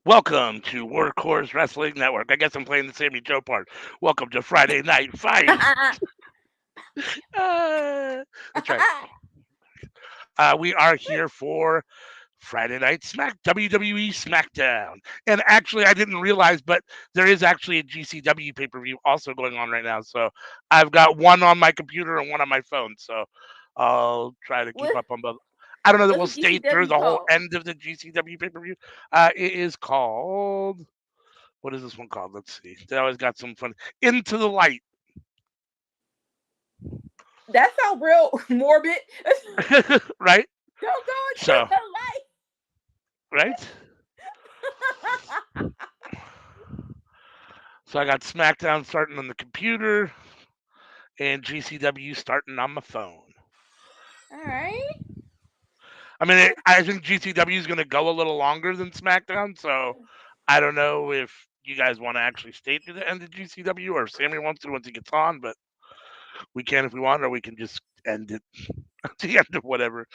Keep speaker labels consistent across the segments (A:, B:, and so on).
A: Welcome to Workhorse Wrestling Network. I guess I'm playing the Sammy Joe part. Welcome to Friday Night Fight. That's right. We are here for Friday Night WWE Smackdown. And actually, I didn't realize, but there is actually a GCW pay-per-view also going on right now. So I've got one on my computer and one on my phone. So I'll try to keep up on both. I don't know that we'll
B: What's the
A: stay through
B: GCW
A: the whole
B: called?
A: end of the GCW pay-per-view. It is called... What is this one called? Let's see. They always got some fun. Into the Light.
B: That sounds real morbid.
A: Right?
B: Don't go into
A: So,
B: the
A: right? So I got SmackDown starting on the computer and GCW starting on my phone.
B: All right.
A: I mean, I think GCW is going to go a little longer than SmackDown, so I don't know if you guys want to actually stay through the end of GCW or if Sammy wants to once he gets on, but we can if we want, or we can just end it at the end of whatever.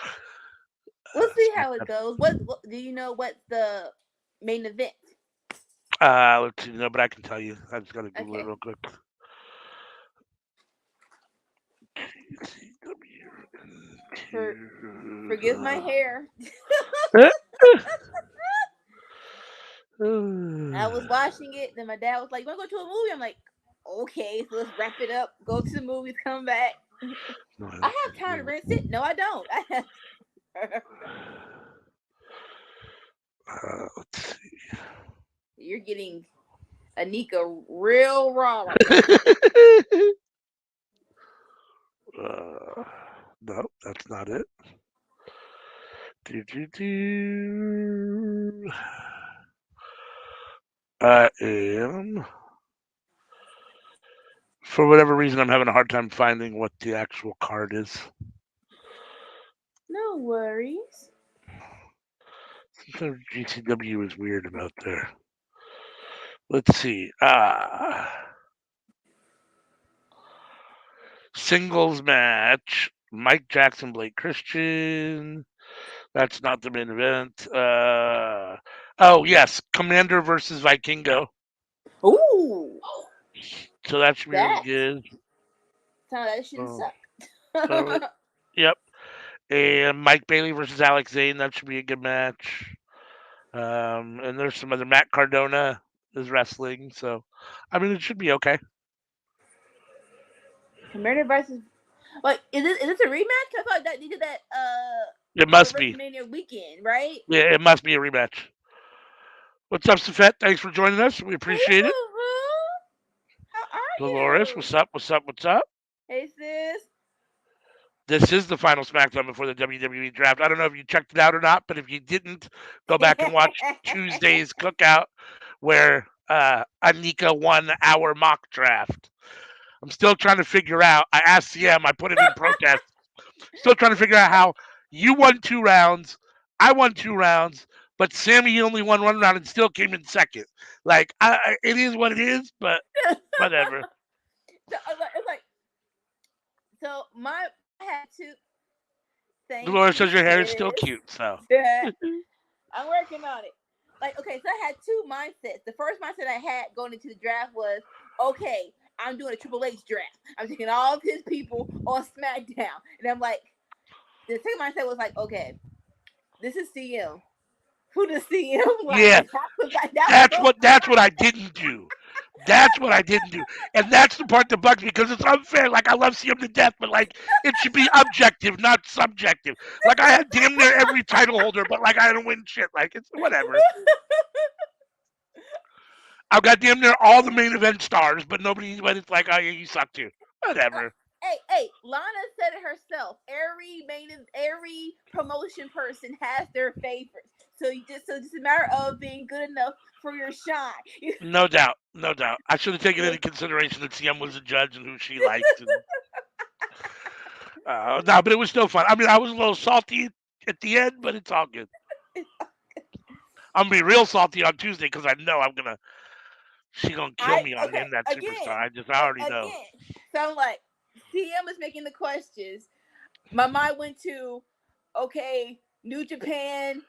B: We'll see how it goes. What do you know? What's the main event?
A: Let's see, no, but I can tell you. I just got to Google it real quick.
B: Forgive my hair. I was watching it, then my dad was like, "You want to go to a movie?" I'm like, "Okay, so let's wrap it up. Go to the movies, come back." I have time to rent it. No, I don't.
A: Let's see.
B: You're getting Anika real raw.
A: No, that's not it. I am. For whatever reason, I'm having a hard time finding what the actual card is.
B: No worries.
A: Sometimes GCW is weird about there. Let's see. Singles match. Mike Jackson, Blake Christian. That's not the main event. Oh, yes. Commander versus Vikingo.
B: Ooh.
A: So that should be really good.
B: That shouldn't suck.
A: Yep. And Mike Bailey versus Alex Zane. That should be a good match. And there's some other. Matt Cardona is wrestling. So, I mean, it should be okay.
B: Commander versus... Like, is this a rematch? I thought that they did that,
A: It must be.
B: WrestleMania weekend, right?
A: Yeah, it must be a rematch. What's up, Safette? Thanks for joining us. We appreciate it.
B: How are
A: Dolores,
B: you?
A: what's up? What's up? What's up?
B: Hey, sis.
A: This is the final SmackDown before the WWE draft. I don't know if you checked it out or not, but if you didn't, go back and watch Tuesday's Cookout where Anika won our mock draft. I'm still trying to figure out. I asked CM, I put it in protest. Still trying to figure out how you won 2 rounds, I won 2 rounds, but Sammy only won 1 round and still came in second. Like, it is what it is, but whatever.
B: So I had to.
A: Dolores says your hair is still cute, so.
B: I'm working on it. Like, okay, so I had 2 mindsets. The first mindset I had going into the draft was, okay, I'm doing a Triple H draft. I'm taking all of his people on SmackDown. And I'm like, the second mindset was like, okay, this is CM. Who does CM like?
A: Yeah, that's what I didn't do. That's what I didn't do. And that's the part that bugs me because it's unfair. Like, I love CM to death, but, like, it should be objective, not subjective. Like, I had damn near every title holder, but, like, I didn't win shit. Like, it's whatever. I've got damn near all the main event stars, but it's like, oh, yeah, you suck too. Whatever.
B: Hey, Lana said it herself. Every promotion person has their favorites. so just a matter of being good enough for your shine.
A: No doubt, no doubt. I should have taken into consideration that CM was a judge and who she liked. And no, but it was still fun. I mean, I was a little salty at the end, but it's all good. I'm gonna be real salty on Tuesday because I know she's gonna kill me on in that superstar. I already know.
B: So I'm like, CM is making the questions. My mind went to, okay, New Japan,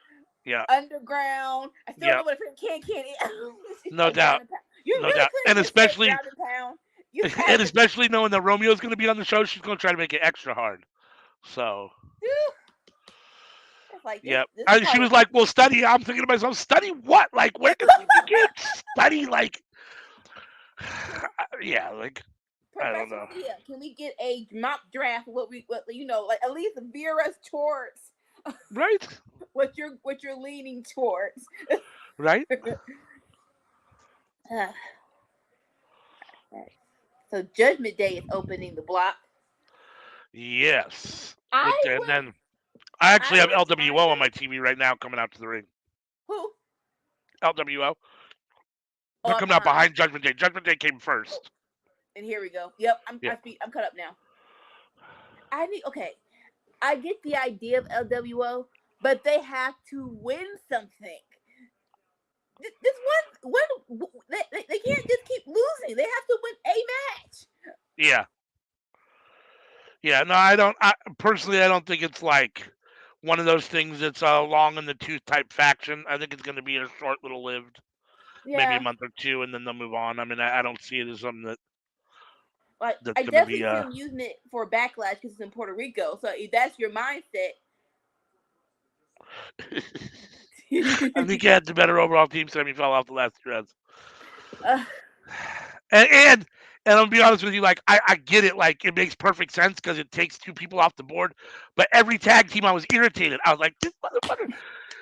A: Yeah,
B: Underground. I still don't know what a can is.
A: No doubt.
B: You
A: no
B: really
A: doubt.
B: couldn't
A: And
B: just say
A: especially,
B: ground and pound. You
A: and
B: had to,
A: especially knowing that Romeo's gonna be on the show, she's gonna try to make it extra hard. So.
B: it's like
A: Yeah,
B: this
A: she was like, "Well, study." I'm thinking to myself, "Study what? Like, where can we begin? Study like, yeah, like I don't know."
B: Yeah, can we get a mock draft? What like at least veer us towards
A: right?
B: what you're leaning towards,
A: right?
B: So Judgment Day is opening the block.
A: Yes, and then I actually have LWO on my TV right now, coming out to the ring.
B: Who?
A: LWO. They're coming out behind Judgment Day. Judgment Day came first.
B: And here we go. Yep, I'm cut up now. I get the idea of LWO, but they have to win something. This one, they can't just keep losing. They have to win a match.
A: Yeah. Yeah, no, I don't. Personally, I don't think it's like one of those things that's a long in the tooth type faction. I think it's going to be a short little lived, maybe a month or two, and then they'll move on. I mean, I don't see it as something that.
B: Like, I definitely see them using it for backlash because it's in Puerto Rico. So if that's your mindset.
A: I think he had the better overall team. Sammy fell off the last threads. And I'm gonna be honest with you, like I get it, like it makes perfect sense because it takes two people off the board. But every tag team, I was irritated. I was like, this motherfucker.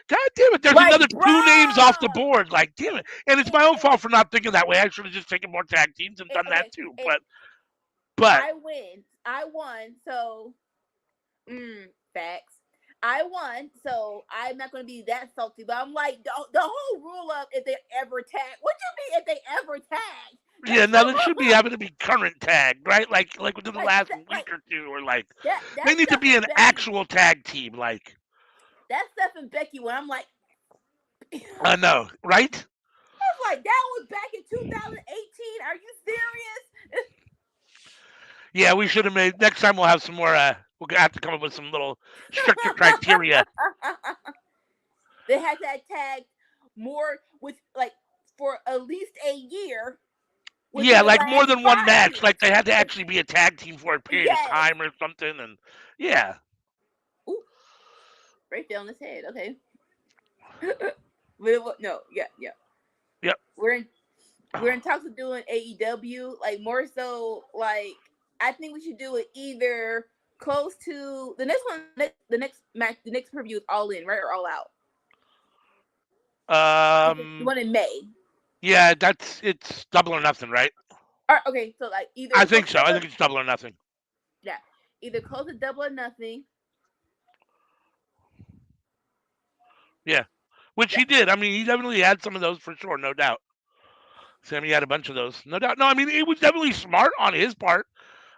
A: God damn it! There's another two names off the board. Like, damn it! And it's my own fault for not thinking that way. I should have just taken more tag teams and done that too. But
B: I won. So, facts. I won, so I'm not going to be that salty. But I'm like, the whole rule of if they ever tag. What do you mean if they ever tag?
A: Yeah, now that should be having to be current tag, right? Like within the last week or two, or like they need to be an actual tag team, like.
B: That's Steph and Becky when I'm like.
A: I know, right?
B: I was like, that was back in 2018. Are you serious?
A: Yeah, we should have made. Next time we'll have some more. We'll have to come up with some little stricter criteria.
B: They had that tag more with like for at least a year.
A: Yeah, like more than one match. Like they had to actually be a tag team for a period of time or something, and yeah.
B: Ooh, right there on his head. Okay. No, yeah.
A: Yep.
B: We're in talks of doing AEW, like more so. Like I think we should do it either close to the next one. The next match, the next preview is All In, right, or All Out. The one in May.
A: Yeah, it's Double or Nothing, right?
B: Okay, so like either.
A: I think so. I think it's Double or Nothing.
B: Yeah, either close to Double or Nothing.
A: Yeah, which he did. I mean, he definitely had some of those for sure, no doubt. Sammy had a bunch of those, no doubt. No, I mean, it was definitely smart on his part.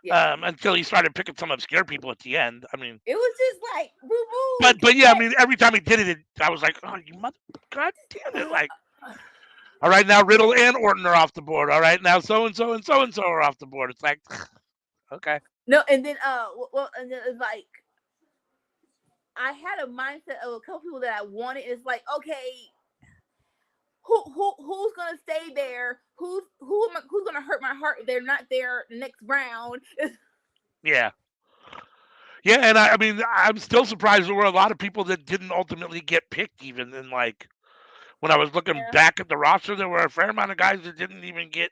A: Yeah. Until he started picking some obscure people at the end. I mean,
B: it was just like woo-woo.
A: But yeah, I mean, every time he did it, I was like, oh, you mother, god damn it! Like, all right, now Riddle and Orton are off the board. All right, now so and so and so and so are off the board. It's like, okay.
B: No, and then and then it's like, I had a mindset of a couple people that I wanted. It's like, okay, who's gonna stay there? Who's gonna hurt my heart if they're not there next round?
A: Yeah. Yeah, and I mean, I'm still surprised there were a lot of people that didn't ultimately get picked. Even in like when I was looking back at the roster, there were a fair amount of guys that didn't even get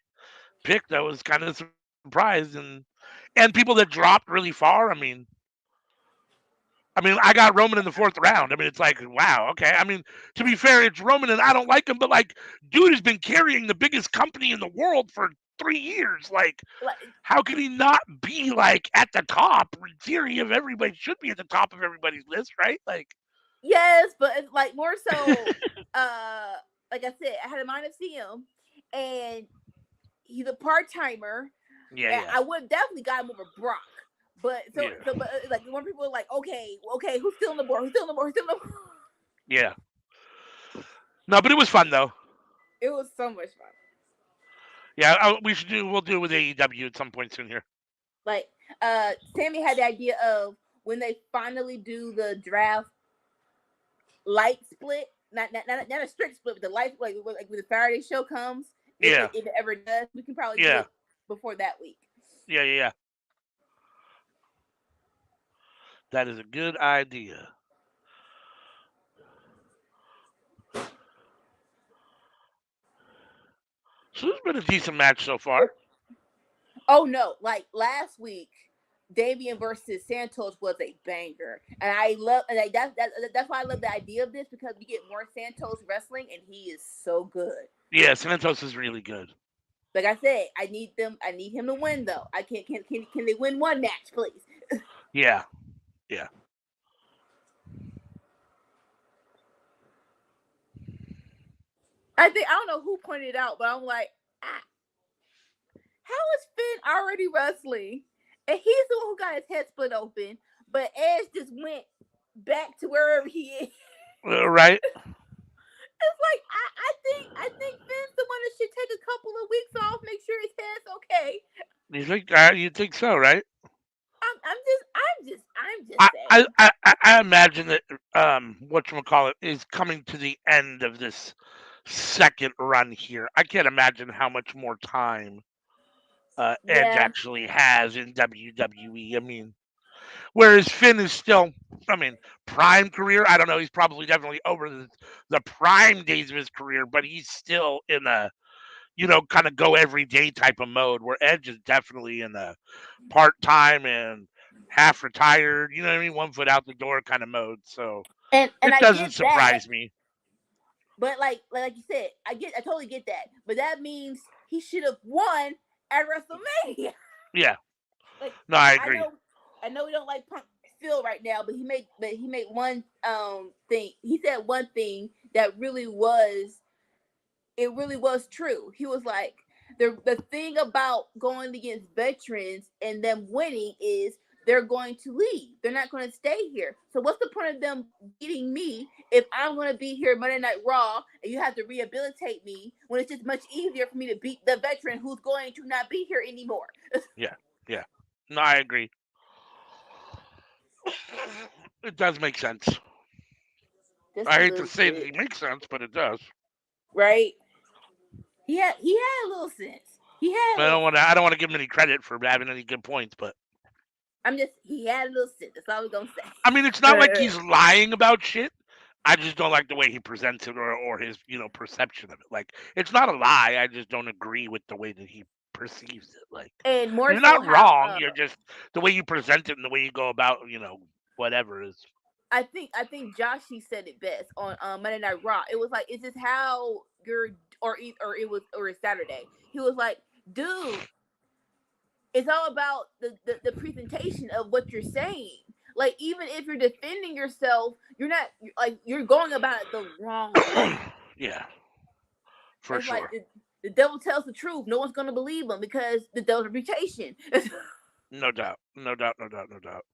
A: picked. I was kind of surprised, and people that dropped really far. I mean, I got Roman in the 4th round. I mean, it's like, wow, okay. I mean, to be fair, it's Roman, and I don't like him, but like, dude has been carrying the biggest company in the world for 3 years. Like, how can he not be like at the top? In theory, of everybody should be at the top of everybody's list, right? Like,
B: Yes, but it's like more so. Like I said, I had a mind to see him, and he's a part timer.
A: Yeah,
B: And
A: yeah,
B: I would definitely got him over Brock. But
A: yeah,
B: but like when people are like, okay, who's still on the board? Who's still on the board? Who's still on the board?
A: yeah. No, but it was fun though.
B: It was so much fun.
A: Yeah, we should do. We'll do it with AEW at some point soon here.
B: Like, Sammy had the idea of when they finally do the draft light split, not a strict split, but the light, like when the Faraday show comes,
A: Yeah,
B: if it ever does, we can probably do
A: yeah,
B: it before that week.
A: yeah, yeah, yeah. That is a good idea. So this has been a decent match so far.
B: Oh no, like last week, Davian versus Santos was a banger, and I love, and like that's why I love the idea of this because we get more Santos wrestling, and he is so good.
A: Yeah, Santos is really good.
B: Like I said, I need him to win though. I can they win one match, please?
A: Yeah, yeah.
B: I don't know who pointed it out, but I'm like, ah, how is Finn already wrestling? And he's the one who got his head split open, but Edge just went back to wherever he is.
A: Right.
B: It's like I think Finn's the one that should take a couple of weeks off, make sure his head's okay.
A: You think so, right?
B: I'm
A: I
B: just
A: I
B: saying.
A: I, I imagine that whatchamacallit is coming to the end of this second run here. I can't imagine how much more time Edge
B: Yeah,
A: actually has in WWE. I mean, whereas Finn is still, I mean, prime career. I don't know. He's probably definitely over the prime days of his career, but he's still in a kind of go every day type of mode. Where Edge is definitely in a part time and half retired. You know what I mean? One foot out the door kind of mode. So
B: and
A: it
B: I
A: doesn't
B: get that,
A: surprise me.
B: but like you said, I totally get that. But that means he should have won at WrestleMania.
A: Yeah.
B: Like
A: No, I
B: I
A: agree.
B: know I know we don't like Punk Phil right now, but he made one thing. He said one thing that really was true. He was like, the thing about going against veterans and them winning is they're going to leave. They're not going to stay here. So what's the point of them beating me if I'm going to be here Monday Night Raw and you have to rehabilitate me when it's just much easier for me to beat the veteran who's going to not be here anymore?
A: Yeah. Yeah. No, I agree. It does make sense.
B: Just
A: I
B: a
A: hate to
B: little
A: say that
B: bit,
A: he makes sense, but it does.
B: right? He had a little sense. He had a
A: I
B: little
A: don't want to.
B: sense.
A: I don't want to give him any credit for having any good points, but
B: He had a little sense. That's all we're gonna
A: I mean, it's
B: say.
A: not like he's lying about shit. I just don't like the way he presents it or his perception of it. Like it's not a lie. I just don't agree with the way that he perceives it. Like
B: And more
A: you're
B: so
A: not
B: how
A: wrong. You're just the way you present it and the way you go about whatever is.
B: I think Joshi said it best on Monday Night Raw. It was like, is this how you're or it's Saturday? He was like, dude, it's all about the presentation of what you're saying. Like even if you're defending yourself, you're going about it the wrong way.
A: Yeah, for
B: It's like
A: sure.
B: the devil tells the truth. No one's gonna believe him because the devil's reputation.
A: No doubt. No doubt. No doubt. No doubt.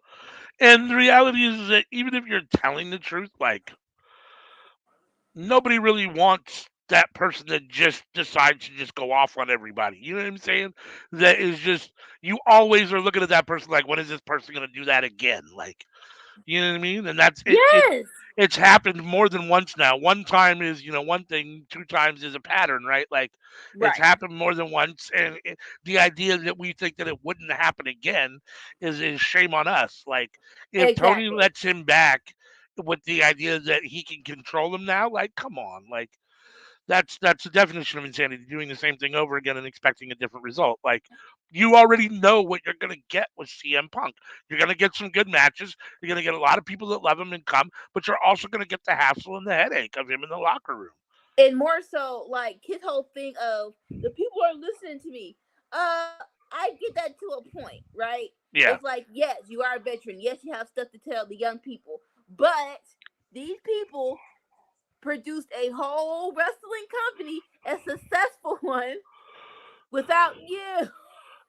A: And the reality is that even if you're telling the truth, like nobody really wants that person that just decides to just go off on everybody. You know what I'm saying? That is just you always are looking at that person like, when is this person going to do that again? Like, you know what I mean? And that's it.
B: Yes.
A: It's happened more than once now. One time is one thing. Two times is a pattern, right? Like, it's
B: Right.
A: happened more than once, and the idea that we think that it wouldn't happen again is shame on us. Like, if Tony
B: Exactly.
A: lets him back with the idea that he can control him now, like, come on, like that's the definition of insanity, doing the same thing over again and expecting a different result. Like you already know what you're gonna get with CM Punk. You're gonna get some good matches. You're gonna get a lot of people that love him and come, but you're also gonna get the hassle and the headache of him in the locker room.
B: And more so, like his whole thing of the people are listening to me. I get that to a point, right?
A: Yeah.
B: It's like, yes, you are a veteran. Yes, you have stuff to tell the young people, but these people produced a whole wrestling company, a successful one, without you.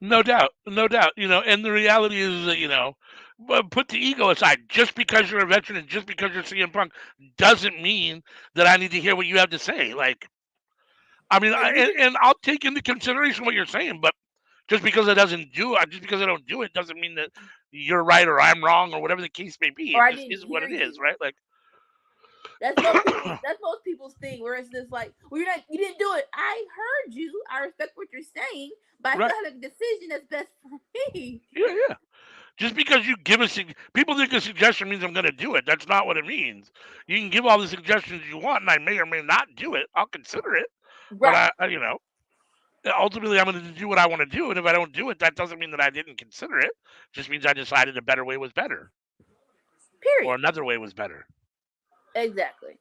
A: No doubt, no doubt. And the reality is that but put the ego aside. Just because you're a veteran and just because you're CM Punk doesn't mean that I need to hear what you have to say. Like, I mean,
B: Like we
A: and I'll take into consideration what you're saying, but just because just because I don't do it, doesn't mean that you're right or I'm wrong or whatever the case may be.
B: or
A: It
B: I
A: just
B: didn't
A: is what
B: hear
A: it is,
B: you.
A: right? Like,
B: That's most people. That's most people's thing. Where it's just like, well, you're not. You didn't do it. I heard you. I respect what you're saying, but I
A: right?
B: still have a decision that's best for me.
A: Yeah, yeah. Just because you give people think a suggestion means I'm going to do it. That's not what it means. You can give all the suggestions you want, and I may or may not do it. I'll consider it, but
B: Right.
A: ultimately I'm going to do what I want to do, and if I don't do it, that doesn't mean that I didn't consider it. It just means I decided a better way was better, or
B: Period.
A: another way was better.
B: Exactly.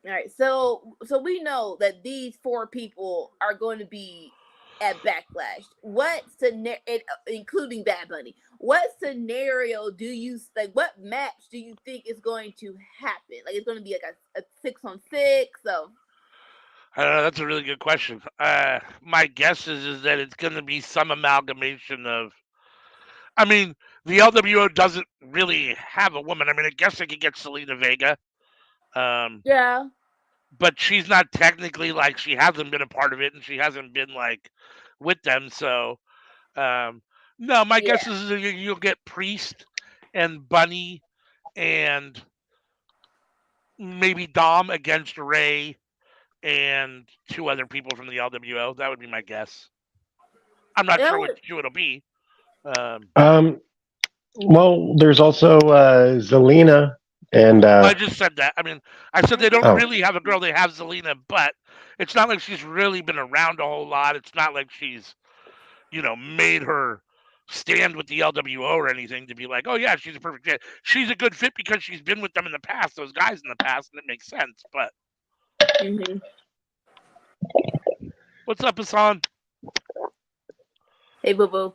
B: All right. So we know that these four people are going to be at Backlash. What scenario, including Bad Bunny? What scenario do you like? What match do you think is going to happen? Like it's going to be like a 6-on-6 of.
A: I don't know. That's a really good question. My guess is that it's going to be some amalgamation of. I mean, the LWO doesn't really have a woman. I mean, I guess they could get Selena Vega, um,
B: Yeah.
A: but she's not technically like she hasn't been a part of it, and she hasn't been like with them. So, um, no, my guess
B: Yeah.
A: is that you'll get Priest and Bunny and maybe Dom against Ray and two other people from the LWO. That would be my guess. I'm not
B: That
A: sure which
B: would.
A: two it'll be. Um,
C: Well, there's also Zelina and
A: I just said that. I mean, I said they don't
C: oh,
A: really have a girl. They have Zelina, but it's not like she's really been around a whole lot. It's not like she's, made her stand with the LWO or anything to be like, oh yeah, she's a perfect fit. She's a good fit because she's been with them in the past, those guys in the past, and it makes sense. But
B: Mm-hmm.
A: what's up, Hassan?
B: Hey, boo boo.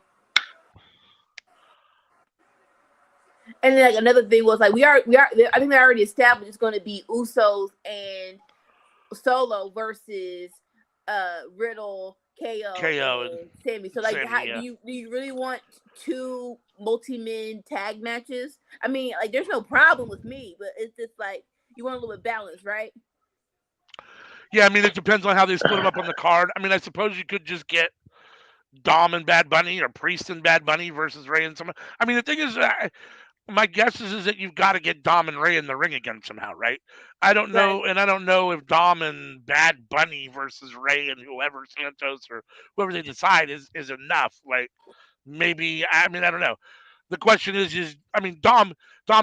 B: And then like another thing was like we are. I think they already established it's going to be Usos and Solo versus Riddle, KO,
A: KO and
B: and Sammy. So like, how
A: Sammy. Yeah.
B: do you really want two multi-men tag matches? I mean, like, there's no problem with me, but it's just like you want a little bit of balance, right?
A: Yeah, I mean, it depends on how they split them up on the card. I mean, I suppose you could just get Dom and Bad Bunny or Priest and Bad Bunny versus Ray and someone. I mean, the thing is, my guess is that you've got to get Dom and Ray in the ring again somehow, right? I don't
B: Right.
A: know, and I don't know if Dom and Bad Bunny versus Ray and whoever Santos or whoever they decide is enough. Like maybe, I mean, I don't know. The question is I mean, Dom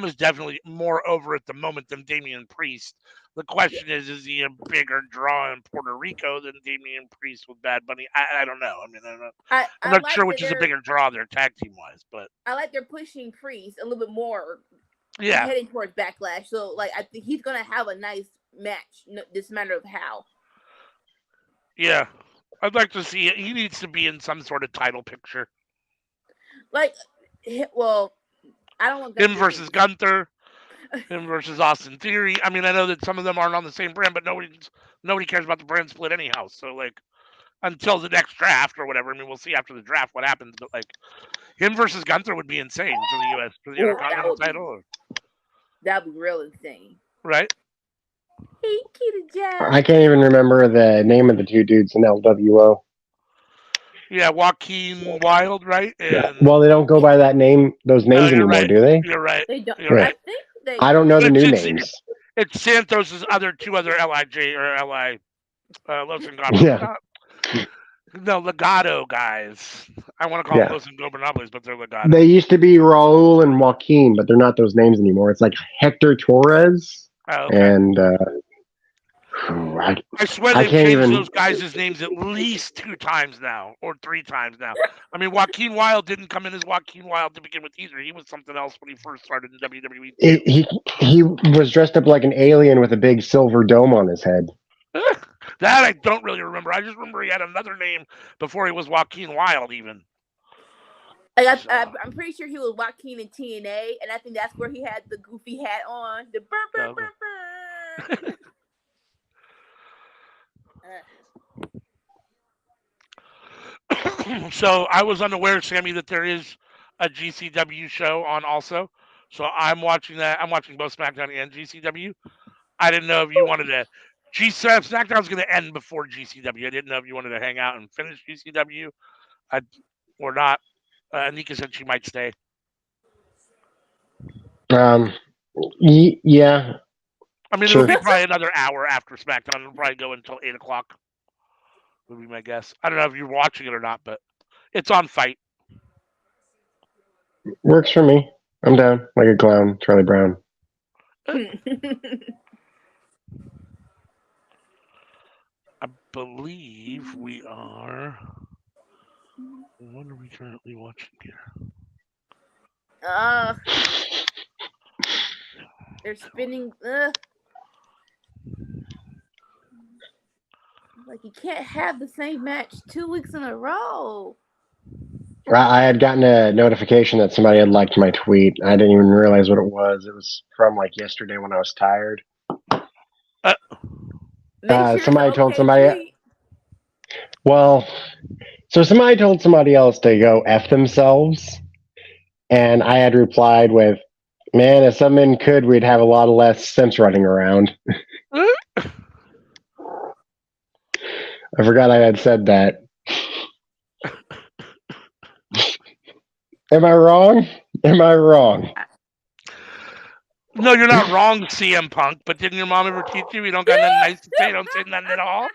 A: is definitely more over at the moment than Damian Priest. The
B: Yeah.
A: question is he a bigger draw in Puerto Rico than Damian Priest with Bad Bunny? I don't know. I mean, I'm
B: I
A: not sure
B: like that
A: which is a bigger draw there tag team wise, but
B: they're pushing Priest a little bit more
A: yeah,
B: heading towards Backlash. So like I think he's gonna have a nice match. This matter of how.
A: yeah. I'd like to see it. He needs to be in some sort of title picture.
B: Like, well, I don't want
A: Him
B: Gunther to
A: versus
B: lose.
A: Gunther, him versus Austin Theory. I mean, I know that some of them aren't on the same brand, but nobody cares about the brand split anyhow. So like until the next draft or whatever. I mean, we'll see after the draft what happens. But like him versus Gunther would be insane for the U.S. for the
B: Ooh,
A: Intercontinental title,
B: that'd be real insane.
A: right?
B: Hey, Kitty
C: I
B: Jack.
C: can't even remember the name of the two dudes in LWO.
A: Yeah, Joaquin Wild, right?
C: Yeah.
A: And
C: Well, they don't go by that name, those
A: no,
C: names
A: you're
C: anymore,
A: right.
C: do they?
A: You're right.
B: They don't.
A: You're
C: Yeah.
B: I
A: right.
B: think they.
C: I don't know the
A: But
C: new
A: it's
C: names.
A: it's Santos's two other Lij or Li Los
C: Yeah.
A: No, Legato guys. I want to call them
C: Yeah.
A: Los Ingobernables, but they're Legato.
C: They used to be Raul and Joaquin, but they're not those names anymore. It's like Hector Torres
A: Oh, okay.
C: and
A: I swear
C: I
A: they've
C: can't
A: changed
C: even.
A: those guys' names at least 2 times now, or 3 times now. I mean, Joaquin Wild didn't come in as Joaquin Wild to begin with either. He was something else when he first started in WWE too.
C: He was dressed up like an alien with a big silver dome on his head.
A: That I don't really remember. I just remember he had another name before he was Joaquin Wild, even.
B: Like
A: So,
B: I'm pretty sure he was Joaquin in TNA, and I think that's where he had the goofy hat on. The burr, burr,
A: so,
B: burr, burr.
A: so I was unaware, Sammy, that there is a GCW show on also. So I'm watching that. I'm watching both SmackDown and GCW. I didn't know if you wanted to. SmackDown's going to end before GCW. I didn't know if you wanted to hang out and finish GCW or not. Anika said she might stay.
C: Um, yeah,
A: I mean, it'll
C: sure.
A: be probably another hour after SmackDown. It'll probably go until 8 o'clock. Would be my guess. I don't know if you're watching it or not, but it's on Fight.
C: Works for me. I'm down like a clown, Charlie Brown.
A: I believe we are. What are we currently watching here?
B: They're spinning. Like you can't have the same match 2 weeks in a row.
C: I had gotten a notification that somebody had liked my tweet. I didn't even realize what it was. It was from like yesterday when I was tired.
B: Make sure
C: Somebody
B: it's
C: told
B: okay
C: somebody.
B: tweet.
C: Well, so somebody told somebody else to go F themselves, and I had replied with, "Man, if some men could, we'd have a lot of less sense running around." I forgot I had said that. Am I wrong? Am I wrong?
A: No, you're not wrong, CM Punk. But didn't your mom ever teach you don't got nothing nice to say? Don't say nothing at all.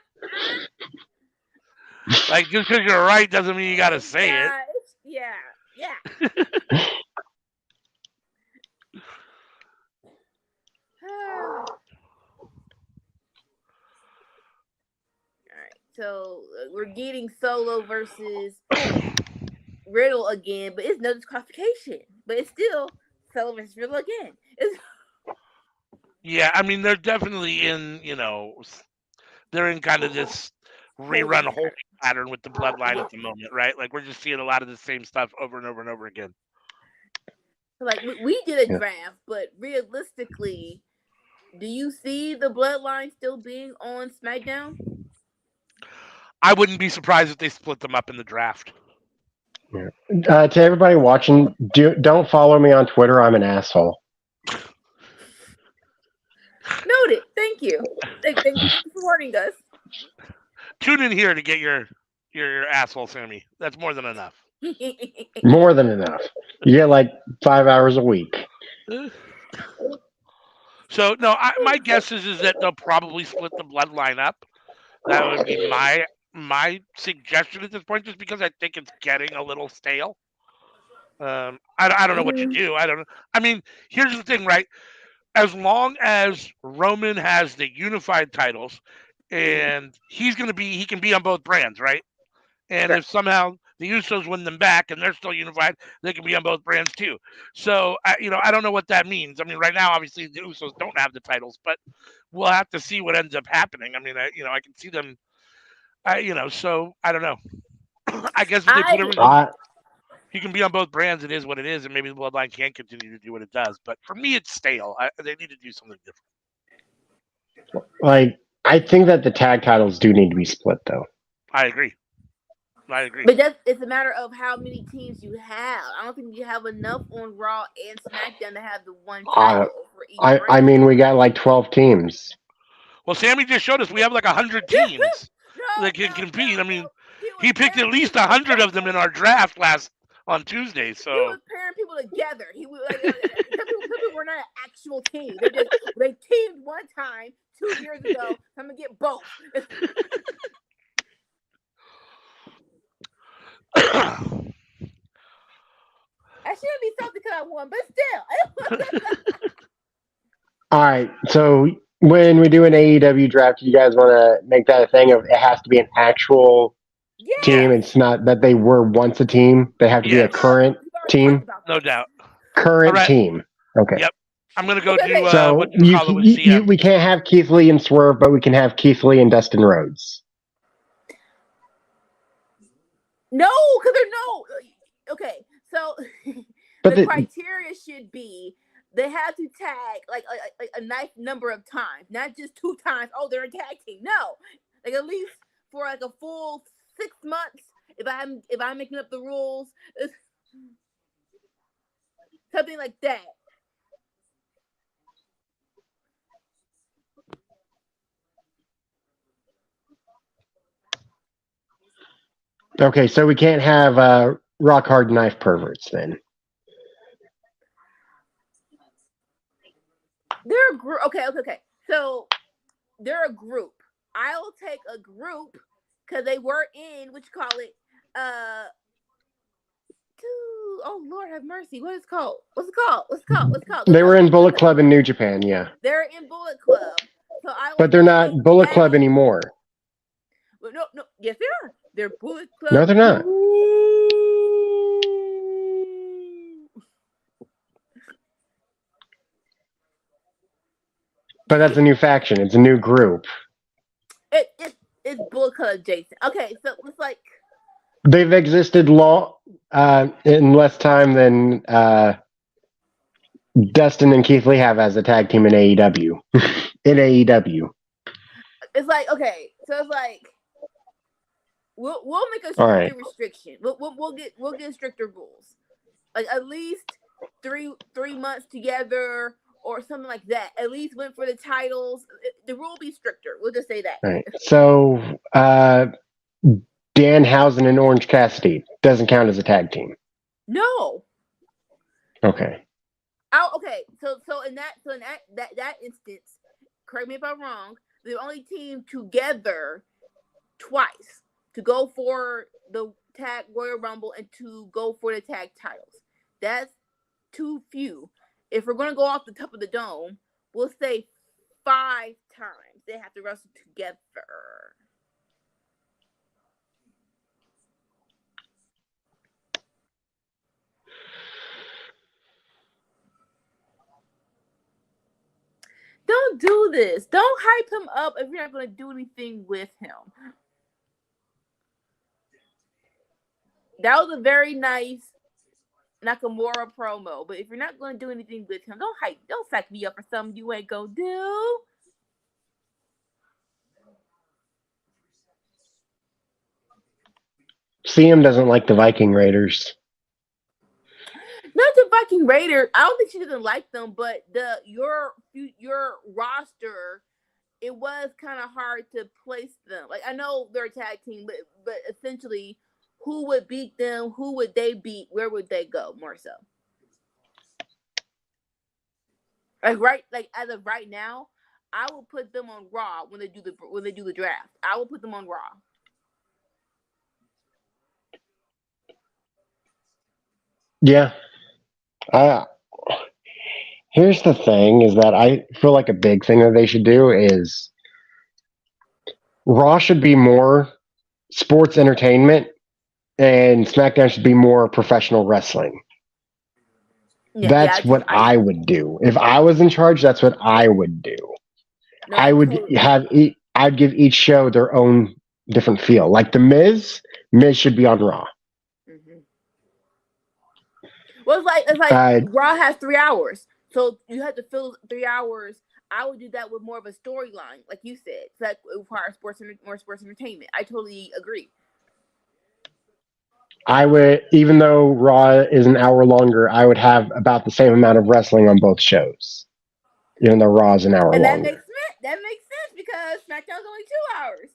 A: Like just because you're right doesn't mean you got to say it.
B: Yeah. Alright, so we're getting Solo versus Riddle again, but it's no disqualification. But it's still Solo versus Riddle again.
A: Yeah, I mean they're definitely in. They're in kind of this rerun holding pattern with the bloodline at the moment, right? Like we're just seeing a lot of the same stuff over and over and over again.
B: So like we did a draft, but realistically, do you see the bloodline still being on SmackDown?
A: I wouldn't be surprised if they split them up in the draft.
C: To everybody watching, don't follow me on Twitter. I'm an asshole.
B: Noted. Thank you. Thank you for warning us.
A: Tune in here to get your asshole, Sammy. That's more than enough.
C: More than enough. You get like 5 hours a week.
A: So no, my guess is that they'll probably split the bloodline up. That would be my suggestion at this point, just because I think it's getting a little stale. I don't know what you do. I don't know. I mean, here's the thing, right? As long as Roman has the unified titles, and he can be on both brands, right? And if somehow the Usos win them back and they're still unified, they can be on both brands too. So, I don't know what that means. I mean, right now, obviously, the Usos don't have the titles, but we'll have to see what ends up happening. I mean, I can see them. So I don't know. I guess if they put everything, he can be on both brands. It is what it is, and maybe the Bloodline can't continue to do what it does. But for me, it's stale. They need to do something different.
C: Like, I think that the tag titles do need to be split, though.
A: I agree.
B: But it's a matter of how many teams you have. I don't think you have enough on Raw and SmackDown to have the one title for each brand.
C: I mean, we got like 12 teams.
A: Well, Sammy just showed us we have like 100 teams that can compete. I mean, he picked at least 100 of them in our draft on Tuesday. So
B: he was pairing people together. He was like, some people were not an actual team. They teamed one time 2 years ago. I'm gonna get both. I shouldn't be something because I won, but still.
C: All right, so when we do an AEW draft, you guys want to make that a thing of it has to be an actual team. It's not that they were once a team. They have to be a current team.
A: No doubt.
C: Current team. Okay.
A: Yep. I'm gonna go do
C: so we can't have Keith Lee and Swerve, but we can have Keith Lee and Dustin Rhodes.
B: No, because they're no. Okay, so So
C: But
B: the criteria should be they have to tag like a nice number of times, not just 2 times. Oh, they're a tag team. No, like at least for like a full 6 months. If I'm making up the rules, something like that.
C: okay, so we can't have rock hard knife perverts then.
B: They're a group. Okay. So they're a group. I'll take a group because they were in what you call it. Oh Lord have mercy. What's it called?
C: They were in Bullet Club in New Japan, yeah.
B: They're in Bullet Club. So
C: but they're not Bullet Club anymore.
B: Well, no. Yes, they are. They're Bullet Club.
C: No, they're not. But that's a new faction. It's a new group.
B: It's Bullet Club Jason. Okay, so it's like
C: they've existed in less time than Dustin and Keith Lee have as a tag team in AEW. in AEW.
B: It's like okay, so it's like we'll make a stricter restriction. We'll get stricter rules. Like at least three months together or something like that. At least went for the titles. The rule will be stricter. We'll just say that.
C: Right. So Danhausen and Orange Cassidy doesn't count as a tag team.
B: No.
C: Okay.
B: Okay. So in that instance, correct me if I'm wrong. The only team together twice to go for the tag Royal Rumble and to go for the tag titles. That's too few. If we're going to go off the top of the dome, we'll say 5 times they have to wrestle together. Don't do this. Don't hype him up if you're not going to do anything with him. That was a very nice Nakamura promo, but if you're not going to do anything with him, don't sack me up for something you ain't going to do.
C: CM doesn't like the Viking Raiders.
B: Not the Viking Raiders. I don't think she doesn't like them, but your roster, it was kind of hard to place them. Like I know they're a tag team, but essentially, who would beat them? Who would they beat? Where would they go? More so. Like as of right now, I will put them on Raw when they do the draft. I will put them on Raw.
C: Yeah. Here's the thing is that I feel like a big thing that they should do is Raw should be more sports entertainment and SmackDown should be more professional wrestling. Yeah, that's what I would do. If I was in charge, that's what I would do. No, I'd give each show their own different feel. Like the Miz should be on Raw.
B: Mm-hmm. Well, it's like Raw has 3 hours, so you have to fill 3 hours. I would do that with more of a storyline, like you said. So that requires more sports entertainment. I totally agree.
C: I would, even though Raw is an hour longer, I would have about the same amount of wrestling on both shows. Even though Raw is an hour longer.
B: That makes sense because SmackDown's only 2 hours.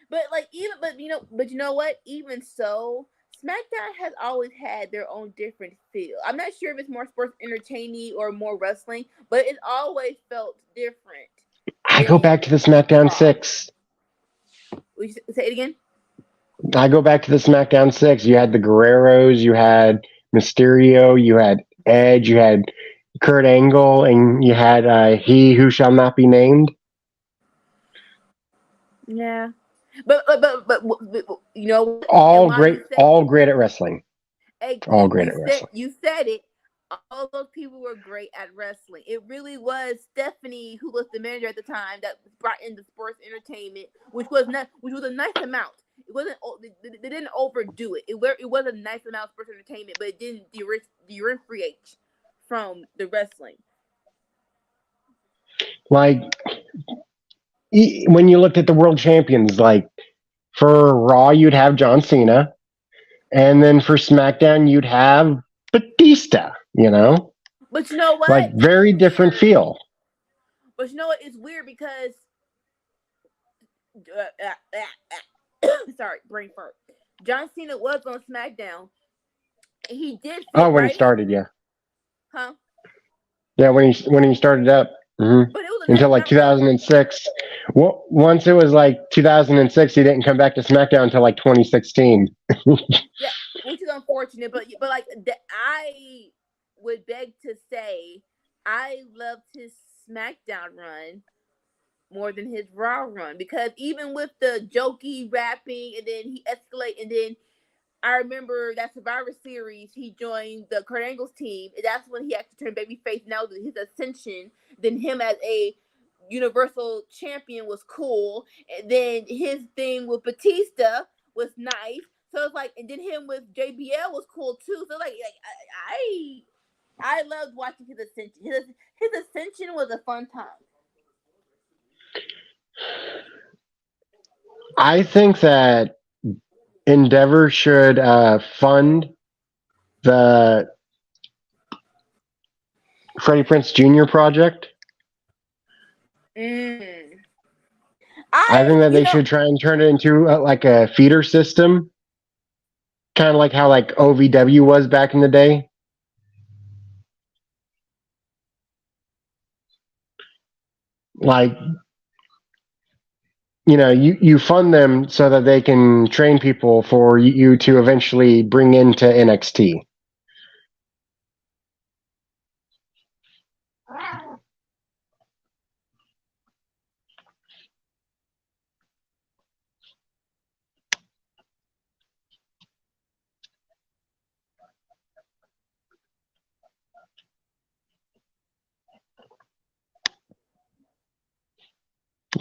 B: But you know what? Even so, SmackDown has always had their own different feel. I'm not sure if it's more sports entertaining or more wrestling, but it always felt different.
C: I go back to the SmackDown 6.
B: Will you say it again?
C: I go back to the SmackDown 6. You had the Guerreros, you had Mysterio, you had Edge, you had Kurt Angle, and you had He Who Shall Not Be Named.
B: Yeah. But you know,
C: all great at wrestling. All great at wrestling.
B: You said it. All those people were great at wrestling. It really was Stephanie, who was the manager at the time, that brought in the sports entertainment, which was a nice amount. It wasn't. They didn't overdo it. It was a nice amount of sports entertainment, but it didn't differentiate from the wrestling.
C: Like when you looked at the world champions, like for Raw, you'd have John Cena, and then for SmackDown, you'd have Batista. You know,
B: But you know what?
C: like very different feel.
B: But you know what? It's weird because sorry, brain fart. John Cena was on SmackDown. He did fit
C: Oh, when
B: right
C: he started, yeah,
B: huh?
C: yeah, when he started up,
B: But it was a nice
C: until like
B: amount of
C: 2006. Well, once it was like 2006, he didn't come back to SmackDown until like 2016.
B: yeah, which is unfortunate. But like I would beg to say I loved his SmackDown run more than his Raw run because even with the jokey rapping and then he escalate and then I remember that Survivor Series he joined the Kurt Angle's team and that's when he actually turned babyface. Now his ascension, then him as a Universal Champion was cool, and then his thing with Batista was nice. So it's like, and then him with JBL was cool too. So like I loved watching his ascension. His ascension was a fun time.
C: I think that Endeavor should fund the Freddie Prinze Jr. project. I think that they should try and turn it into like a feeder system, kind of like how like OVW was back in the day. Like, you know, you fund them so that they can train people for you to eventually bring into NXT.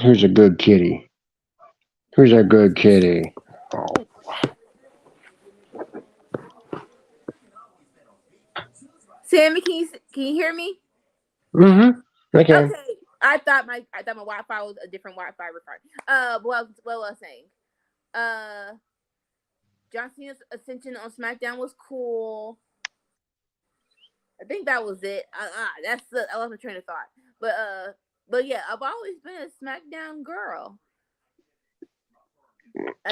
C: Who's a good kitty? Who's a good kitty? Oh.
B: Sammy, can you hear me?
C: I can.
B: Okay, I thought my Wi-Fi was a different Wi-Fi recording. What was I saying? John Cena's ascension on SmackDown was cool. I think that was it. I lost my train of thought. But yeah, I've always been a SmackDown girl.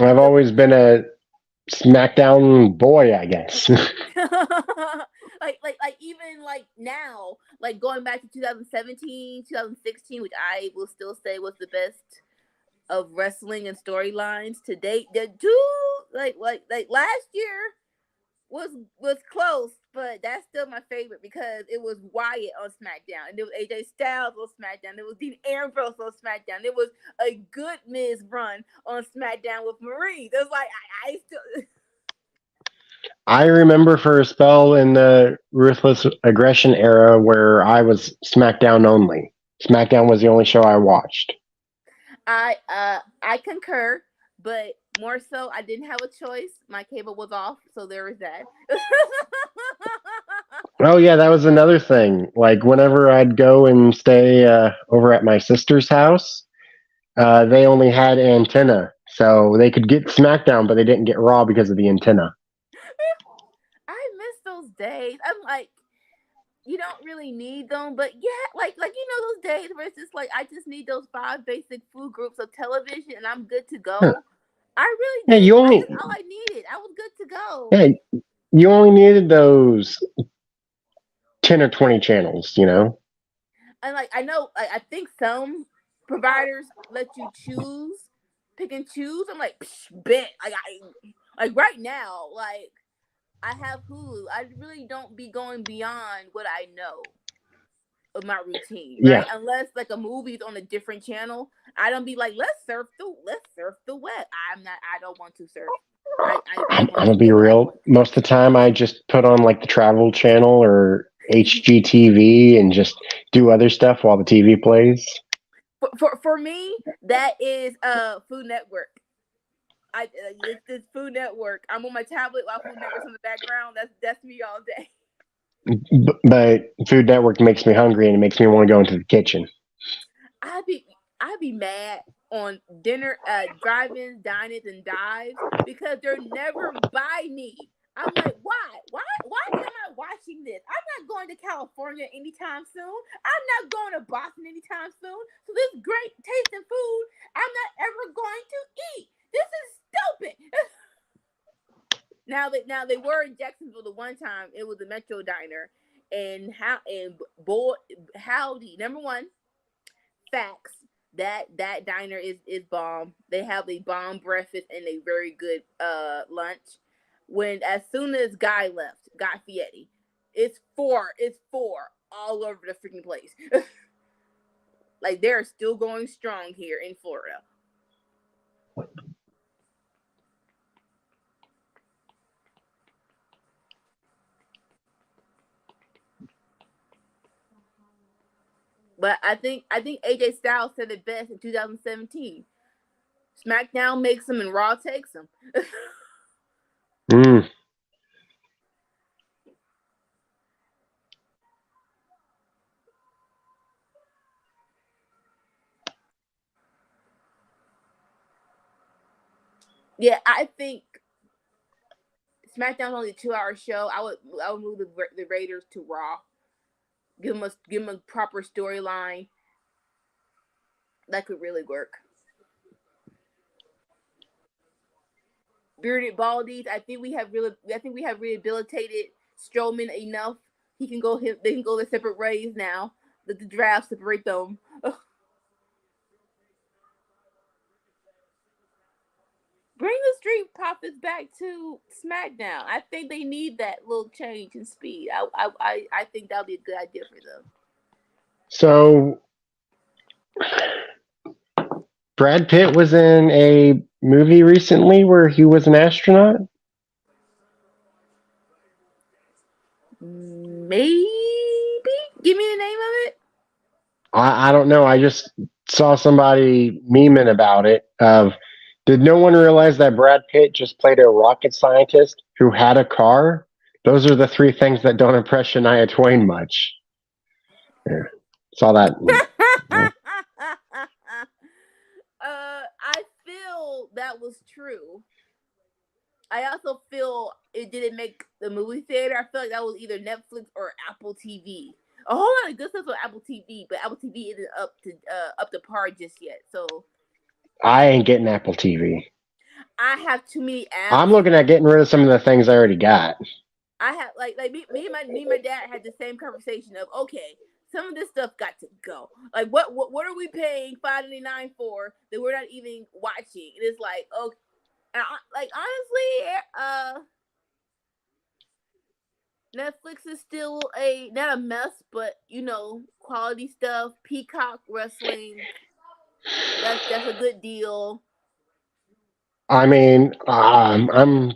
C: I've always been a SmackDown boy, I guess.
B: like even like now, like going back to 2017, 2016, which I will still say was the best of wrestling and storylines to date. The two like last year was close, but that's still my favorite because it was Wyatt on SmackDown, and it was AJ Styles on SmackDown, it was Dean Ambrose on SmackDown, it was a good Miz run on SmackDown with Marie. It was like I still.
C: I remember for a spell in the Ruthless Aggression era where I was SmackDown only. SmackDown was the only show I watched.
B: I concur, but more so I didn't have a choice. My cable was off, so there was that.
C: Oh yeah, that was another thing. Like whenever I'd go and stay over at my sister's house, they only had antenna, so they could get SmackDown, but they didn't get Raw because of the antenna.
B: I miss those days. I'm like, you don't really need them, but yeah, like those days where it's just like I just need those 5 basic food groups of television and I'm good to go.
C: Huh.
B: I really
C: did.
B: all I needed. I was good to go.
C: Yeah, you only needed those 10 or 20 channels, you know.
B: And like I know, I think some providers let you pick and choose. I'm like, bet. Like right now, like I have Hulu. I really don't be going beyond what I know of my routine, right? Yeah. Unless like a movie's on a different channel, I don't be like, let's surf the web. I don't want to surf.
C: I'm gonna be real. Most of the time, I just put on like the Travel Channel or HGTV and just do other stuff while the TV plays.
B: For me, that is Food Network. This Food Network. I'm on my tablet while Food Network's in the background. That's me all day.
C: But Food Network makes me hungry and it makes me want to go into the kitchen.
B: I'd be mad on dinner, drive-ins, dine-ins, and dives because they're never by me. I'm like, why? Why am I watching this? I'm not going to California anytime soon. I'm not going to Boston anytime soon. So this great tasting food, I'm not ever going to eat. This is stupid. Now they were in Jacksonville the one time. It was a Metro Diner, and howdy. Number one, facts. That diner is bomb. They have a bomb breakfast and a very good lunch. When as soon as Guy left, Guy Fieri, it's four all over the freaking place. Like they're still going strong here in Florida. But I think AJ Styles said it best in 2017. SmackDown makes them and Raw takes them. Yeah, I think SmackDown's only a 2-hour show. I would move the Raiders to Raw. Give them a proper storyline. That could really work. Bearded Baldies. I think we have rehabilitated Strowman enough. They can go their separate ways now. Let the draft separate them. Bring the Street Profits back to SmackDown. I think they need that little change in speed. I think that would be a good idea for them.
C: So, Brad Pitt was in a movie recently where he was an astronaut?
B: Maybe? Give me the name of it.
C: I don't know. I just saw somebody memeing about it. Did no one realize that Brad Pitt just played a rocket scientist who had a car? Those are the three things that don't impress Shania Twain much. Yeah. Saw that.
B: I feel that was true. I also feel it didn't make the movie theater. I feel like that was either Netflix or Apple TV. A whole lot of good stuff on Apple TV, but Apple TV isn't up to par just yet. So
C: I ain't getting Apple TV.
B: I have too many apps.
C: I'm looking at getting rid of some of the things I already got.
B: I have like me and my dad had the same conversation of, okay, some of this stuff got to go. Like what are we paying $5.99 for that we're not even watching? And it's like, okay, and honestly, Netflix is still not a mess, but quality stuff. Peacock Wrestling, that's a good deal.
C: I mean, I'm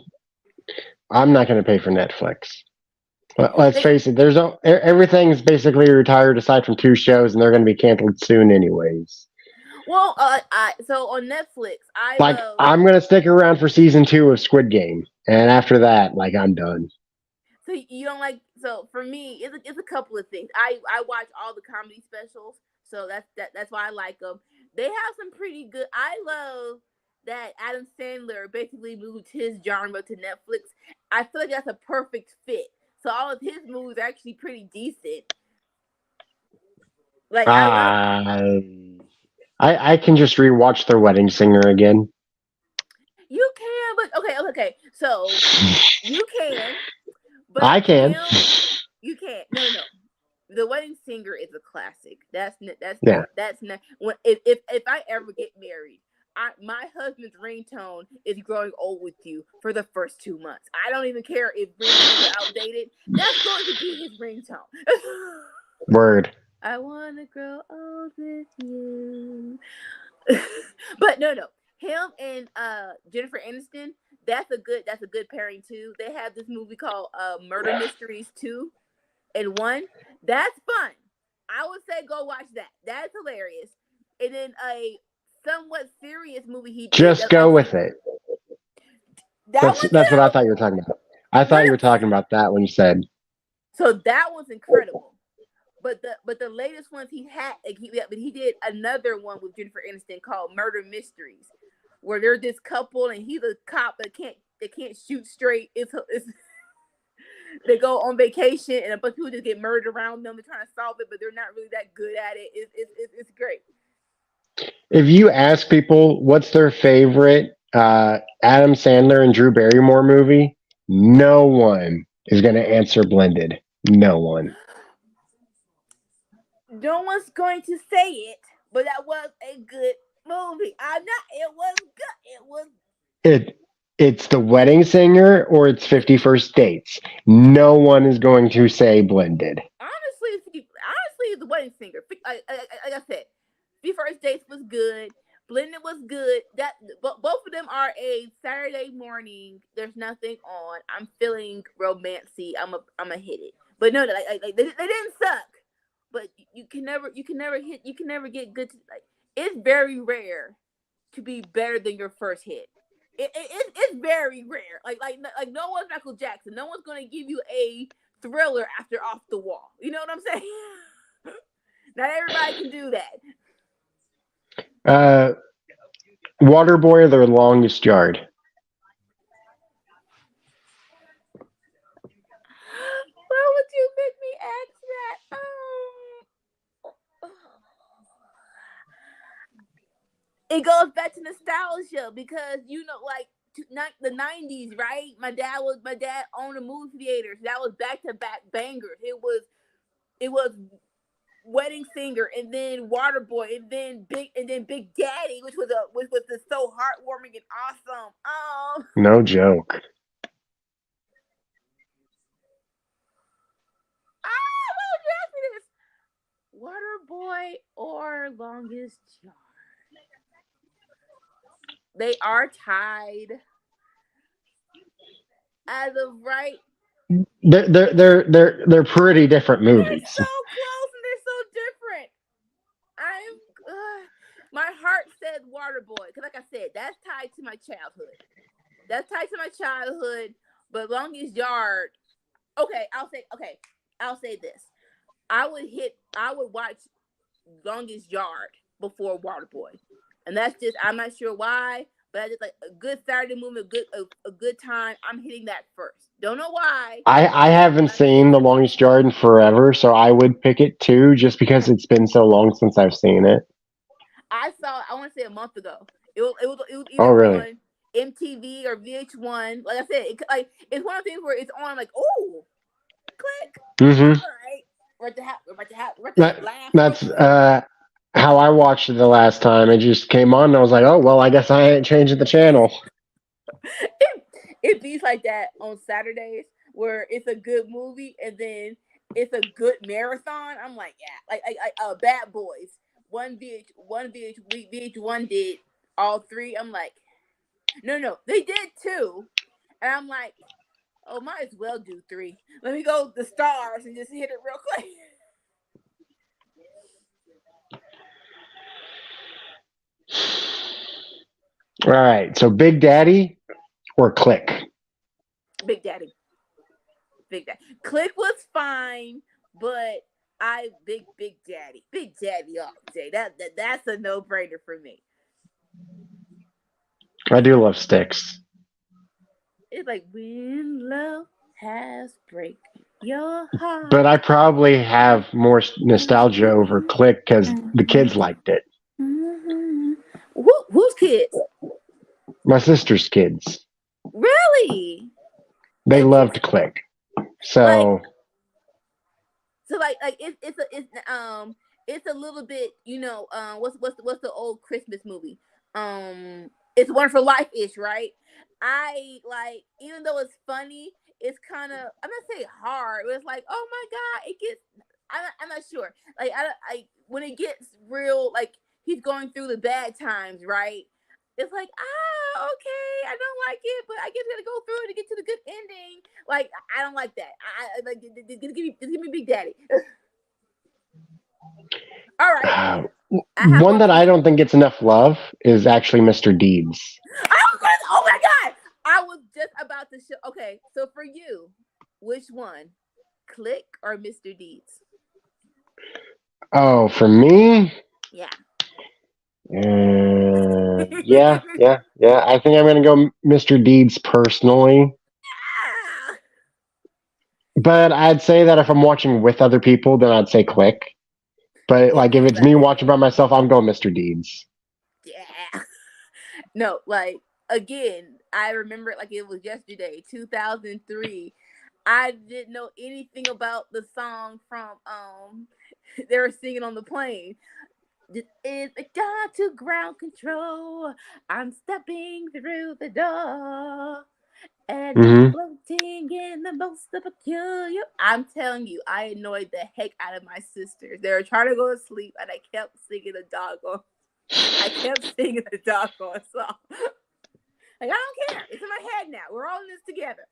C: not going to pay for Netflix. Let's face it. Everything's basically retired aside from 2 shows, and they're going to be canceled soon, anyways.
B: Well, so on Netflix,
C: I'm going to stick around for season 2 of Squid Game, and after that, I'm done.
B: So you don't like? So for me, it's a couple of things. I watch all the comedy specials, so that's why I like them. They have some pretty good. I love that Adam Sandler basically moved his genre to Netflix. I feel like that's a perfect fit. So all of his movies are actually pretty decent. Like
C: I can just rewatch The Wedding Singer again.
B: You can, but okay. So you can, but
C: I can.
B: You can't. No. The Wedding Singer is a classic. That's
C: yeah.
B: not. If I ever get married, my husband's ringtone is "Growing Old with You" for the first 2 months. I don't even care if ringtones are outdated. That's going to be his ringtone.
C: Word.
B: I wanna grow old with you. But no. Him and Jennifer Aniston, that's a good pairing too. They have this movie called Murder Mysteries 2 and 1. That's fun. I would say go watch that. That's hilarious. And then a somewhat serious movie he did.
C: Just go with it.
B: That one
C: That's what I
B: too.
C: thought you were talking about. I
B: No,
C: thought you
B: no.
C: were talking about that when you said.
B: So that one's incredible. But the latest ones he had, like he did another one with Jennifer Aniston called Murder Mysteries, where they're this couple and he's a cop that can't shoot straight. It's they go on vacation and a bunch of people just get murdered around them. They're trying to solve it, but they're not really that good at it. It's great.
C: If you ask people what's their favorite Adam Sandler and Drew Barrymore movie, no one is going to answer Blended. No one.
B: No one's going to say it, but that was a good movie. I'm not. It was good. It was.
C: It's The Wedding Singer or it's 51st Dates. No one is going to say Blended.
B: Honestly, the Wedding Singer. Like I said, First Dates was good. Blended was good. But both of them are a Saturday morning. There's nothing on. I'm feeling romancy. I'm a hit it. But no, they didn't suck. But you can never get good. It's very rare to be better than your first hit. It's very rare. Like no one's Michael Jackson. No one's gonna give you a Thriller after Off the Wall. You know what I'm saying? Not everybody can do that.
C: Waterboy or The Longest Yard?
B: Why would you make me ask that? It goes back to nostalgia because like the 90s, right? My dad owned a movie theater. So that was back to back bangers. It was Wedding Singer and then Waterboy and then Big Daddy, which was just so heartwarming and awesome.
C: No joke.
B: Why would you ask me this? Waterboy or Longest Yard? They are tied as of right.
C: They're pretty different movies.
B: They're so close and they're so different. My heart said Waterboy because, like I said, that's tied to my childhood. But Longest Yard. Okay, I'll say this. I would watch Longest Yard before Waterboy. And that's just, I'm not sure why, but I just like a good Saturday movie, a good time. I'm hitting that first. Don't know why.
C: I haven't seen The Longest Yard in forever, so I would pick it too, just because it's been so long since I've seen it.
B: I want to say a month ago. It was
C: Oh, really?
B: On MTV or VH1. Like I said, it's one of the things where it's on. Like, oh, click.
C: Mm-hmm.
B: All right, we're at the laugh.
C: That's how I watched it the last time. It just came on, and I was like, "Oh well, I guess I ain't changing the channel."
B: It beats like that on Saturdays where it's a good movie and then it's a good marathon. I'm like, yeah, like Bad Boys. VH1 did all three. I'm like, no, they did two, and I'm like, oh, might as well do three. Let me go the stars and just hit it real quick.
C: All right, so Big Daddy or Click?
B: Big Daddy. Click was fine, but Big Daddy all day. That's a no-brainer for me.
C: I do love Sticks.
B: It's like when love has break your heart.
C: But I probably have more nostalgia over Click because the kids liked it.
B: Mm-hmm. Whose kids?
C: My sister's kids.
B: Really?
C: They loved Click. So
B: it's a little bit, what's the old Christmas movie? It's One for Life-ish, right? I like, even though it's funny, it's kind of, I'm not saying hard, but it's like, oh my god, it gets, I'm not sure. Like I when it gets real, like he's going through the bad times, right? It's like, okay, I don't like it, but I guess I gotta go through it to get to the good ending. Like, I don't like that. I like, just give me Big Daddy. All right.
C: One that I don't think gets enough love is actually Mr. Deeds.
B: Oh my god! I was just for you, which one? Click or Mr. Deeds?
C: Oh, for me,
B: Yeah.
C: yeah. I think I'm gonna go Mr. Deeds personally. But I'd say that if I'm watching with other people, then I'd say Click. But
B: It
C: like if
B: is
C: it's me watching by myself, I'm going Mr. Deeds.
B: Yeah. No, like again, I remember it like it was yesterday, 2003. I didn't know anything about the song from they were singing on the plane. This is a guide to ground control. I'm stepping through the door. And I'm
C: Hmm.
B: floating in the most peculiar. I'm telling you, I annoyed the heck out of my sisters. They were trying to go to sleep, and I kept singing the doggone. I kept singing the doggone song. Like I don't care. It's in my head now. We're all in this together.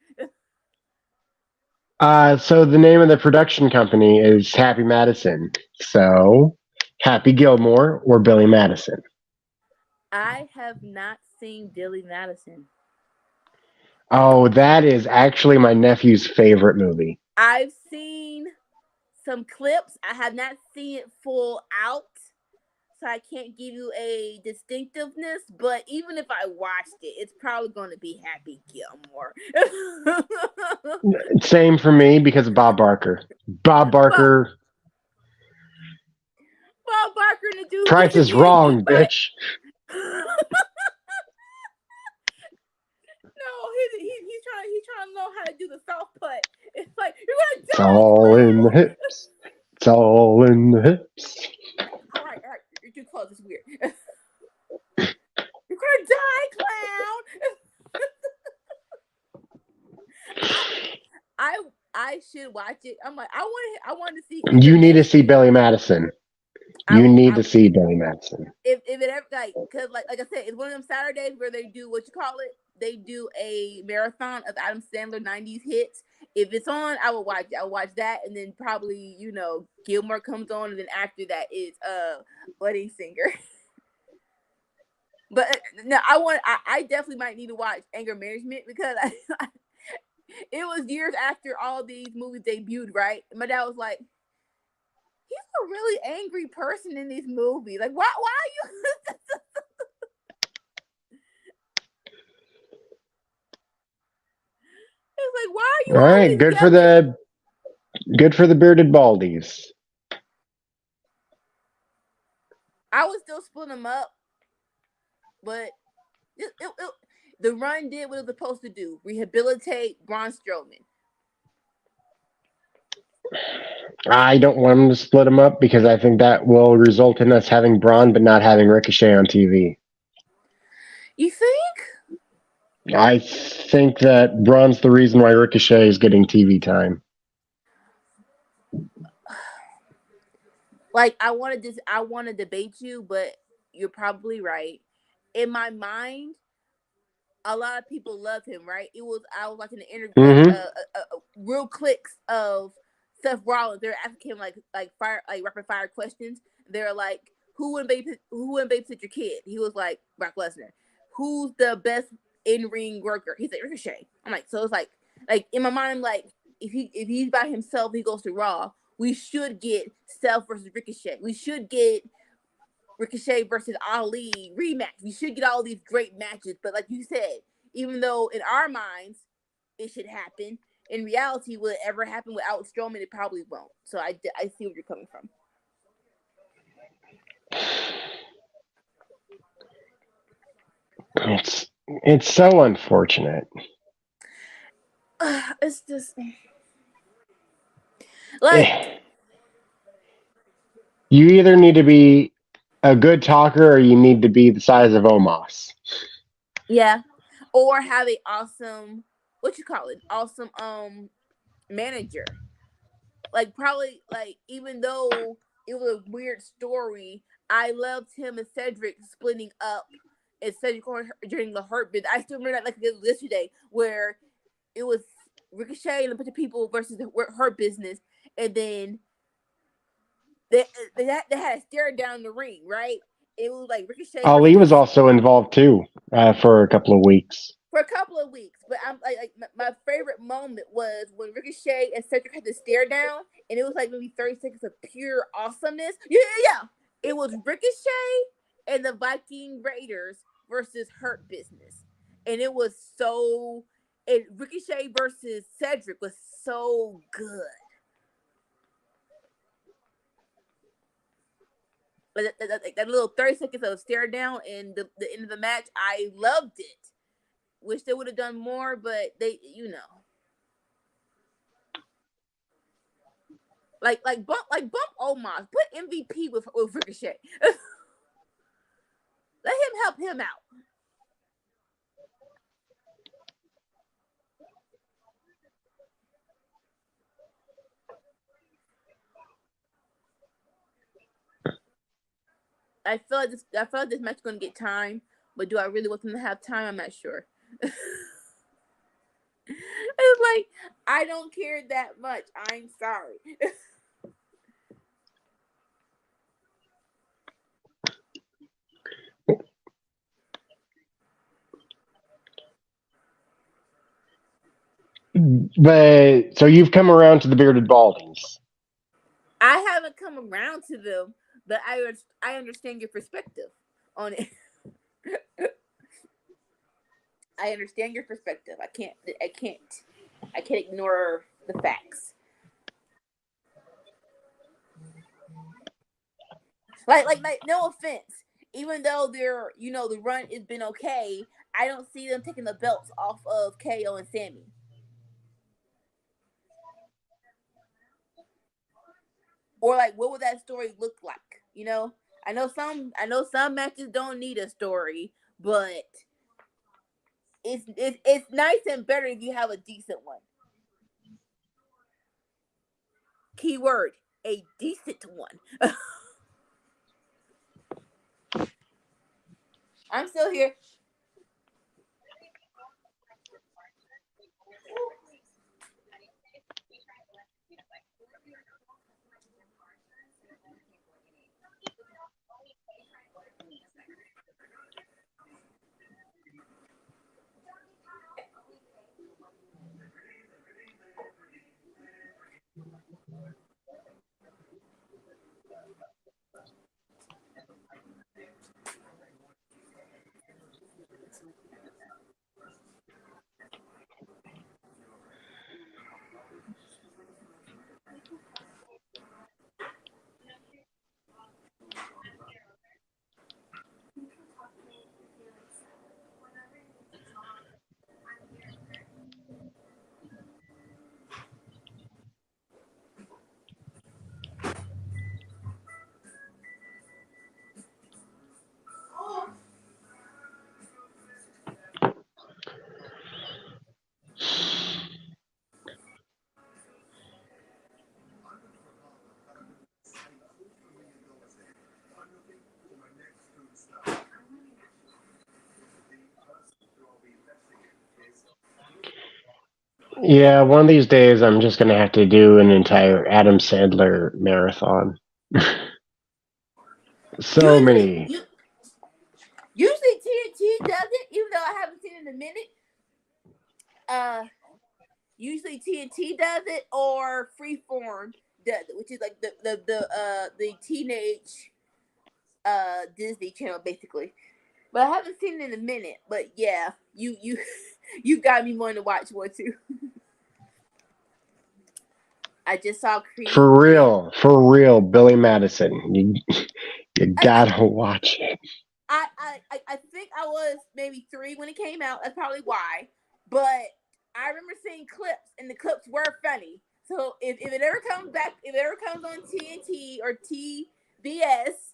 C: So the name of the production company is Happy Madison. So Happy Gilmore or Billy Madison.
B: I have not seen Billy Madison.
C: Oh, that is actually my nephew's favorite movie.
B: I've seen some clips. I have not seen it full out, so I can't give you a distinctiveness. But even if I watched it, it's probably going to be Happy Gilmore.
C: Same for me because of Bob Barker. Bob
B: Bob,
C: Barker,
B: Bob Barker and the dude
C: Price
B: getting
C: is
B: hit
C: wrong,
B: by.
C: bitch.
B: No, he's trying to know how to do the soft putt. It's like you're gonna
C: It's
B: die,
C: all in the
B: clown.
C: hips. It's all in the hips.
B: All right, you're too close. It's weird. You're gonna die, clown. I should watch it. I'm like I want to see either
C: You need to
B: this.
C: see Billy Madison.
B: I
C: You
B: will.
C: need to see Billy Madison.
B: If it ever because like I said, it's one of them Saturdays where they do what you call it. They do a marathon of Adam Sandler '90s hits. If it's on, I will watch it. I'll watch that, and then probably Gilmore comes on, and then after that is Wedding Singer. But no, I definitely might need to watch Anger Management because it was years after all these movies debuted, right? My dad was like, he's a really angry person in these movies. Like, why are you? It's like, why are you
C: All right,
B: always yelling?
C: good for the bearded baldies.
B: I would still split them up, but the run did what it was supposed to do: rehabilitate Braun Strowman.
C: I don't want them to split them up because I think that will result in us having Braun but not having Ricochet on TV.
B: You think?
C: I think that Braun's the reason why Ricochet is getting TV time.
B: Like I want to debate you, but you're probably right. In my mind, a lot of people love him, right? I was watching an interview, like
C: Mm-hmm.
B: real clicks of Seth Rollins. They're asking him like rapid fire questions. They're like, who would babysit your kid? He was like Brock Lesnar. Who's the best in ring worker? He's like Ricochet. I'm like, so it's like in my mind, I'm like, if he's by himself, he goes to Raw. We should get Seth versus Ricochet. We should get Ricochet versus Ali rematch. We should get all these great matches. But like you said, even though in our minds it should happen, in reality, will it ever happen without Strowman? It probably won't. So I see where you're coming from.
C: It's so unfortunate.
B: It's just like
C: You either need to be a good talker or you need to be the size of Omos.
B: yeah, or have a awesome awesome manager. Like probably like even though it was a weird story, I loved him and Cedric splitting up and Cedric during the Hurt Bid. I still remember that like it was yesterday where it was Ricochet and a bunch of people versus the Hurt Business, and then they had a stare down the ring, right? It was like Ricochet versus
C: Ali was also involved too for a couple of weeks.
B: for a couple of weeks. But I'm like my favorite moment was when Ricochet and Cedric had to stare down, and it was like maybe 30 seconds of pure awesomeness. Yeah. It was Ricochet and the Viking Raiders versus Hurt Business, and it was so. And Ricochet versus Cedric was so good. That little 30 seconds of stare down and the end of the match, I loved it. Wish they would have done more, but they, like bump Omos, put MVP with Ricochet. Let him help him out. I feel like this match is gonna get time, but do I really want them to have time? I'm not sure. It's like I don't care that much. I'm sorry.
C: But so you've come around to the bearded baldies.
B: I haven't come around to them, but I understand your perspective on it. I understand your perspective. I can't ignore the facts. Like no offense. Even though they're the run has been okay, I don't see them taking the belts off of KO and Sammy. Or like what would that story look like? I know some matches don't need a story, but it's nice and better if you have a decent one. Keyword, a decent one. I'm still here.
C: Yeah, one of these days I'm just gonna have to do an entire Adam Sandler marathon. So many.
B: Usually TNT does it, even though I haven't seen it in a minute. Usually TNT does it or Freeform does it, which is like the teenage Disney Channel basically. But I haven't seen it in a minute. But yeah, you got me wanting to watch one too. I just saw Creed.
C: For real, Billy Madison. You gotta watch it.
B: I think I was maybe 3 when it came out. That's probably why. But I remember seeing clips, and the clips were funny. So if it ever comes back, if it ever comes on TNT or TBS,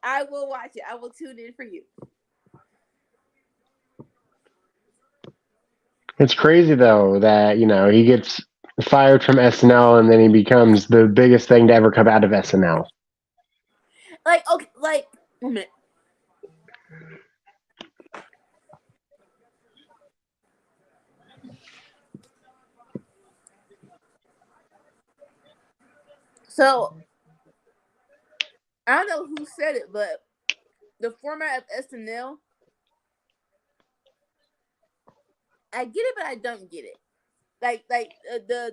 B: I will watch it. I will tune in for you.
C: It's crazy though that he gets fired from SNL and then he becomes the biggest thing to ever come out of SNL.
B: Like okay, like 1 minute. So I don't know who said it, but the format of SNL I get it, but I don't get it.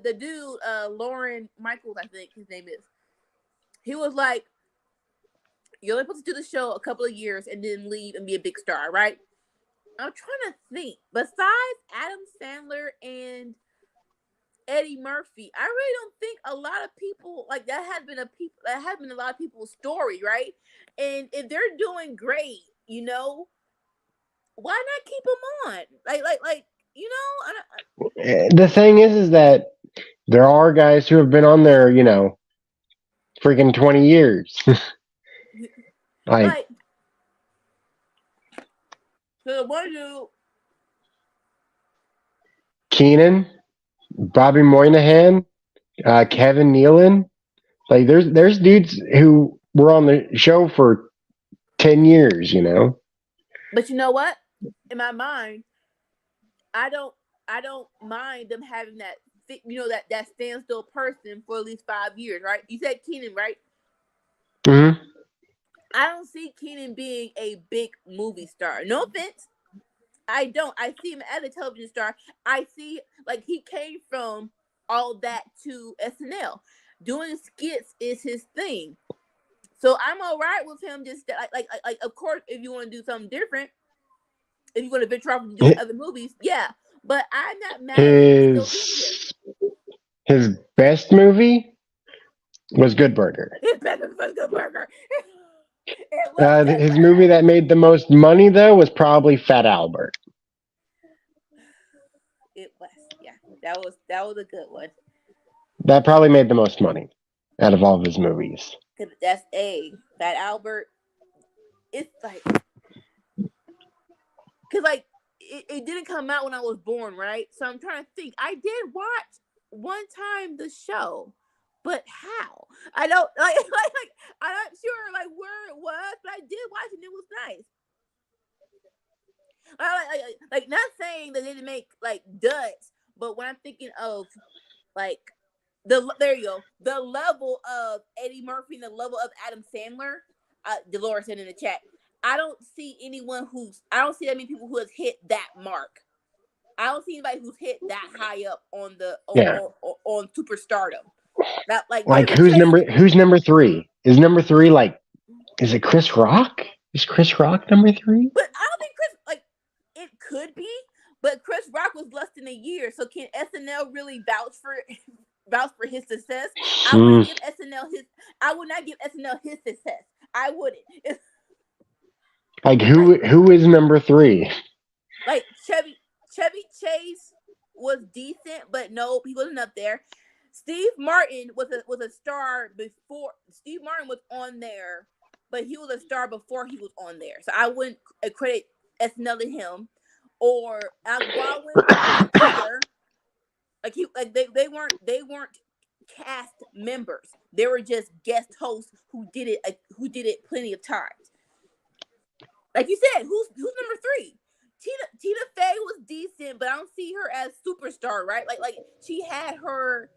B: The dude, Lauren Michaels, I think his name is. He was like, "You're only supposed to do the show a couple of years and then leave and be a big star, right?" I'm trying to think. Besides Adam Sandler and Eddie Murphy, I really don't think a lot of people like that has been a lot of people's story, right? And if they're doing great, why not keep them on?
C: The thing is that there are guys who have been on there, freaking 20 years. Like
B: like so what do you
C: Keenan, Bobby Moynihan, Kevin Nealon. Like there's dudes who were on the show for 10 years,
B: But you know what? In my mind, I don't mind them having that standstill person for at least 5 years, right? You said Keenan, right?
C: Hmm.
B: I don't see Keenan being a big movie star. No offense. I don't. I see him as a television star. I see like he came from all that to SNL. Doing skits is his thing. So I'm all right with him just of course if you want to do something different, if you want to venture off and doing other movies, yeah. But I'm not mad at him still being
C: His best movie was Good Burger.
B: here. His best was Good Burger. It was Good
C: His movie
B: Burger.
C: that made the most money though was probably Fat Albert.
B: It was, yeah. That was a good one.
C: That probably made the most money out of all of his movies.
B: Cause that's Fat Albert. It's like, cause like it didn't come out when I was born, right? So I'm trying to think. I did watch one time the show, but how? I don't like I'm not sure like where it was, but I did watch it and it was nice. Not saying that they didn't make like duds, but when I'm thinking of like there you go, the level of Eddie Murphy and the level of Adam Sandler, Dolores said in the chat. I don't see that many people who has hit that mark. I don't see anybody who's hit that high up on the
C: Yeah.
B: on superstardom. That
C: Like
B: Chevy Chase.
C: who's number three? Is it Chris Rock? Is Chris Rock number three?
B: But I don't think it could be, but Chris Rock was less than a year, so can SNL really vouch for his success? I wouldn't give SNL his. I would not give SNL his success. I wouldn't.
C: Like who is number three?
B: Like Chevy Chase was decent, but no, he wasn't up there. Steve Martin was a star before. Steve Martin was on there, but he was a star before he was on there. So I wouldn't credit SNL to him. Or Al Baldwin wasn't either. They weren't cast members. They were just guest hosts who did it plenty of times. Like you said, who's number three? Tina Fey was decent, but I don't see her as superstar, right? Like she had her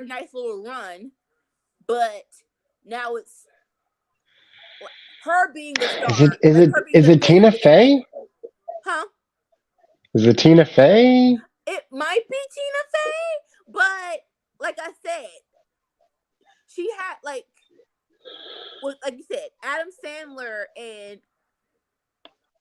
B: nice little run, but now it's her being the star.
C: Is it Tina Fey?
B: Huh?
C: Is it Tina Fey?
B: It might be Tina Fey, but like I said, she had like you said, Adam Sandler and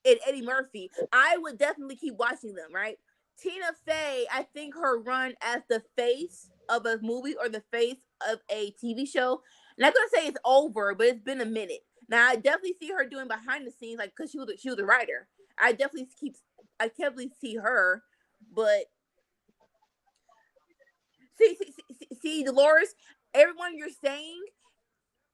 B: Eddie Murphy. I would definitely keep watching them, right? Tina Fey, I think her run as the face of a movie or the face of a TV show, I'm not gonna say it's over, but it's been a minute. Now I definitely see her doing behind the scenes, like because she was a writer. I definitely see her, but see, Dolores, everyone you're saying,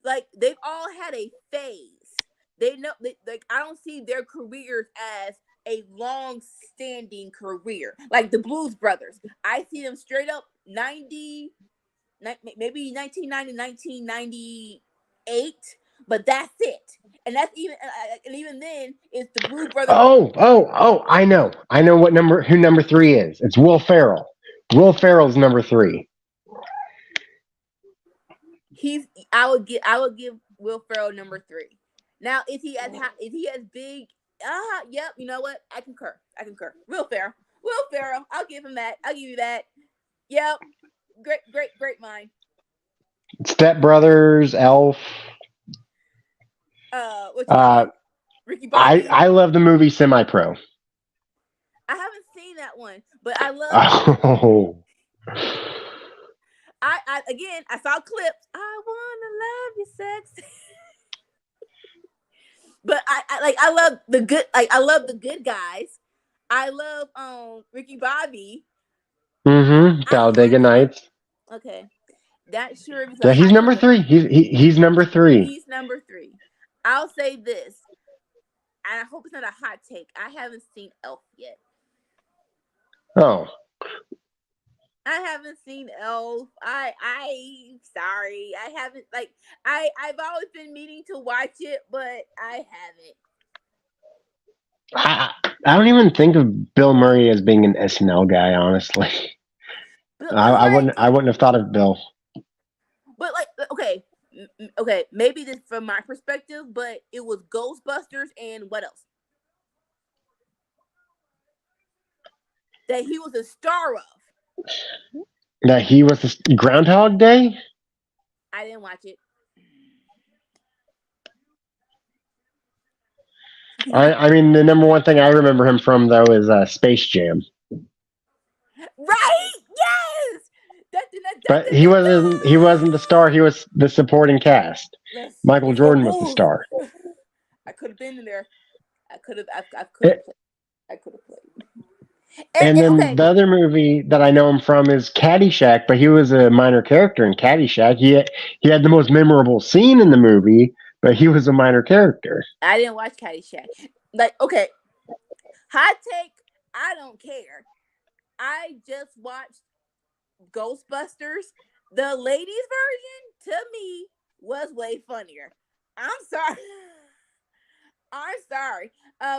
B: like they've all had a phase. They know, like I don't see their careers as a long-standing career, like the Blues Brothers. I see them straight up 90, maybe 1990, 1998, but that's it. And that's even then, it's the Blues Brothers.
C: Oh! I know who number three is. It's Will Ferrell. Will Ferrell's number three.
B: I would give Will Ferrell number three. Now, is he as big Yep. You know what? I concur. Real fair. I'll give him that. I'll give you that. Yep. Great mind.
C: Step Brothers, Elf.
B: What you call it? Ricky Bobby.
C: I love the movie Semi Pro.
B: I haven't seen that one, but I love.
C: Oh.
B: I saw clips. I wanna love you, sex. But I love the good. Like I love the good guys. I love Ricky Bobby.
C: Talladega Nights.
B: Okay, that sure is.
C: Yeah, he's number 3. He's number 3.
B: He's number 3. I'll say this, and I hope it's not a hot take. I haven't seen Elf yet.
C: Oh.
B: I haven't seen Elf. I sorry. I haven't I've always been meaning to watch it, but I haven't.
C: I don't even think of Bill Murray as being an SNL guy, honestly. I wouldn't have thought of Bill.
B: But okay, maybe this from my perspective, but it was Ghostbusters and what else? That he was a star of.
C: That he was Groundhog Day?
B: I didn't watch it.
C: I mean, the number one thing I remember him from, though, is Space Jam.
B: Right? Yes!
C: But he wasn't the star. He was the supporting cast. Michael Jordan was the star.
B: I could have been in there. I could have played.
C: And then the other movie that I know him from is Caddyshack, but he was a minor character in Caddyshack. He had the most memorable scene in the movie, but he was a minor character.
B: I didn't watch Caddyshack. Like, okay, hot take, I don't care. I just watched Ghostbusters. The ladies' version, to me, was way funnier. I'm sorry.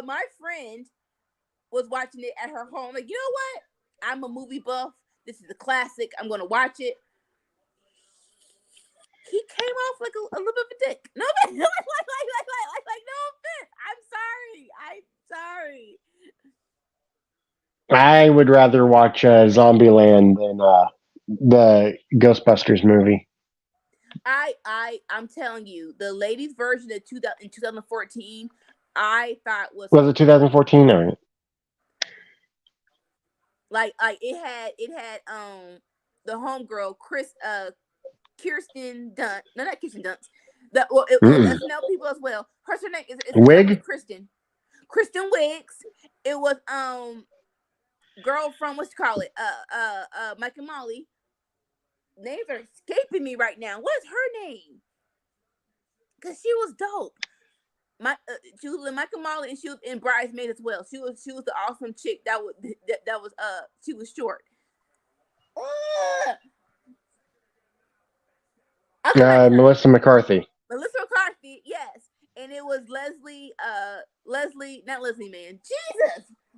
B: My friend was watching it at her home. Like, you know what? I'm a movie buff. This is a classic. I'm gonna watch it. He came off like a little bit of a dick. No, like, no offense. I'm sorry.
C: I would rather watch Zombieland than the Ghostbusters movie.
B: I'm telling you, the ladies' version of in 2014, I thought was
C: it 2014? All right.
B: Like it had the homegirl Kirsten Dunst. No, not Kirsten Dunst. It was SNL people as well. Her name is
C: Wig.
B: Kristen Wiggs. It was girl from what's you call it? Mike and Molly. Names are escaping me right now. What's her name? Cause she was dope. She was in Michael Molly, and she was in Bridesmaid as well. She was the awesome chick that was she was short.
C: Melissa McCarthy.
B: Melissa McCarthy, yes, and it was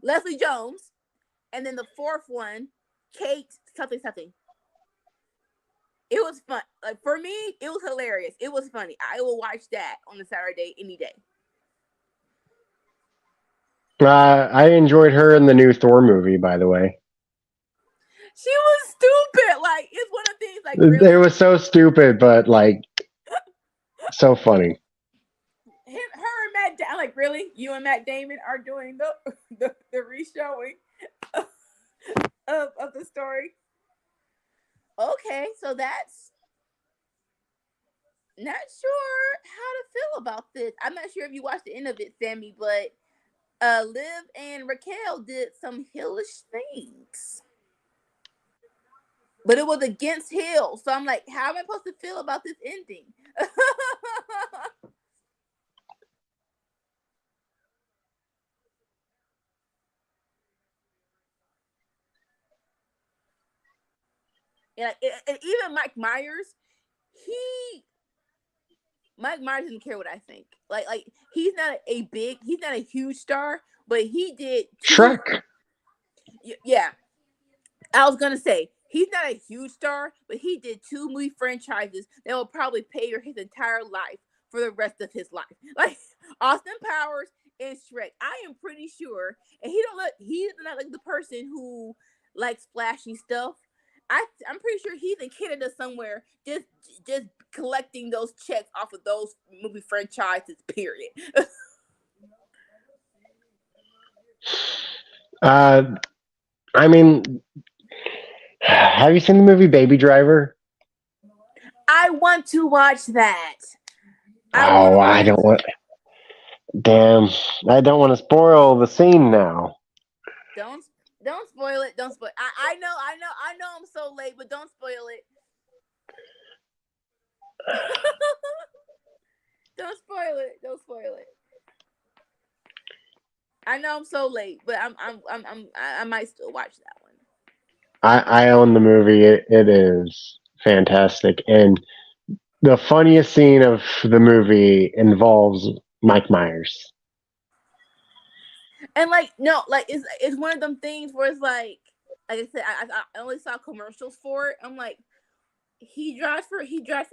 B: Leslie Jones, and then the fourth one, Kate something. It was fun. Like for me, it was hilarious. It was funny. I will watch that on a Saturday any day.
C: I enjoyed her in the new Thor movie, by the way.
B: She was stupid. Like it's one of these. Like really?
C: It was so stupid, but like so funny.
B: Her and Matt Damon. Like really, you and Matt Damon are doing the re-showing of the story. Okay, so that's not sure how to feel about this. I'm not sure if you watched the end of it, Sammy, but Liv and Raquel did some Hillish things. But it was against Hill. So I'm like, how am I supposed to feel about this ending? And even Mike Myers doesn't care what I think. Like he's not a huge star, but he did
C: Shrek.
B: Yeah, I was gonna say he's not a huge star, but he did 2 movie franchises that will probably pay for his entire life for the rest of his life. Like Austin Powers in Shrek. I am pretty sure, and he's not like the person who likes flashy stuff. I'm pretty sure he's in Canada somewhere, just collecting those checks off of those movie franchises. Period.
C: I mean, have you seen the movie Baby Driver?
B: I want to watch that.
C: I don't want. Damn, I don't want to spoil the scene now.
B: Don't spoil it. Don't spoil. I know. I'm so late, but don't spoil it. Don't spoil it. Don't spoil it. I know I'm so late, but I might still watch that one.
C: I own the movie. It is fantastic, and the funniest scene of the movie involves Mike Myers.
B: And like no, like it's one of them things where it's like I said, I only saw commercials for it. I'm like, he drives for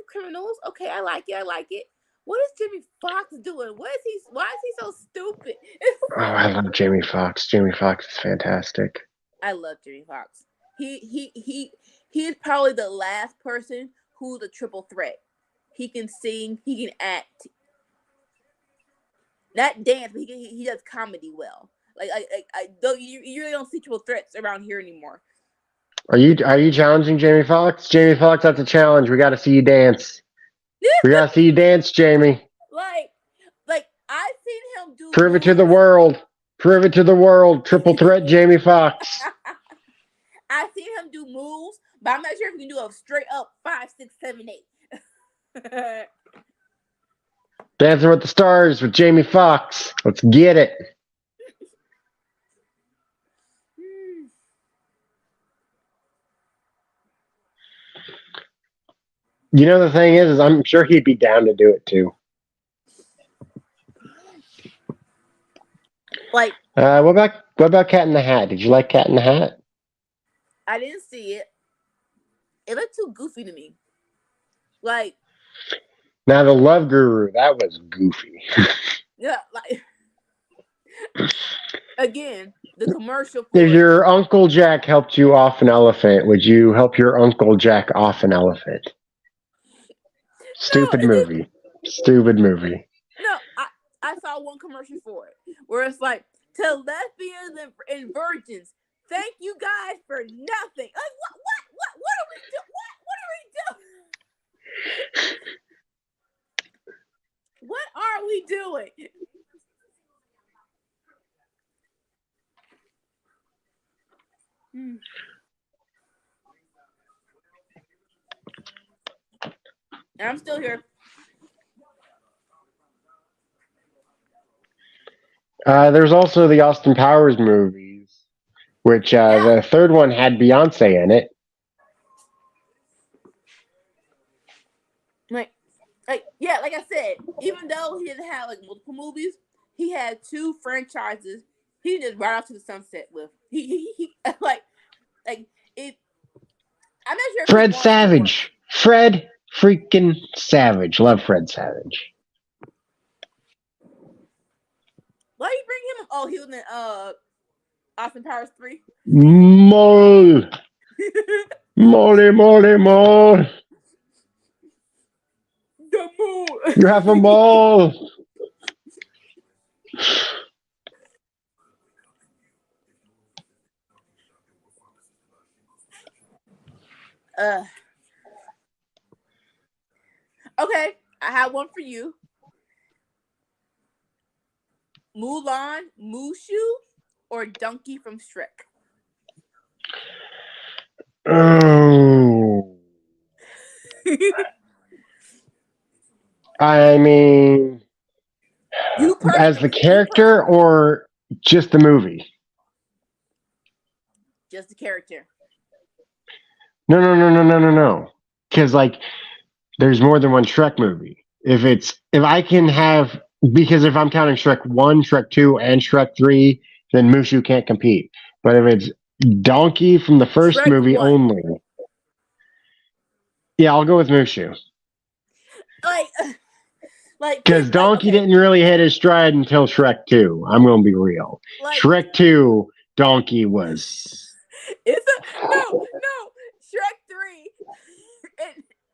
B: criminals. Okay, I like it. What is Jimmy Fox doing? Why is he so stupid?
C: Oh, I love Jamie Foxx. Jamie Foxx is fantastic.
B: I love Jimmy Fox. He is probably the last person who's a triple threat. He can sing, he can act, not dance, but he does comedy well. Like I don't you really don't see triple threats around here anymore.
C: Are you challenging Jamie Foxx? Jamie Foxx, that's a challenge. We got to see you dance. We got to see you dance, Jamie.
B: Like I've seen him do.
C: Prove it to the world. Prove it to the world. Triple threat, Jamie Foxx.
B: I've seen him do moves, but I'm not sure if he can do a straight up 5, 6, 7, 8.
C: Dancing with the Stars with Jamie Foxx. Let's get it. You know, the thing is I'm sure he'd be down to do it too.
B: Like,
C: what about Cat in the Hat? Did you like Cat in the Hat?
B: I didn't see it. It looked too goofy to me. Like,
C: now the Love Guru, that was goofy.
B: yeah, like again, the commercial.
C: If your Uncle Jack helped you off an elephant, would you help your Uncle Jack off an elephant? Stupid movie. Stupid movie.
B: No, I saw one commercial for it where it's like, to lesbians and virgins, thank you guys for nothing. Like, what are we doing? What are we doing? And I'm still here.
C: There's also the Austin Powers movies, which the third one had Beyonce in it.
B: Like I said, even though he didn't have like multiple movies, he had 2 franchises he just right off to the sunset with. He like it. I'm not sure.
C: Fred Savage. Fred freaking Savage. Love Fred Savage.
B: Why you bring him up? Oh, he was in Austin Powers 3.
C: Mole. Mole.
B: The mole.
C: You have a mole.
B: Okay, I have one for you. Mulan, Mushu, or Donkey from Shrek?
C: Oh. I mean, as the character or just the movie?
B: Just the character.
C: No. Because like, there's more than one Shrek movie. If I can have, because if I'm counting Shrek 1, Shrek 2, and Shrek 3, then Mushu can't compete. But if it's Donkey from the first
B: Shrek
C: movie
B: 1.
C: only, yeah, I'll go with Mushu.
B: Like,
C: Because Donkey didn't really hit his stride until Shrek 2. I'm going to be real.
B: like
C: Shrek 2, Donkey was.
B: it's a no. Shrek 3,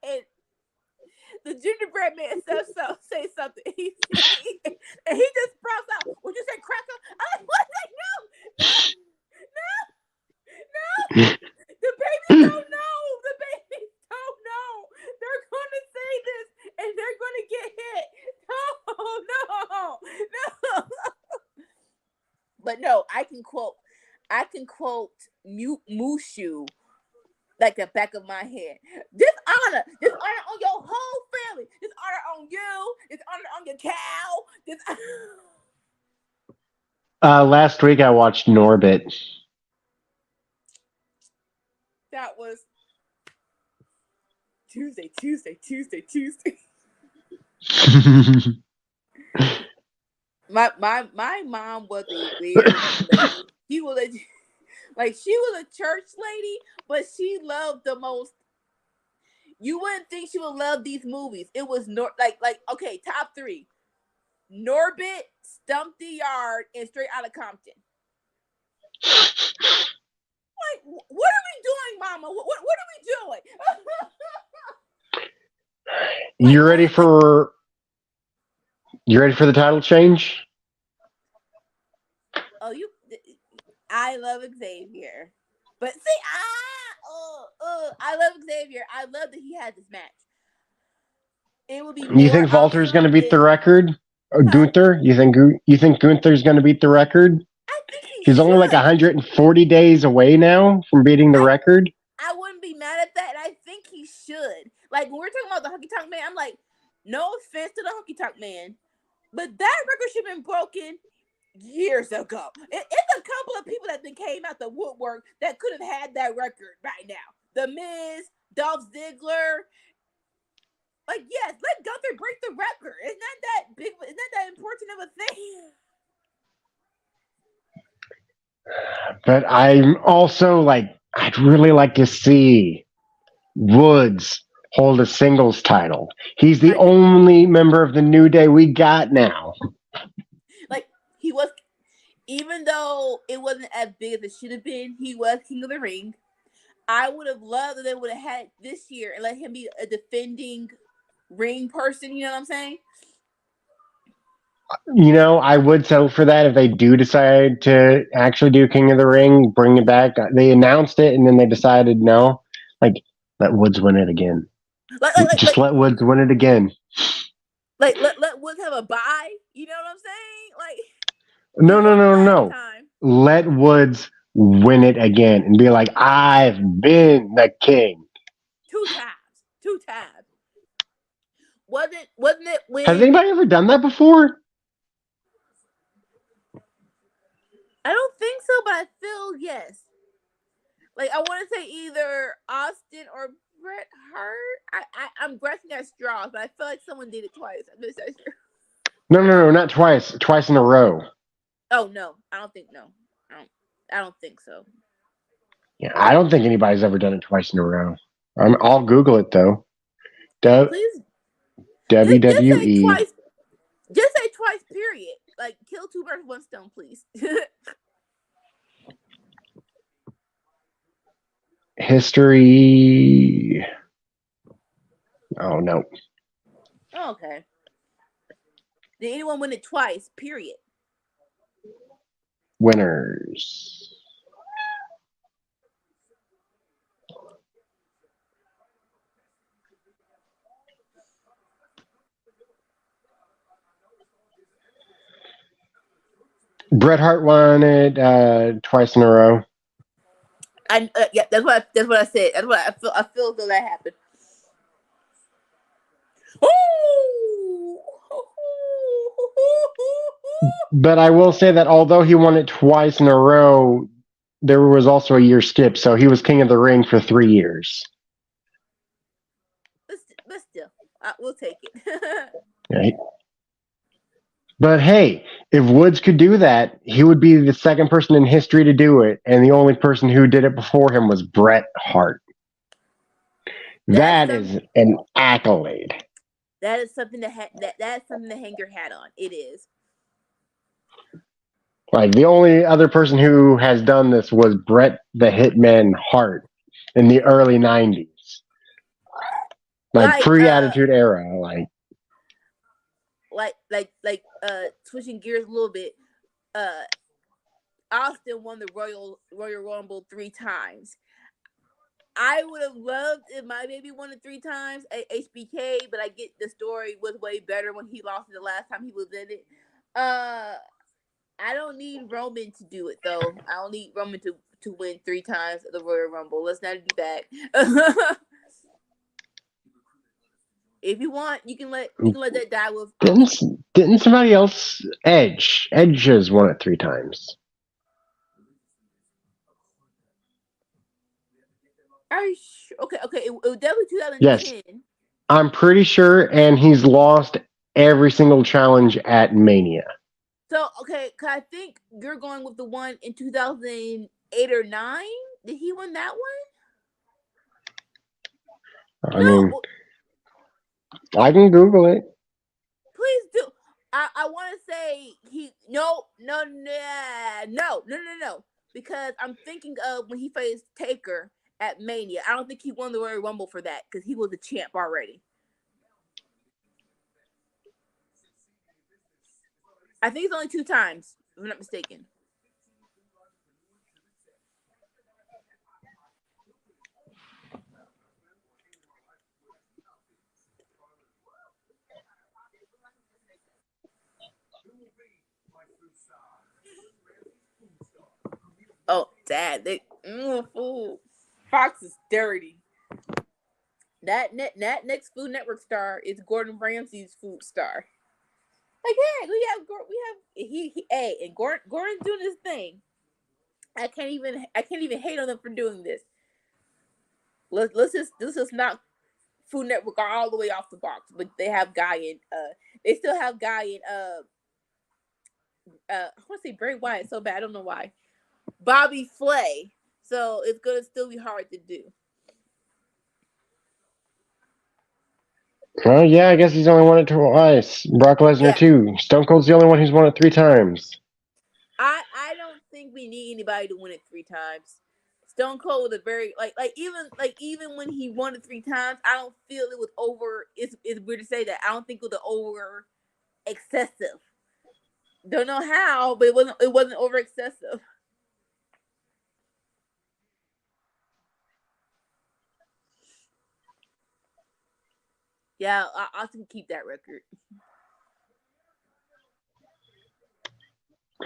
B: and the gingerbread man say something. He and he just sprouts out. Would you say cracker? I'm like, what? Like, no. The babies don't know. The babies don't know. They're gonna say this, and they're gonna get hit. No. But no, I can quote Mushu like the back of my head. This honor on your whole family. This honor on you. This honor on your cow. This.
C: Last week I watched Norbit.
B: That was Tuesday. My mom was a weird lady. She was a church lady, but she loved the most. You wouldn't think she would love these movies. It was okay, top 3: Norbit, Stump the Yard, and Straight Outta Compton. Like, what are we doing, Mama? What are we doing?
C: You ready for the title change?
B: Oh, I love Xavier, but see, I love Xavier. I love that he had this match. It would be.
C: You think Walter's going to beat the record? Or Gunther? You think Gunther's going to beat the record?
B: I think
C: he's only like 140 days away now from beating the record.
B: I wouldn't be mad at that. And I think he should. Like, when we're talking about the Honky Tonk Man, I'm like, no offense to the Honky Tonk Man, but that record should have been broken years ago. It's a couple of people that came out the woodwork that could have had that record right now. The Miz, Dolph Ziggler. Like, yes, let Gunther break the record. It's not that big. It's not that important of a thing.
C: But I'm also like, I'd really like to see Woods hold a singles title. He's the only member of the New Day we got now.
B: Like, he was, even though it wasn't as big as it should have been, he was King of the Ring. I would have loved that they would have had it this year and let him be a defending ring person. You know what I'm saying?
C: You know, I would settle for that if they do decide to actually do King of the Ring, bring it back. They announced it and then they decided no. Like, let Woods win it again. Let Woods win it again.
B: Like, let Woods have a bye. You know what I'm saying? Like,
C: no. Let Woods win it again and be like, I've been the king.
B: Two times. Wasn't it when...
C: Has anybody ever done that before?
B: I don't think so, but I feel yes. Like, I want to say either Austin or Bret Hart. I'm grasping at straws, but I feel like someone did it twice. I'm just not sure.
C: No, not twice. Twice in a row.
B: Oh no, I don't think so.
C: Yeah, I don't think anybody's ever done it twice in a row. I'll Google it though.
B: Please.
C: WWE.
B: Just say twice. Period. Like, kill two birds with one stone, please.
C: History. Oh no.
B: Okay. Did anyone win it twice? Period.
C: Winners. Bret Hart won it twice in a row.
B: Yeah, that's what I said. That's what I feel. I feel as though that happened.
C: But I will say that although he won it twice in a row, there was also a year skip, so he was King of the Ring for 3 years.
B: But still, we'll take it.
C: Right. But hey, if Woods could do that, he would be the second person in history to do it, and the only person who did it before him was Bret Hart. That is an accolade.
B: That is something that's something to hang your hat on. It is.
C: Like the only other person who has done this was Bret the Hitman Hart in the early '90s, like
B: Like
C: pre-Attitude Era.
B: switching gears a little bit. Uh, Austin won the Royal Rumble 3 times. I would have loved if my baby won it 3 times at HBK, but I get the story was way better when he lost it the last time he was in it. I don't need Roman to do it though. I don't need Roman to win 3 times at the Royal Rumble. Let's not do that. If you want, you can let that die with.
C: Didn't somebody else Edge? Edge has won it 3 times.
B: Are you sure? Okay. It was definitely 2010.
C: Yes, I'm pretty sure, and he's lost every single challenge at Mania.
B: So okay, cause I think you're going with the one in 2008 or 9. Did he win that one?
C: I mean, I can Google it.
B: Please do. I want to say he no, because I'm thinking of when he faced Taker at Mania. I don't think he won the Royal Rumble for that because he was a champ already. I think it's only 2 times, if I'm not mistaken. Oh, Dad, Fox is dirty. That next Food Network star is Gordon Ramsay's food star. Like, hey, we have and Gordon's doing his thing. I can't even hate on them for doing this. Let's just knock Food Network all the way off the box. But they have Guy in they still have Guy in I want to say Bray Wyatt so bad, I don't know why. Bobby Flay. So it's gonna still be hard to do.
C: Well, yeah, I guess he's only won it twice. Brock Lesnar too. Stone Cold's the only one who's won it 3 times.
B: I don't think we need anybody to win it 3 times. Stone Cold was a very even when he won it 3 times, I don't feel it was over. It's weird to say that. I don't think it was over excessive. Don't know how, but it wasn't over excessive. Yeah, I can keep that record.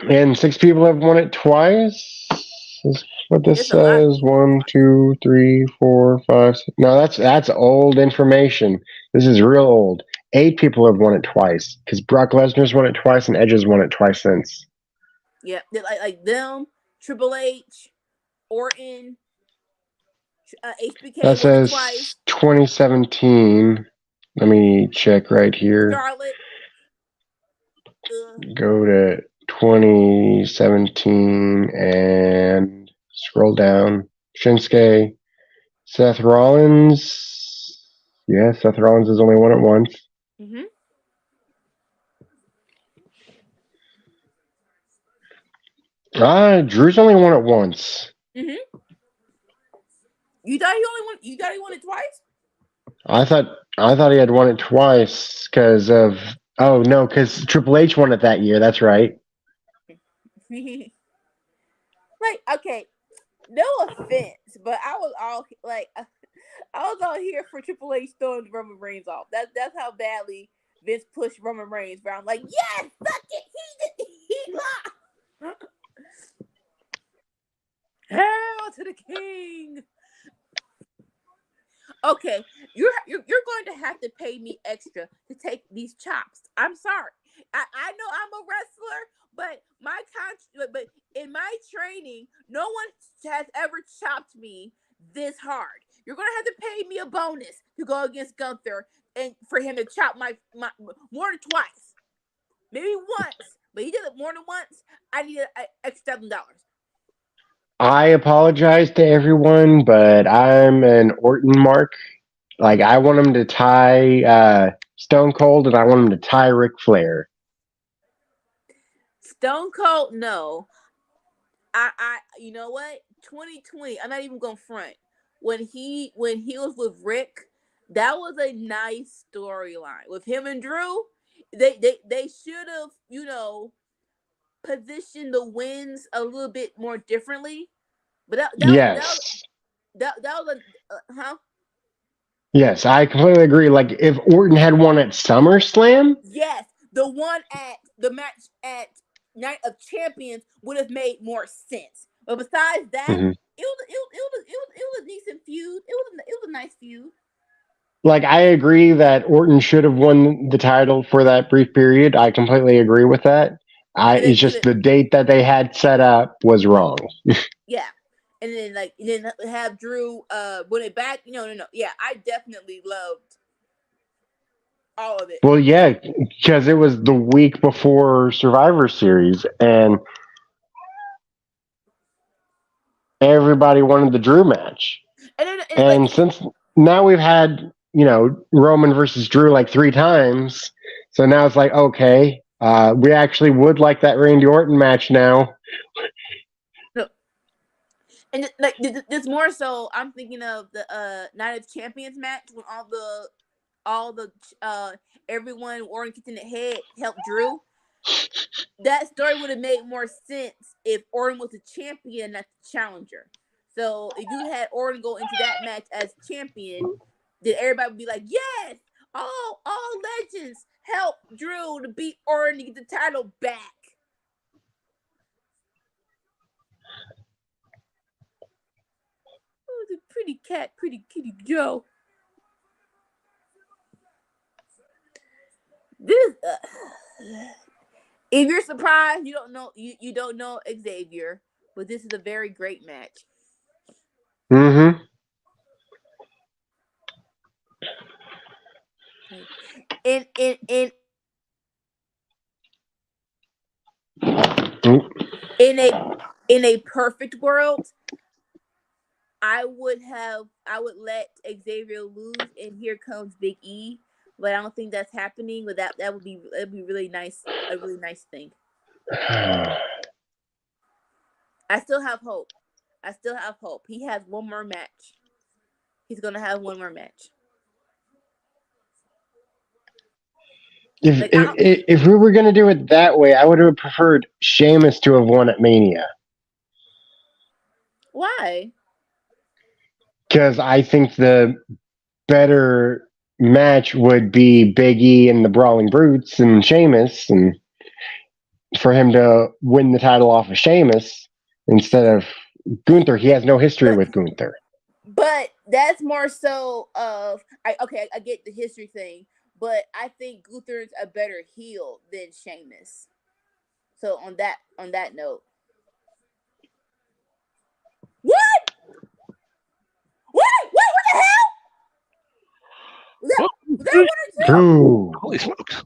C: And 6 people have won it twice. Is what this says. 1, 2, 3, 4, 5. 6. No, that's old information. This is real old. 8 people have won it twice because Brock Lesnar's won it twice and Edge has won it twice since.
B: Yeah, like them, Triple H, Orton, HBK.
C: That says
B: twice.
C: 2017. Let me check right here.
B: Charlotte.
C: Go to 2017 and scroll down. Shinsuke, Seth Rollins. Yeah, Seth Rollins has only won it once.
B: Mm-hmm.
C: Drew's only won it once.
B: Mm-hmm. You thought he won it twice?
C: I thought he had won it twice because of because Triple H won it that year. That's right.
B: Like, okay, no offense, but I was all here for Triple H throwing Roman Reigns off. That's how badly Vince pushed Roman Reigns around. Like, yes, fuck it, he lost. Hail to the king. Okay, you're going to have to pay me extra to take these chops. I'm sorry. I know I'm a wrestler, but but in my training, no one has ever chopped me this hard. You're gonna have to pay me a bonus to go against Gunther and for him to chop my more than twice, maybe once, but he did it more than once. I need an extra $7.
C: I apologize to everyone, but I'm an Orton mark. Like I want him to tie Stone Cold, and I want him to tie Ric Flair.
B: Stone Cold, no. You know what? 2020. I'm not even gonna front. When he was with Rick, that was a nice storyline with him and Drew. They should have positioned the wins a little bit more differently. But
C: Yes.
B: that was a huh?
C: Yes, I completely agree. Like if Orton had won at SummerSlam,
B: Yes, the one at the match at Night of Champions would have made more sense. But besides that,
C: mhm.
B: it was a decent feud. It was a nice feud.
C: Like I agree that Orton should have won the title for that brief period. I completely agree with that.
B: And then
C: It's just the date that they had set up was wrong.
B: yeah, and then have Drew win it back. No. Yeah, I definitely loved all of it.
C: Well, yeah, because it was the week before Survivor Series, and everybody wanted the Drew match.
B: And
C: And since now we've had, Roman versus Drew like 3 times, so now it's like, okay, we actually would like that Randy Orton match now.
B: And like this more so, I'm thinking of the Night of Champions match when all the everyone Orton kicked in the head helped Drew. That story would have made more sense if Orton was the champion, not the challenger. So if you had Orton go into that match as champion, then everybody would be like, yes, all legends help Drew to beat Orton to get the title back. Oh, the pretty cat, pretty kitty Joe. This if you're surprised, you don't know Xavier, but this is a very great match.
C: Mm-hmm.
B: In
C: Mm.
B: in a perfect world, I would let Xavier lose, and here comes Big E. But I don't think that's happening. But that'd be really nice, a really nice thing. I still have hope. He has one more match. He's gonna have one more match.
C: If we were going to do it that way, I would have preferred Sheamus to have won at Mania.
B: Why?
C: Because I think the better match would be Big E and the Brawling Brutes and Sheamus, and for him to win the title off of Sheamus instead of Gunther. He has no history with Gunther.
B: But that's more so of I get the history thing, but I think Gunther's a better heel than Sheamus. So on that note. What the hell? Was that one or two?
C: Ooh.
A: Holy smokes!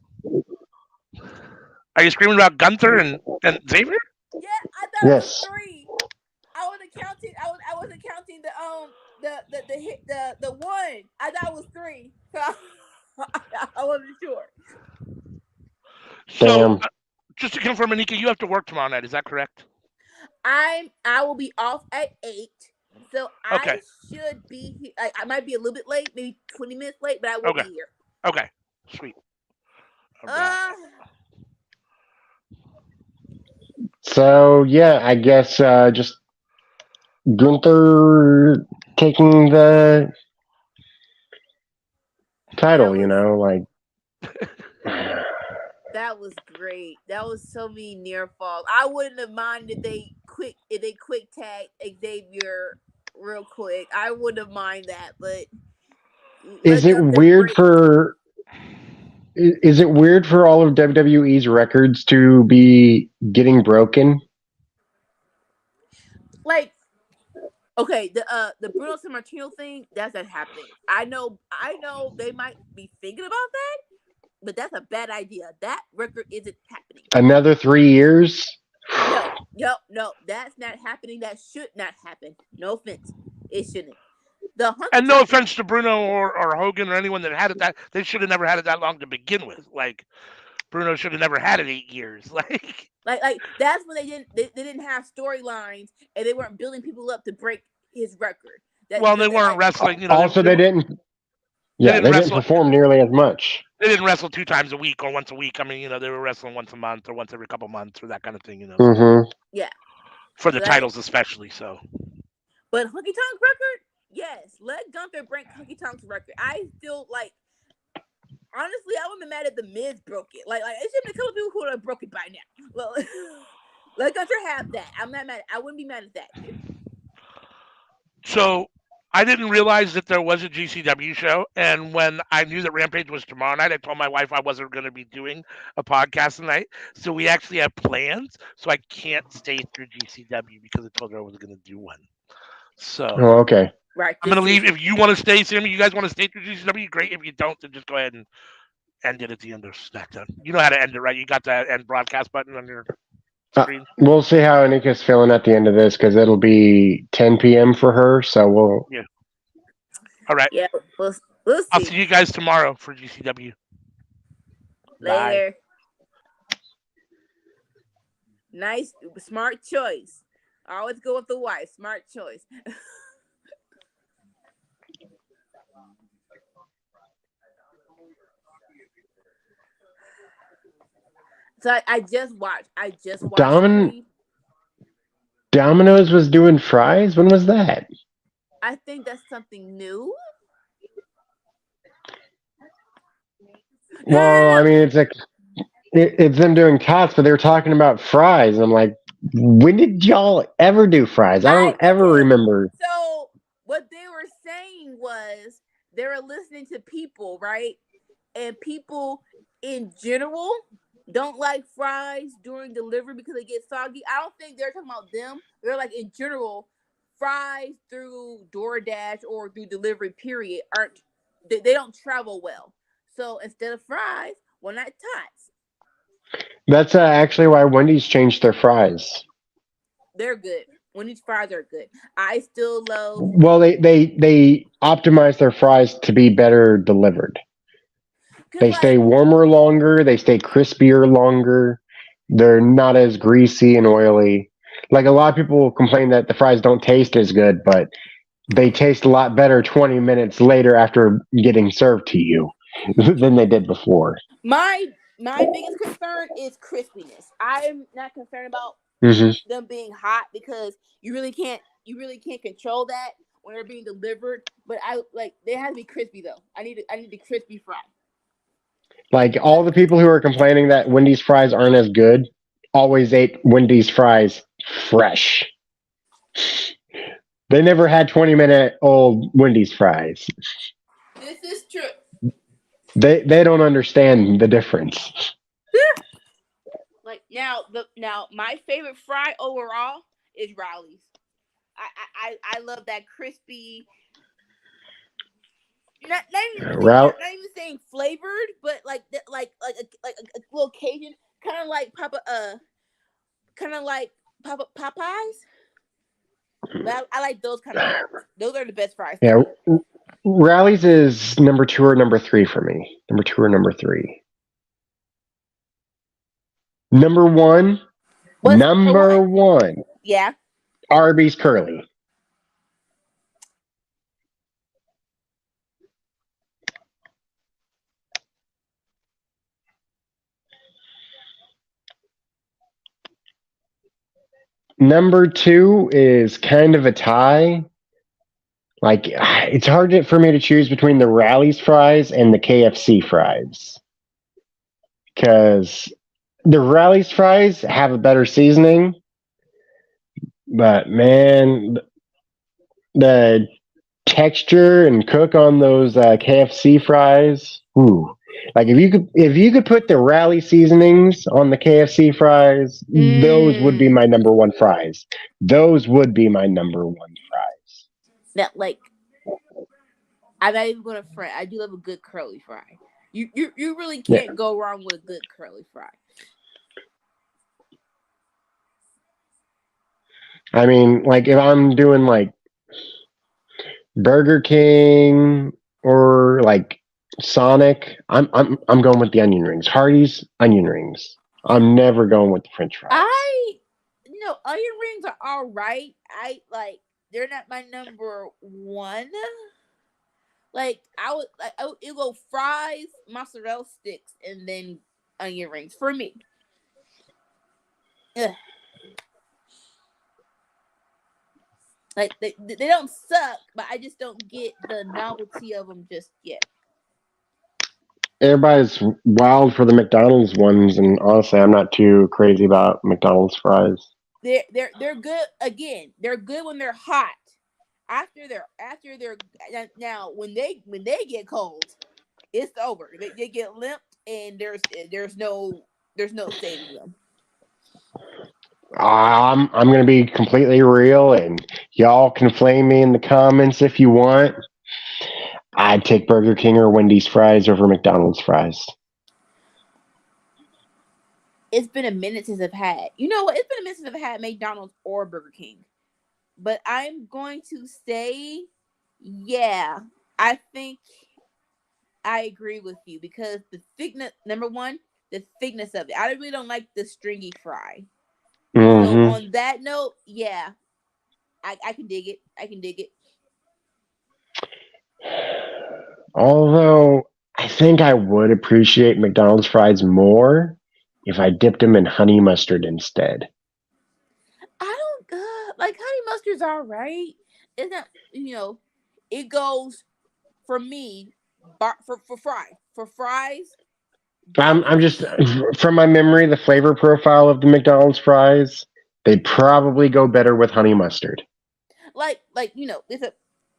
A: Are you screaming about Gunther and Xavier?
B: Yeah, I thought it was 3. I wasn't counting. I wasn't counting the one. I thought it was 3. So I wasn't sure.
A: So, just to confirm, Anika, you have to work tomorrow night. Is that correct?
B: I will be off at 8, so I should be here. I might be a little bit late, maybe 20 minutes late, but I will be here.
A: Okay, sweet.
C: So yeah, I guess just Gunther taking the title.
B: That was great. That was so many near falls. I wouldn't have minded if they quick tag Xavier real quick. I wouldn't have minded that, but
C: is it weird for all of WWE's records to be getting broken?
B: Like, okay, the Bruno Sammartino thing, that's not happening. I know they might be thinking about that, but that's a bad idea. That record isn't happening.
C: Another 3 years?
B: No, that's not happening. That should not happen. No offense, it shouldn't. The honky
A: And no
B: tonk,
A: offense to Bruno or Hogan or anyone that had it that they should have never had it that long to begin with. Like Bruno should have never had it 8 years.
B: like that's when they didn't have storylines and they weren't building people up to break his record.
A: Well, they weren't
B: Like
A: wrestling.
C: Also, they didn't.
A: They
C: Yeah,
A: didn't
C: they didn't
A: wrestle.
C: perform nearly as much.
A: They didn't wrestle 2 times a week or once a week. I mean, they were wrestling once a month or once every couple months or that kind of thing.
C: Mm-hmm.
B: yeah,
A: For the
B: but
A: titles especially. So,
B: but Honky Tonk's record, yes, let Gunther break Honky Tonk's record. I still like. Honestly, I wouldn't be mad if the Miz broke it. Like it should be a couple people who would have broke it by now. Well, let Gunther have that. I'm not mad. I wouldn't be mad at that.
A: so I didn't realize that there was a GCW show, and when I knew that Rampage was tomorrow night, I told my wife I wasn't going to be doing a podcast tonight. So we actually have plans. So I can't stay through GCW because I told her I was going to do one. So
C: Oh, okay.
B: Right.
A: I'm going to leave. If you want to stay, Sammy, you guys want to stay through GCW, great. If you don't, then just go ahead and end it at the end of SmackDown. You know how to end it, right? You got that end broadcast button on your screen.
C: We'll see how Anika's feeling at the end of this because it'll be 10 p.m. for her. So we'll.
A: Yeah. All right.
B: Yeah, we'll see.
A: I'll see you guys tomorrow for GCW.
B: Later. Bye. Nice, smart choice. I always go with the wife. Smart choice. So I just watched.
C: Domino's was doing fries. When was that?
B: I think that's something new.
C: Well, I mean, it's like it's them doing tots, but they're talking about fries, and I'm like, when did y'all ever do fries? I don't ever remember.
B: So what they were saying was they were listening to people, right? And people in general don't like fries during delivery because they get soggy. I don't think they're talking about them. They're like in general, fries through DoorDash or through delivery period they don't travel well. So instead of fries, why not tots?
C: That's actually why Wendy's changed their fries.
B: They're good. Wendy's fries are good. I still love.
C: Well, they optimize their fries to be better delivered. They stay warmer longer. They stay crispier longer. They're not as greasy and oily. Like a lot of people complain that the fries don't taste as good, but they taste a lot better 20 minutes later after getting served to you than they did before.
B: My biggest concern is crispiness. I'm not concerned about them being hot because you really can't control that when they're being delivered. But they have to be crispy though. I need the crispy fry.
C: Like all the people who are complaining that Wendy's fries aren't as good always ate Wendy's fries fresh. They never had 20-minute old Wendy's fries.
B: This is true.
C: They don't understand the difference.
B: Like now my favorite fry overall is Rowley's. I love that crispy. Not even saying flavored, but like a little Cajun, kind of like Popeyes. But I like those kind of fries. Those are the best fries.
C: Yeah, Rally's is number 2 or number 3 for me. Number 2 or number 3. Number 1. Number one.
B: Yeah.
C: Arby's Curly. Number 2 is kind of a tie. Like, it's hard for me to choose between the Rally's fries and the KFC fries. Because the Rally's fries have a better seasoning. But, man, the texture and cook on those KFC fries, ooh. Like if you could put the Rally seasonings on the KFC fries, those would be my number 1 fries. Those would be my number 1 fries.
B: That I'm not even gonna front. I do love a good curly fry. You really can't go wrong with a good curly fry.
C: I mean, like if I'm doing like Burger King or like Sonic. I'm going with the onion rings. Hardee's onion rings. I'm never going with the French fries.
B: Onion rings are all right. They're not my number one. Like it go fries, mozzarella sticks, and then onion rings for me. Ugh. Like they don't suck, but I just don't get the novelty of them just yet.
C: Everybody's wild for the McDonald's ones, and honestly, I'm not too crazy about McDonald's fries.
B: They're good again. They're good when they're hot. After they're now when they get cold, it's over. They get limp, and there's no saving them.
C: I'm gonna be completely real, and y'all can flame me in the comments if you want. I'd take Burger King or Wendy's fries over McDonald's fries.
B: It's been a minute since I've had. You know what? It's been a minute since I've had McDonald's or Burger King. But I'm going to say, yeah, I think I agree with you because the thickness, number one, the thickness of it. I really don't like the stringy fry. So on that note, yeah, I can dig it. I can dig it.
C: Although I think I would appreciate McDonald's fries more if I dipped them in honey mustard instead.
B: I don't like honey mustard's all right. It's not, it goes for me for fries.
C: I'm just from my memory, the flavor profile of the McDonald's fries, they probably go better with honey mustard.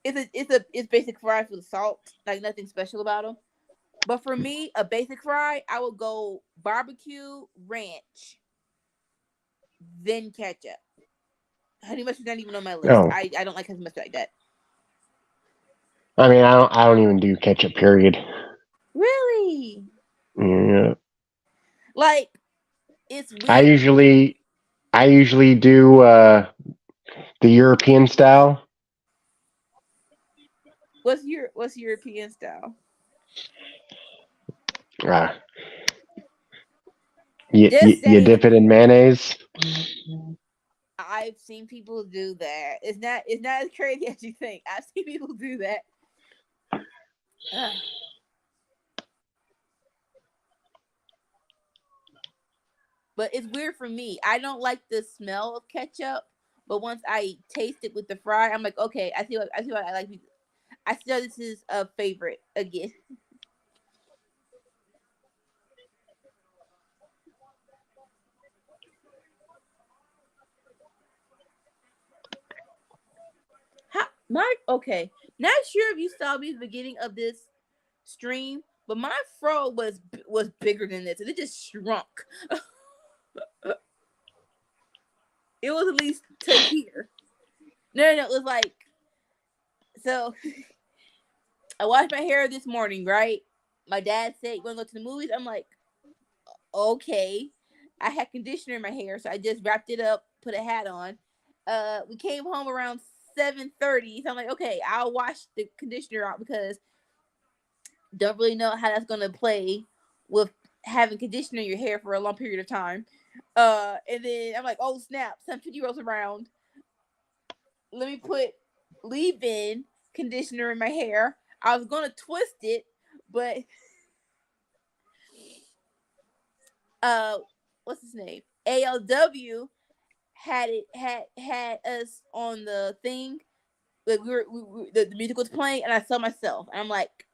B: It's basic fries with salt, like nothing special about them. But for me, a basic fry, I would go barbecue, ranch, then ketchup. Honey mustard's not even on my list.
C: Oh,
B: I don't like honey mustard like that.
C: I mean, I don't even do ketchup. Period.
B: Really?
C: Yeah.
B: Like it's weird.
C: I usually do the European style.
B: What's European style?
C: You dip it in mayonnaise.
B: I've seen people do that. It's not as crazy as you think. I've seen people do that. But it's weird for me. I don't like the smell of ketchup, but once I taste it with the fry, I'm like, okay, I see what I like. I see how this is a favorite again. Okay. Not sure if you saw me at the beginning of this stream, but my fro was bigger than this, and it just shrunk. It was at least to here. No, it was like so. I washed my hair this morning, right? My dad said, "You want to go to the movies?" I'm like, "Okay." I had conditioner in my hair, so I just wrapped it up, put a hat on. We came home around 7:30, so I'm like, "Okay, I'll wash the conditioner out because don't really know how that's gonna play with having conditioner in your hair for a long period of time." And then I'm like, "Oh snap! 7:50 rolls around. Let me put leave-in conditioner in my hair." I was gonna twist it, but what's his name? ALW had us on the thing. Like the music was playing, and I saw myself, and I'm like,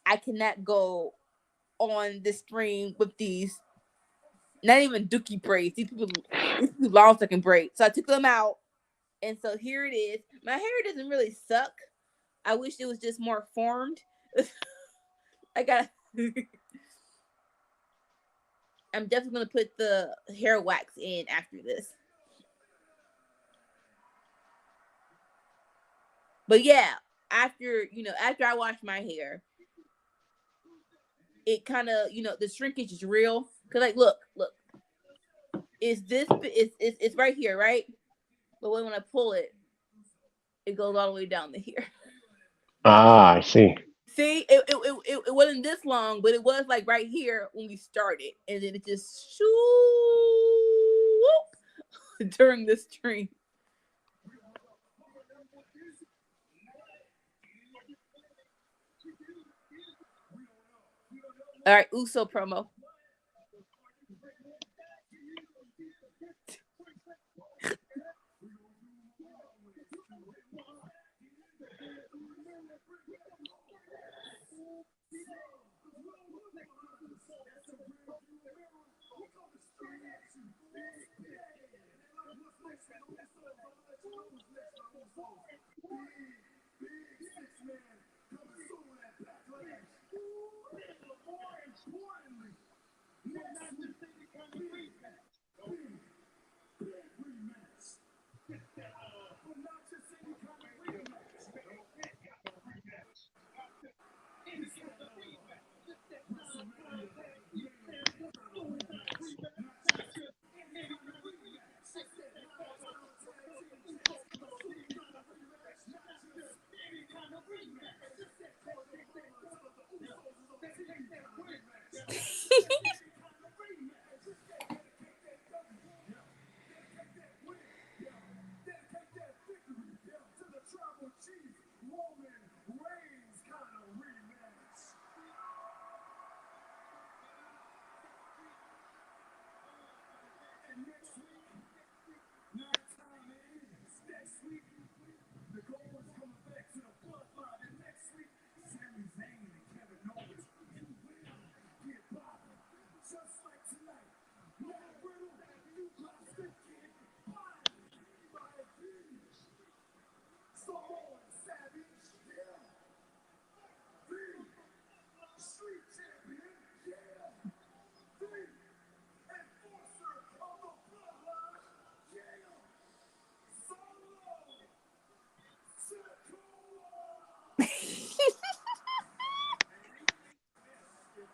B: I cannot go on the stream with these. Not even dookie braids. These people long sucking braids. So I took them out, and so here it is. My hair doesn't really suck. I wish it was just more formed. I'm definitely gonna put the hair wax in after this. But yeah, after I wash my hair, it kind of the shrinkage is real. Cause like look, it's right here, right? But when I pull it, it goes all the way down to here.
C: Ah, I see.
B: See, it wasn't this long, but it was like right here when we started, and then it just shoop during the stream. All right, Uso promo.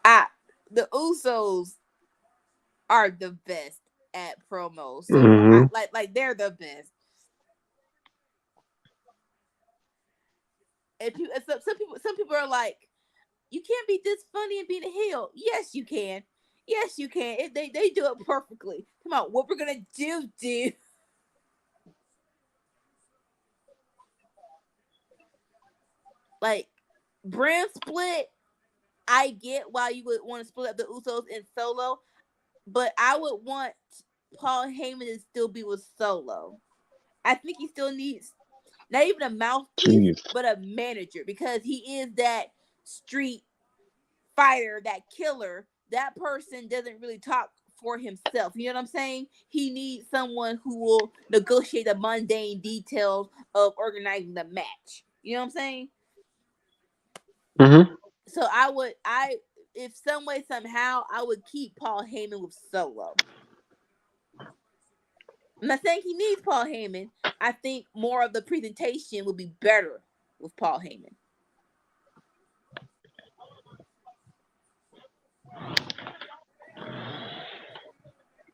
B: Ah, the Usos are the best at promos so far.
C: Mm-hmm.
B: Like they're the best. And some people are like, you can't be this funny and be the heel. Yes, you can. Yes, you can. They do it perfectly. Come on, what we're gonna do, dude? Like brand split. I get why you would want to split up the Usos in Solo, but I would want Paul Heyman to still be with Solo. I think he still needs not even a mouthpiece,
C: Jeez.
B: but a manager because he is that street fighter, that killer. That person doesn't really talk for himself. You know what I'm saying? He needs someone who will negotiate the mundane details of organizing the match. You know what I'm saying?
C: Mm-hmm.
B: So if some way somehow I would keep Paul Heyman with Solo. I'm not saying he needs Paul Heyman. I think more of the presentation would be better with Paul Heyman.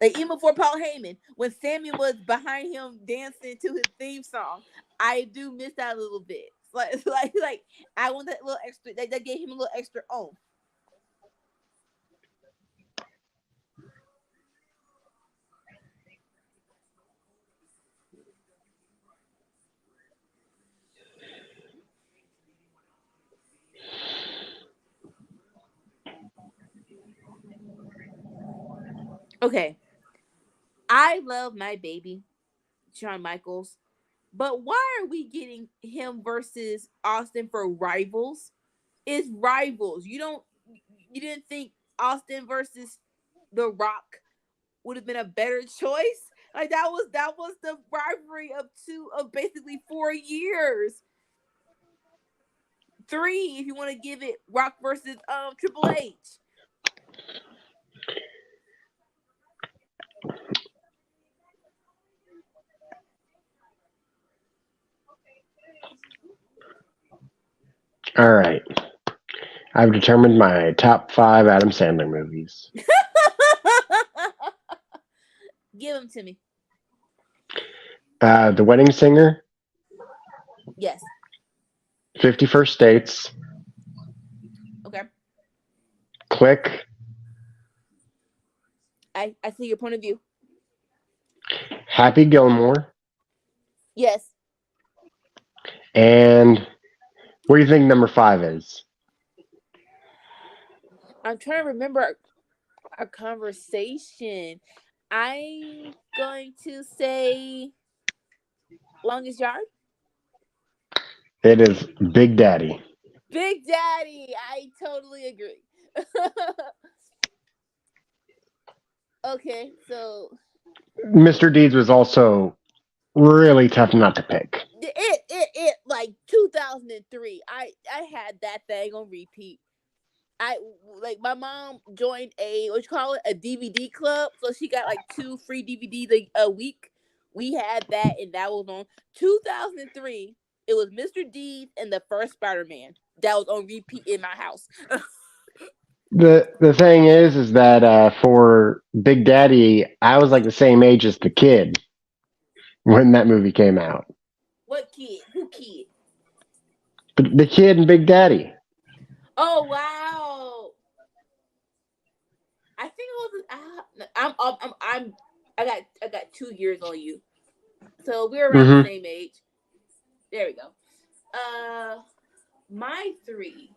B: Like even before Paul Heyman, when Sammy was behind him dancing to his theme song, I do miss that a little bit. Like I want that little extra. That gave him a little extra oomph. Okay, I love my baby, Shawn Michaels, but why are we getting him versus Austin for Rivals? It's Rivals. You didn't think Austin versus The Rock would have been a better choice? Like that was the rivalry of basically 4 years. 3 if you want to give it Rock versus Triple H.
C: All right. I've determined my top 5 Adam Sandler movies.
B: Give them to me.
C: The Wedding Singer,
B: Yes.
C: 51st States.
B: Okay.
C: Click.
B: I see your point of view.
C: Happy Gilmore.
B: Yes.
C: And what do you think number 5 is?
B: I'm trying to remember our conversation. I'm going to say Longest Yard.
C: It is Big Daddy.
B: Big Daddy. I totally agree. Okay, so
C: Mr. Deeds was also really tough not to pick.
B: it like 2003. I had that thing on repeat. I like my mom joined a a DVD club, so she got like 2 free DVDs a week. We had that, and that was on 2003. It was Mr. Deeds and the first Spider-Man that was on repeat in my house.
C: The thing is that for Big Daddy, I was like the same age as the kid when that movie came out.
B: What kid? Who kid?
C: The kid and Big Daddy.
B: Oh wow! I think it was. I got 2 years on you, so we're around the same age. There we go. My 3.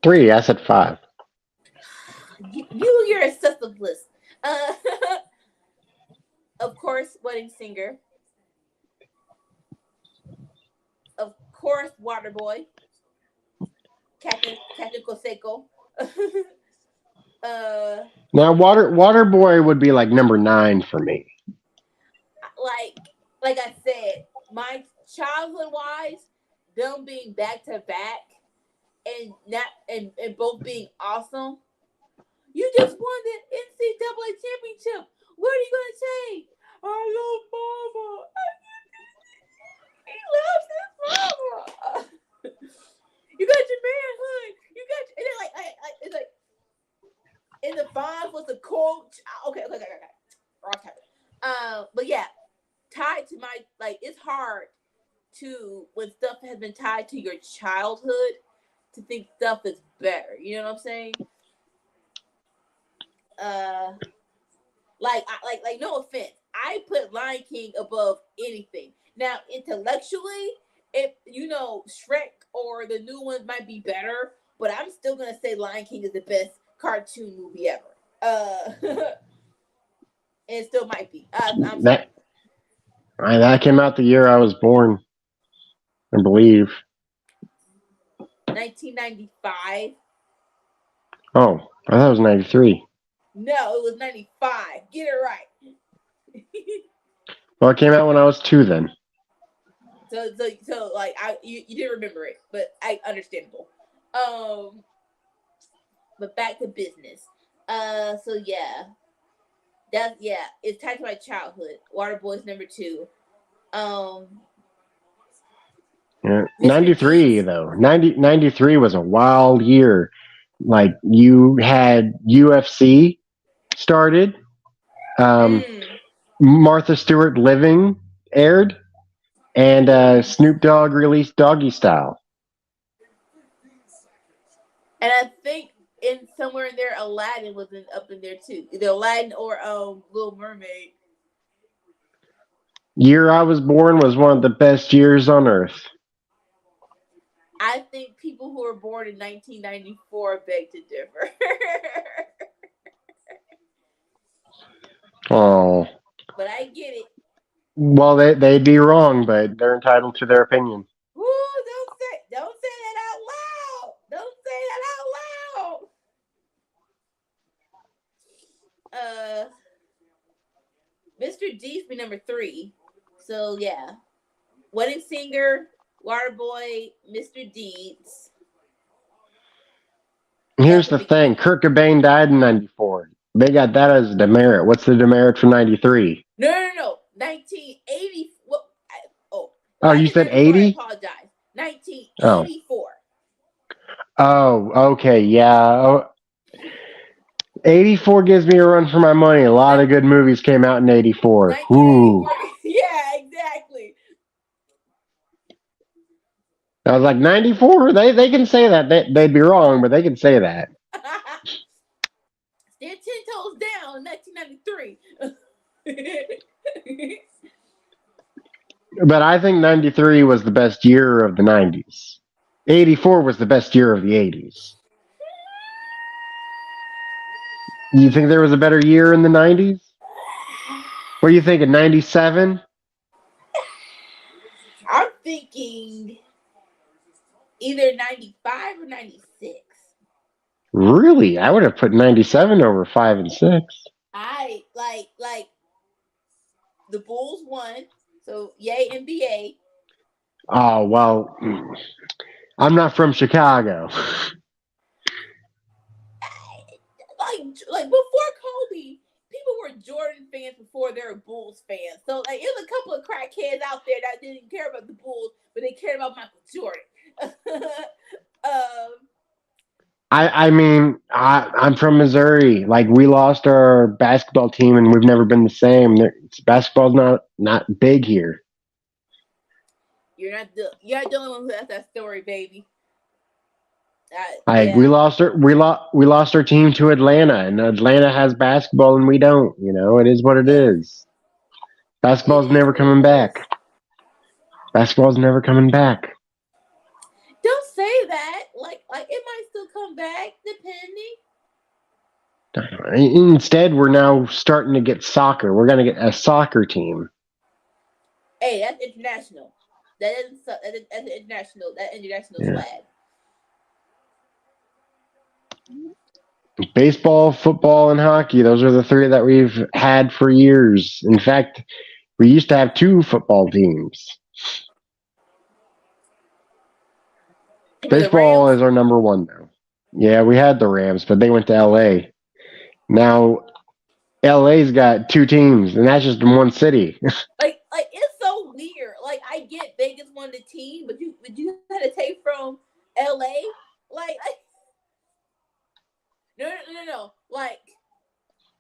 C: 3. I said 5.
B: You're excessive list. Of course, Wedding Singer. Of course, Waterboy. Captain Coseco.
C: Now, Waterboy would be like number 9 for me.
B: Like I said, my childhood wise, them being back to back and both being awesome. You just won the NCAA championship. What are you gonna say? I love Mama. He loves his mama. You got your manhood. You got your, and then it's like in the bonds was the coach. Okay. Wrong topic. But yeah, tied to my it's hard to when stuff has been tied to your childhood to think stuff is better. You know what I'm saying? Like no offense, I put Lion King above anything. Now intellectually, if Shrek or the new ones might be better, but I'm still gonna say Lion King is the best cartoon movie ever. And it still might be. I'm sorry.
C: That came out the year I was born, I believe.
B: 1995.
C: Oh, I thought it was 93.
B: No, it was 95. Get it right.
C: Well, it came out when I was 2 then.
B: So like you didn't remember it, but understandable. But back to business. So yeah. It's tied to my childhood. Waterboy's number 2.
C: Yeah. 93 though. 93 was a wild year. Like you had UFC started. Martha Stewart Living aired, and Snoop Dogg released Doggy Style.
B: And I think in somewhere in there, Aladdin was up in there too. Either Aladdin or Little Mermaid.
C: Year I was born was one of the best years on earth.
B: I think people who were born in 1994 beg to differ.
C: Oh.
B: But I get it.
C: Well, they'd be wrong, but they're entitled to their opinion.
B: Woo, don't say that out loud. Don't say that out loud. Mr. D's be number 3. So yeah. Wedding Singer, Waterboy, Mr. Deeds.
C: Here's the thing. Kurt Cobain died in 94. They got that as a demerit. What's the demerit for 93?
B: No. 1980.
C: Oh, you said 80?
B: I apologize. 1984.
C: Oh, okay. Yeah. 84 gives me a run for my money. A lot of good movies came out in 84. Ooh.
B: Yeah, exactly.
C: I was like 94. They can say that. They'd be wrong, but they can say that.
B: They're 10 toes down in 1993.
C: But I think 93 was the best year of the 90s. 84 was the best year of the 80s. You think there was a better year in the 90s? What do you think, 97?
B: I'm thinking either 95 or 96.
C: Really? I would have put 97 over 5 and 6.
B: I like the Bulls won, so yay NBA.
C: Oh, well, I'm not from Chicago.
B: Like before Kobe, people were Jordan fans before they were Bulls fans. So like it was a couple of crackheads out there that didn't care about the Bulls, but they cared about Michael Jordan.
C: I mean, I'm from Missouri. Like, we lost our basketball team, and we've never been the same. Basketball's not big here.
B: You're not the only one who has that story, baby.
C: Like,
B: Yeah.
C: we lost our team to Atlanta, and Atlanta has basketball, and we don't. You know, it is what it is. Basketball's never coming back. Basketball's never coming back.
B: Don't say that. Like it might still come back, depending.
C: Instead, we're now starting to get soccer. We're going to get a soccer team.
B: Hey, that's international. That's international. That international flag.
C: Baseball, football, and hockey. Those are the three that we've had for years. In fact, we used to have 2 football teams. Baseball is our number 1 now. Yeah, we had the Rams, but they went to LA. Now, LA's got 2 teams, and that's just in one city.
B: like it's so weird. Like I get Vegas won the team, but you had to take from LA. Like no. Like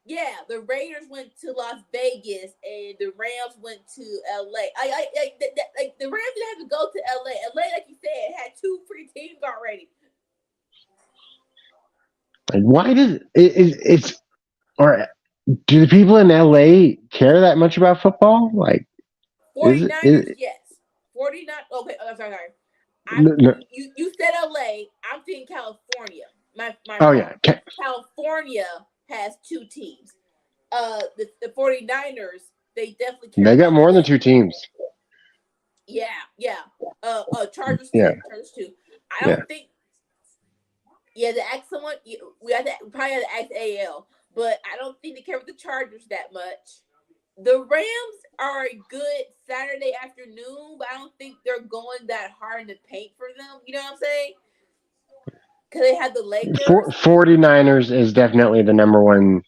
B: yeah, the Raiders went to Las Vegas and the Rams went to LA. Like the Rams didn't have to go to LA. LA, like you said, had 2 free teams already.
C: Like, why does it's or do the people in LA care that much about football? Like,
B: 49ers, yes. 49. Okay, I'm sorry. You said LA. I'm thinking California.
C: Yeah.
B: California has 2 teams. The 49ers, they definitely care.
C: They got more than 2 teams.
B: Yeah. Chargers too.
C: Yeah.
B: Chargers too. I don't think. Yeah, to ask someone, we probably have to ask AL, but I don't think they care about the Chargers that much. The Rams are a good Saturday afternoon, but I don't think they're going that hard in the paint for them. You know what I'm saying? Because they have the Lakers.
C: 49ers is definitely the number 1.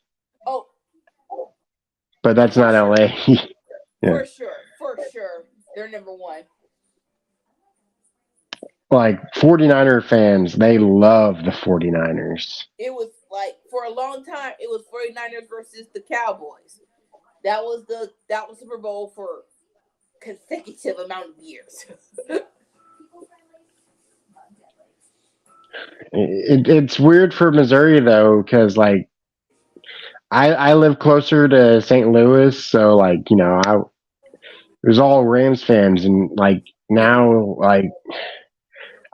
B: Oh.
C: But that's not LA.
B: Yeah. For sure. They're number 1.
C: Like, 49er fans, they love the 49ers.
B: It was like, for a long time, it was 49ers versus the Cowboys. That was Super Bowl for consecutive amount of years.
C: It's weird for Missouri, though, because, like, I live closer to St. Louis, so, like, you know, it was all Rams fans, and, like, now, like,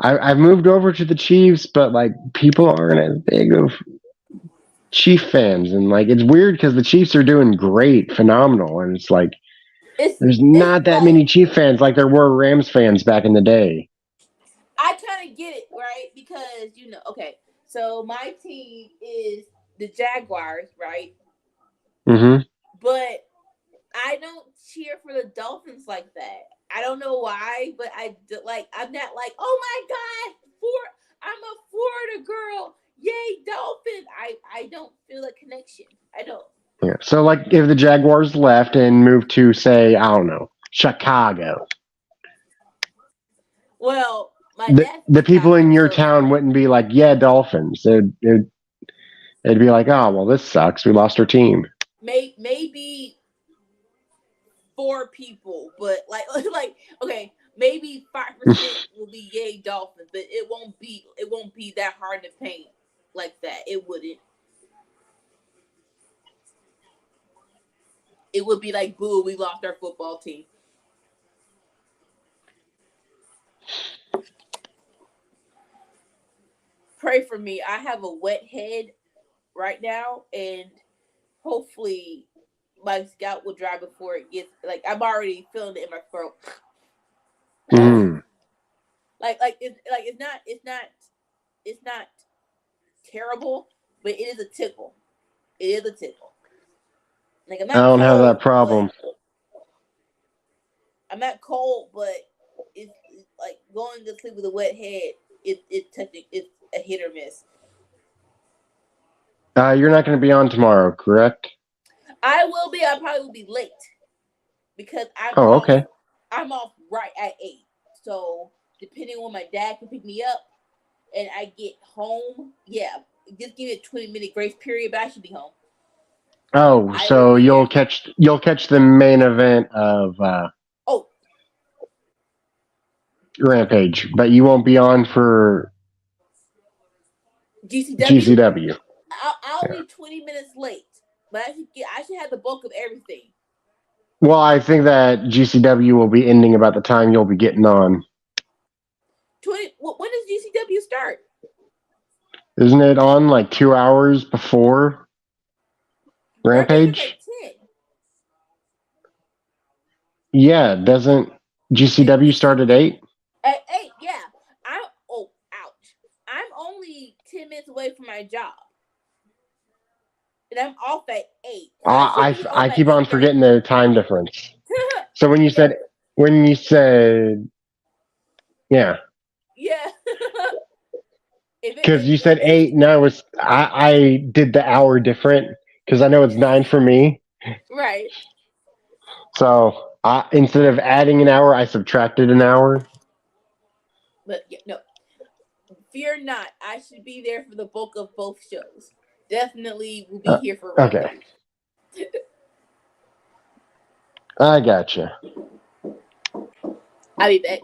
C: I've moved over to the Chiefs, but, like, people aren't as big of Chief fans, and, like, it's weird because the Chiefs are doing great, phenomenal, and it's like there's not that many Chief fans like there were Rams fans back in the day.
B: I kind of get it, right? Because, you know, okay, so my team is the Jaguars, right?
C: Mm-hmm.
B: But I don't cheer for the Dolphins like that. I don't know why, but I'm not like, oh my God, I'm a Florida girl. Yay, Dolphins. I don't feel a connection. I don't.
C: Yeah. So, like, if the Jaguars left and moved to, say, I don't know, Chicago.
B: Well,
C: the people in your town wouldn't be like, yeah, Dolphins. It'd be like, oh, well, this sucks. We lost our team.
B: Maybe 4 people, but like okay, Maybe 5% will be yay Dolphins, but it won't be that hard to paint like that. It wouldn't. It would be like, boo, we lost our football team. Pray for me. I have a wet head right now, and hopefully my scalp will dry before it gets like I'm already feeling it in my throat.
C: Mm.
B: It's not terrible, but it is a tickle. It is a tickle. Like I'm
C: I
B: not
C: don't have that
B: cold,
C: problem.
B: but I'm not cold, but it's like going to sleep with a wet head. It's a hit or miss.
C: You're not going to be on tomorrow, correct?
B: I will be. I probably will be late because
C: Oh, okay.
B: I'm off right at 8. So depending on when my dad can pick me up and I get home, yeah, just give me a 20-minute grace period, but I should be home.
C: Oh,
B: I will
C: so
B: be
C: you'll
B: there.
C: catch the main event of
B: Oh,
C: Rampage, but you won't be on for
B: GCW.
C: GCW.
B: I'll
C: Yeah.
B: be 20 minutes late, but I should have the bulk of everything.
C: Well, I think that GCW will be ending about the time you'll be getting on.
B: 20. When does GCW start?
C: Isn't it on like 2 hours before
B: Rampage is
C: Rampage?
B: at 10.
C: Yeah, doesn't GCW start at 8?
B: At 8, yeah. Ouch. I'm only 10 minutes away from my job. And I'm off at 8. So I should be home
C: I
B: at
C: keep on
B: 8:30.
C: forgetting the time difference. So when you said yeah,
B: Yeah.
C: because you said 8, and I did the hour different because I know it's 9 for me.
B: Right.
C: So instead of adding an hour, I subtracted an hour.
B: But yeah, no. Fear not. I should be there for the bulk of both shows. Definitely will be here for
C: Okay,
B: Rampage.
C: I gotcha.
B: I'll be back.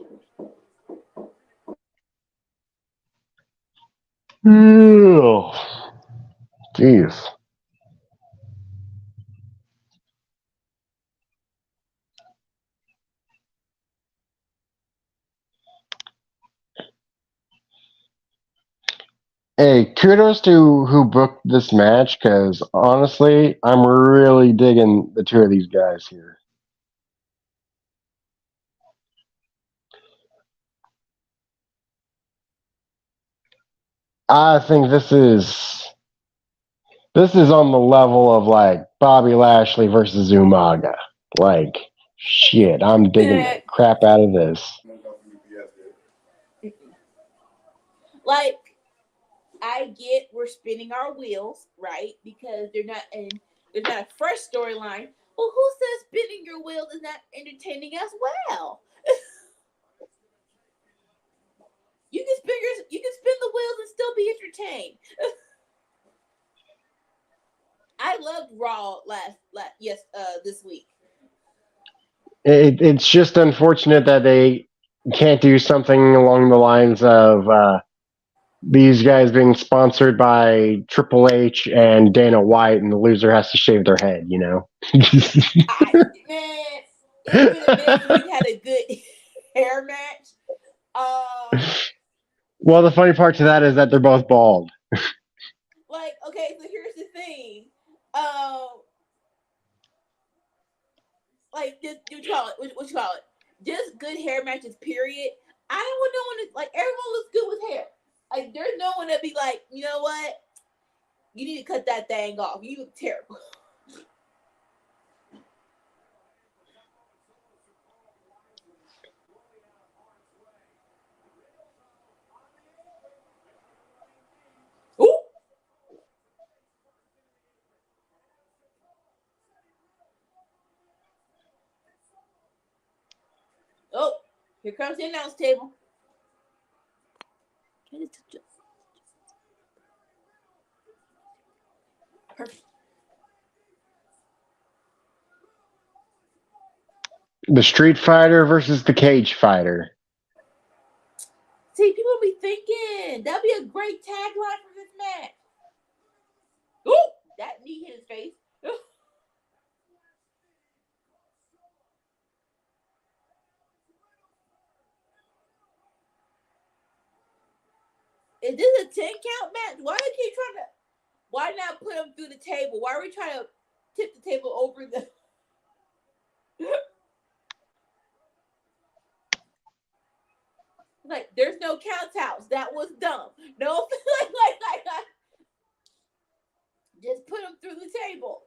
C: Oh, jeez. Hey, kudos to who booked this match because honestly, I'm really digging the two of these guys here. I think this is on the level of like Bobby Lashley versus Umaga. Like, shit, I'm digging the crap out of this.
B: Like, I get we're spinning our wheels, right? Because there's not a fresh storyline. Well, who says spinning your wheels is not entertaining as well? You can spin the wheels and still be entertained. I loved Raw this week.
C: It's just unfortunate that they can't do something along the lines of these guys being sponsored by Triple H and Dana White, and the loser has to shave their head. You know.
B: Man, it's been a minute since we had a good hair match.
C: Well, the funny part to that is that they're both bald.
B: Like, okay, so here's the thing. Like, just what you call it? Just good hair matches, period. I don't want no one to, like, everyone looks good with hair. Like, there's no one that be like, you know what? You need to cut that thing off. You look terrible. Ooh. Oh, here comes the announce table. Perfect.
C: The Street Fighter versus the Cage Fighter.
B: See, people be thinking that'd be a great tagline for this match. Ooh, that knee hit his face. Is this a 10 count match? Why do they keep trying to? Why not put him through the table? Why are we trying to tip the table over the? Like, there's no count outs. That was dumb. No, like, just put him through the table.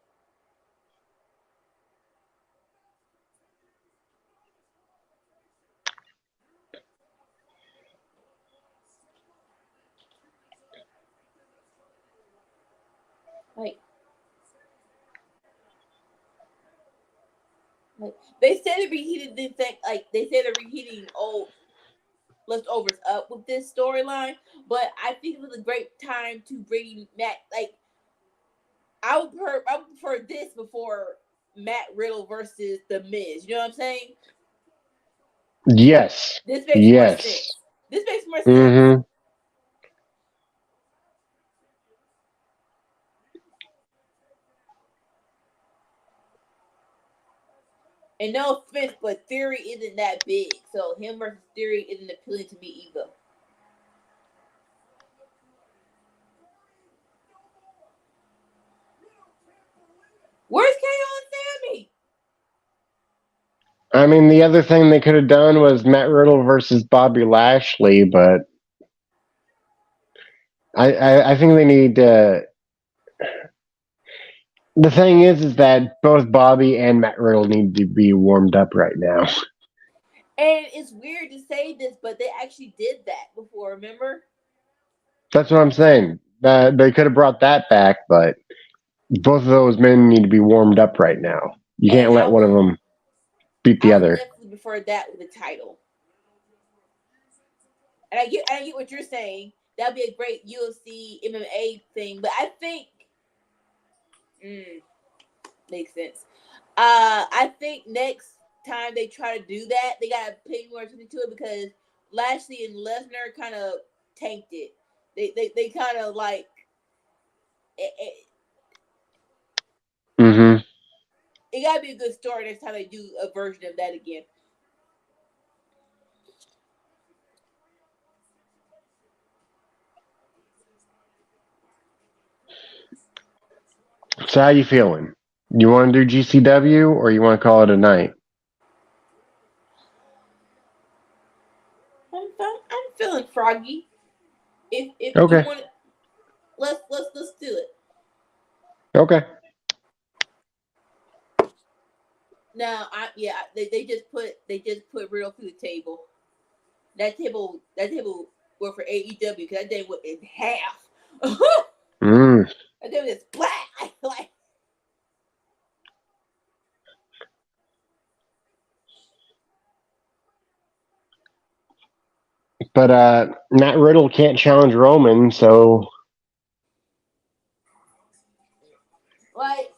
B: Like they said they're reheating this thing, like they say they're reheating old leftovers up with this storyline, but I think it was a great time to bring Matt. Like I would prefer this before Matt Riddle versus The Miz. You know what I'm saying?
C: Yes.
B: This makes more sense. This makes more sense.
C: Mm-hmm.
B: And no offense, but Theory isn't that big. So him versus Theory isn't appealing to me either. Where's KO and Sammy?
C: I mean, the other thing they could have done was Matt Riddle versus Bobby Lashley, but I think they need to. The thing is that both Bobby and Matt Riddle need to be warmed up right now.
B: And it's weird to say this, but they actually did that before, remember?
C: That's what I'm saying. They could have brought that back, but both of those men need to be warmed up right now. You can't let one of them beat the other.
B: I definitely prefer that with the title. And I get what you're saying. That'd be a great UFC MMA thing, but I think makes sense. I think next time they try to do that, they gotta pay more attention to it because Lashley and Lesnar kind of tanked it. They kind of like
C: Mm-hmm.
B: It gotta be a good story next time they do a version of that again.
C: So how you feeling? You want to do GCW or you want to call it a night?
B: I'm feeling froggy. If
C: okay.
B: You want, let's do it.
C: Okay.
B: Now, they just put Riddle through the table. That table went for AEW because that day went in half. That day was just black. Like,
C: but Matt Riddle can't challenge Roman, so
B: like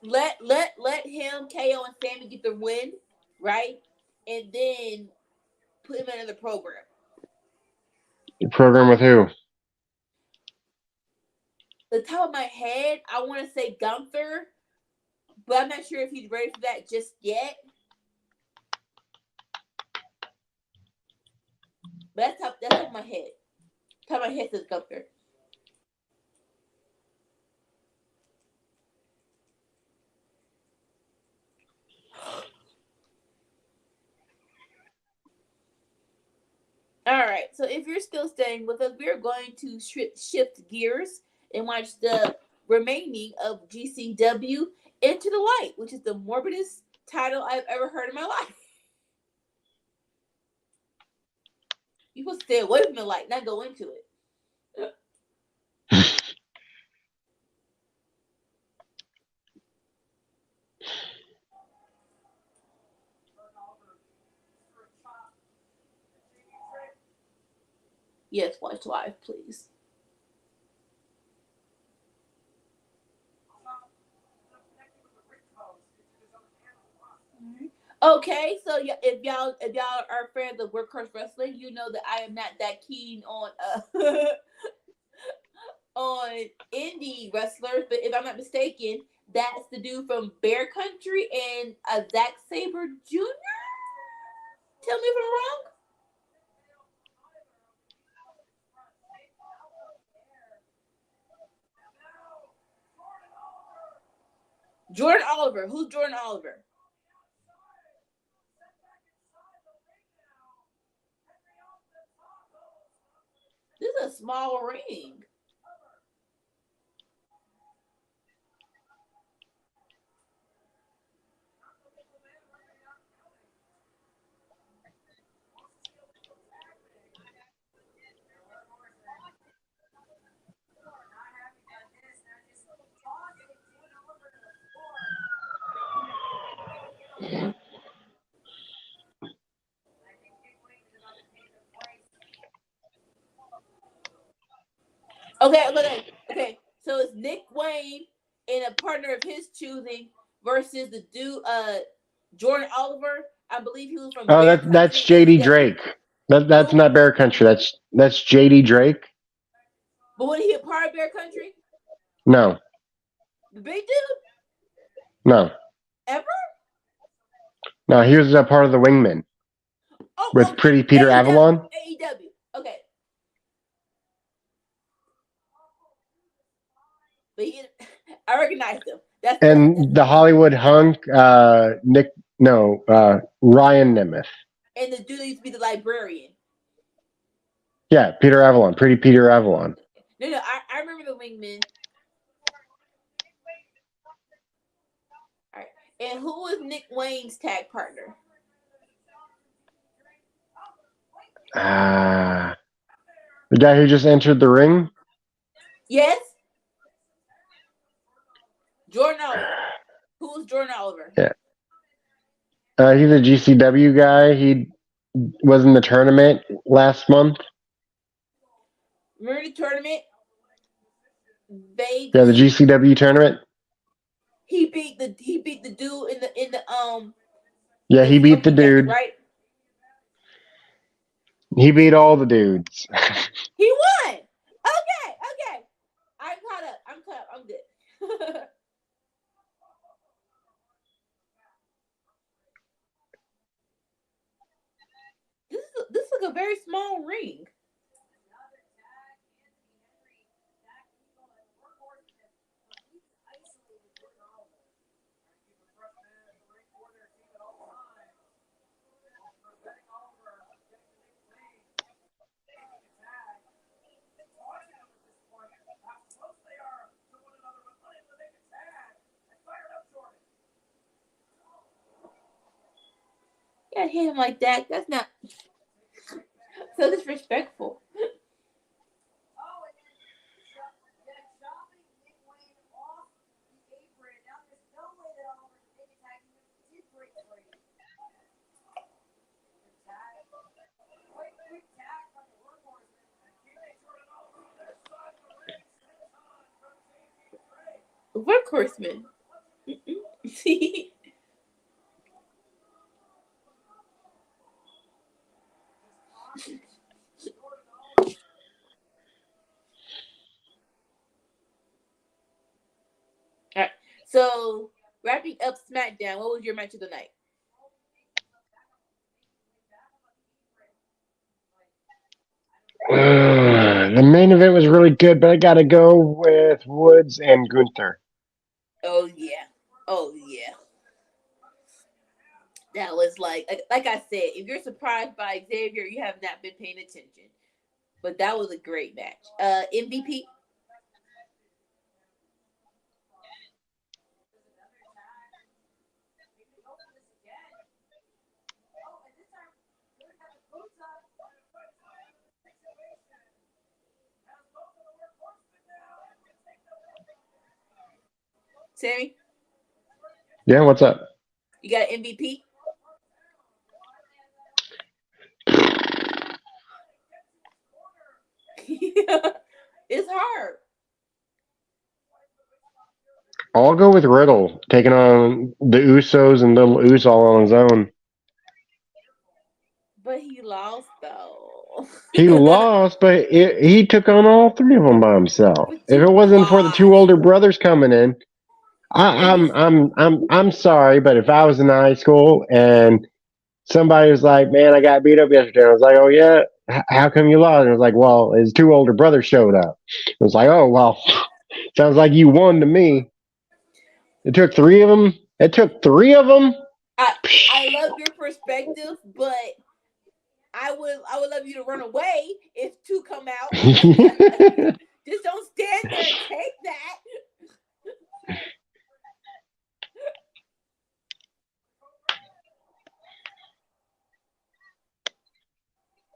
B: let him, KO, and Sammy get the win, right? And then put him in another program.
C: Program with who?
B: The top of my head, I want to say Gunther, but I'm not sure if he's ready for that just yet. But that's top of my head. Top of my head says Gunther. All right, so if you're still staying with us, we're going to shift gears and watch the remaining of GCW Into the Light, which is the morbidest title I've ever heard in my life. You're supposed to stay away from the light, not go into it. Yes, watch live, please. Okay, so if y'all are fans of workhorse wrestling, you know that I am not that keen on on indie wrestlers, but if I'm not mistaken, that's the dude from Bear Country and Zack Saber Jr. Tell me if I'm wrong. Jordan Oliver. Who's Jordan Oliver? This is a small ring. Okay. So it's Nick Wayne and a partner of his choosing versus the dude, Jordan Oliver. I believe he was from
C: Oh,
B: Bear
C: that's
B: Country
C: JD
B: ECW.
C: Drake. That's
B: Who?
C: not Bear Country. That's JD Drake.
B: But was he a part of Bear Country?
C: No,
B: The big dude?
C: no,
B: Ever?
C: no. He was a part of the Wingmen with Pretty Peter
B: AEW.
C: Avalon.
B: AEW. Okay. But I recognize him.
C: And the Hollywood hunk, Ryan Nemeth.
B: And the dude that used to be the librarian.
C: Yeah, Peter Avalon, Pretty Peter Avalon.
B: No, I remember the Wingman. All right. And who was Nick Wayne's tag partner?
C: The guy who just entered the ring?
B: Yes. Jordan Oliver. Who's Jordan Oliver?
C: Yeah. He's a GCW guy. He was in the tournament last month.
B: Remember the tournament?
C: Yeah, the GCW tournament.
B: He beat the dude in the
C: Yeah, he beat the dude.
B: Right?
C: He beat all the dudes.
B: He won. Okay. I'm caught up. I'm good. This is like a very small ring. Yeah, hit him like that. That's not so disrespectful. Workhorseman. See? All right. So wrapping up SmackDown, what was your match of the night?
C: The main event was really good, but I got to go with Woods and Gunther.
B: Oh yeah. That was like I said, if you're surprised by Xavier, you have not been paying attention. But that was a great match. MVP. Sammy,
C: Yeah, what's up?
B: you got an MVP? It's hard.
C: I'll go with Riddle, taking on the Usos and Little Uso all on his own.
B: lost though.
C: He lost, but he took on all three of them by himself.
B: But
C: If
B: you
C: it wasn't for the two
B: lost.
C: older brothers coming in,
B: And he's
C: I'm sorry, but if I was in high school and somebody was like, "Man, I got beat up yesterday," I was like, "Oh yeah, how come you lost?" And I was like, "Well, his two older brothers showed up." I was like, "Oh well, sounds like you won to me." It took three of them. It took three of them.
B: I love your perspective, but I would love you to run away if two come out. Just don't stand there and take that.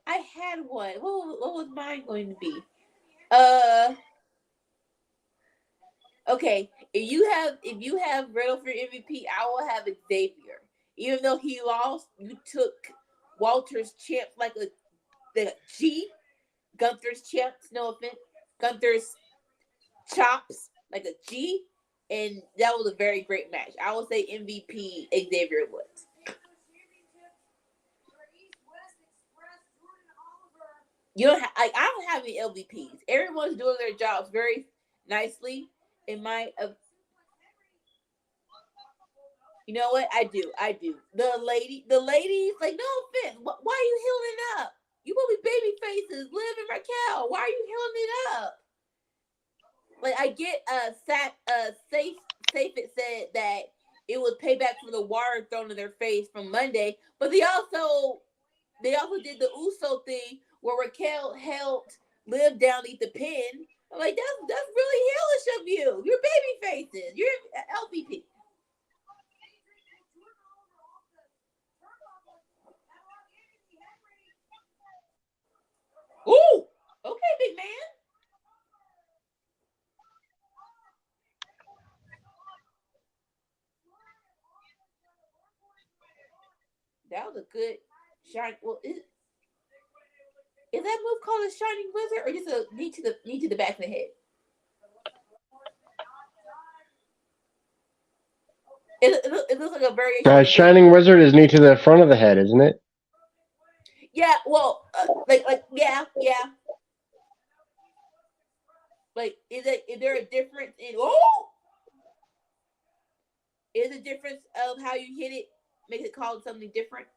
B: I had one. What was mine going to be? Okay. If you have Riddle for MVP, I will have Xavier. Even though he lost, you took Walter's champ like the G. Gunther's champs, no offense. Gunther's chops like a G. And that was a very great match. I would say MVP Xavier Woods. You don't I don't have any LVPs. Everyone's doing their jobs very nicely. In my you know what? I do. The ladies, like no offense. Why are you healing up? You will be baby faces, Liv and Raquel. Why are you healing it up? Like I get safe it said that it was payback for the water thrown in their face from Monday, but they also did the Uso thing where Raquel helped Liv down eat the pin. I'm like, that's really hellish of you. You're baby faces. You're LVP. Ooh, okay, big man. That was a good shine. Well, is that move called a shining wizard or just a knee to the back of the head? It looks like a variation of the
C: Shining Wizard is knee to the front of the head, isn't it?
B: Yeah, well, yeah. Like, is there a difference in? Oh, is a difference of how you hit it makes it called something different?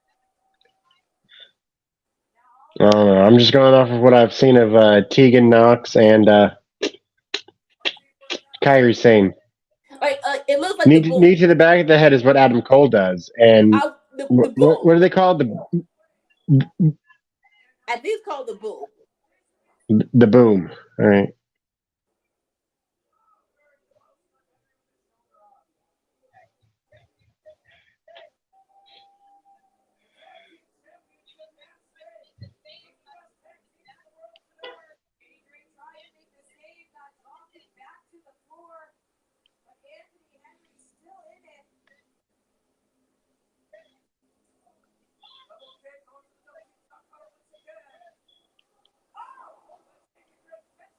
C: I don't know. I'm just going off of what I've seen of Tegan Knox and Kairi Sane.
B: Like, it looks like
C: Knee,
B: the boom.
C: knee to the back of the head is what Adam Cole does, and
B: The
C: what,
B: boom.
C: what are they called?
B: I think it's called the boom.
C: The boom. All right.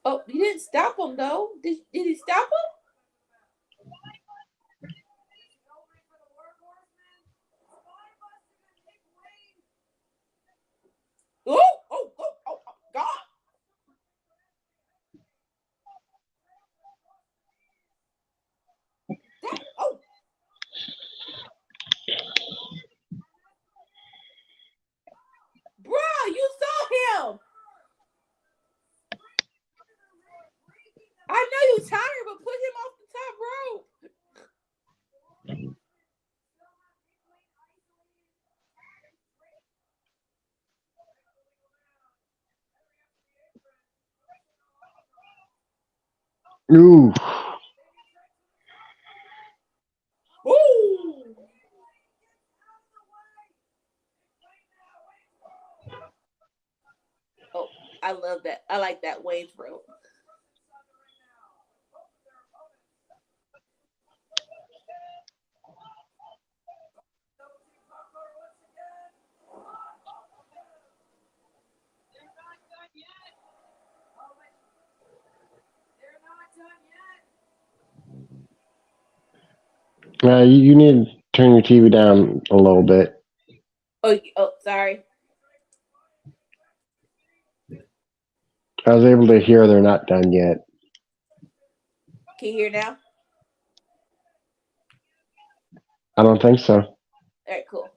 B: Oh, you didn't stop him though. Did he stop him? Oh, God. Oh. Bruh, you saw him. I know you're tired, but put him off the top rope.
C: Ooh.
B: Ooh. Oh, I love that. I like that Wayne's rope.
C: You need to turn your TV down a little bit.
B: Oh, sorry.
C: I was able to hear they're not done yet.
B: Can you hear now?
C: I don't think so.
B: All right, cool.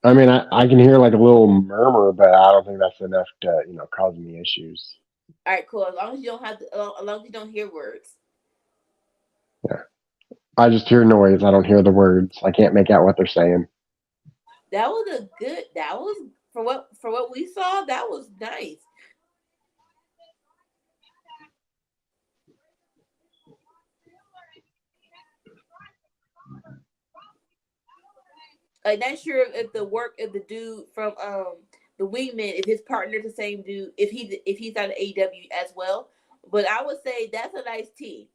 C: I mean, I can hear like a little murmur, but I don't think that's enough to, cause me issues.
B: All right, cool. As long as you don't have, as long as you don't hear words.
C: Yeah. I just hear noise. I don't hear the words. I can't make out what they're saying.
B: That was a good. That was for what we saw. That was nice. Like, not sure if the dude from the Wingman, if his partner's the same dude, if he's on AEW as well. But I would say that's a nice team.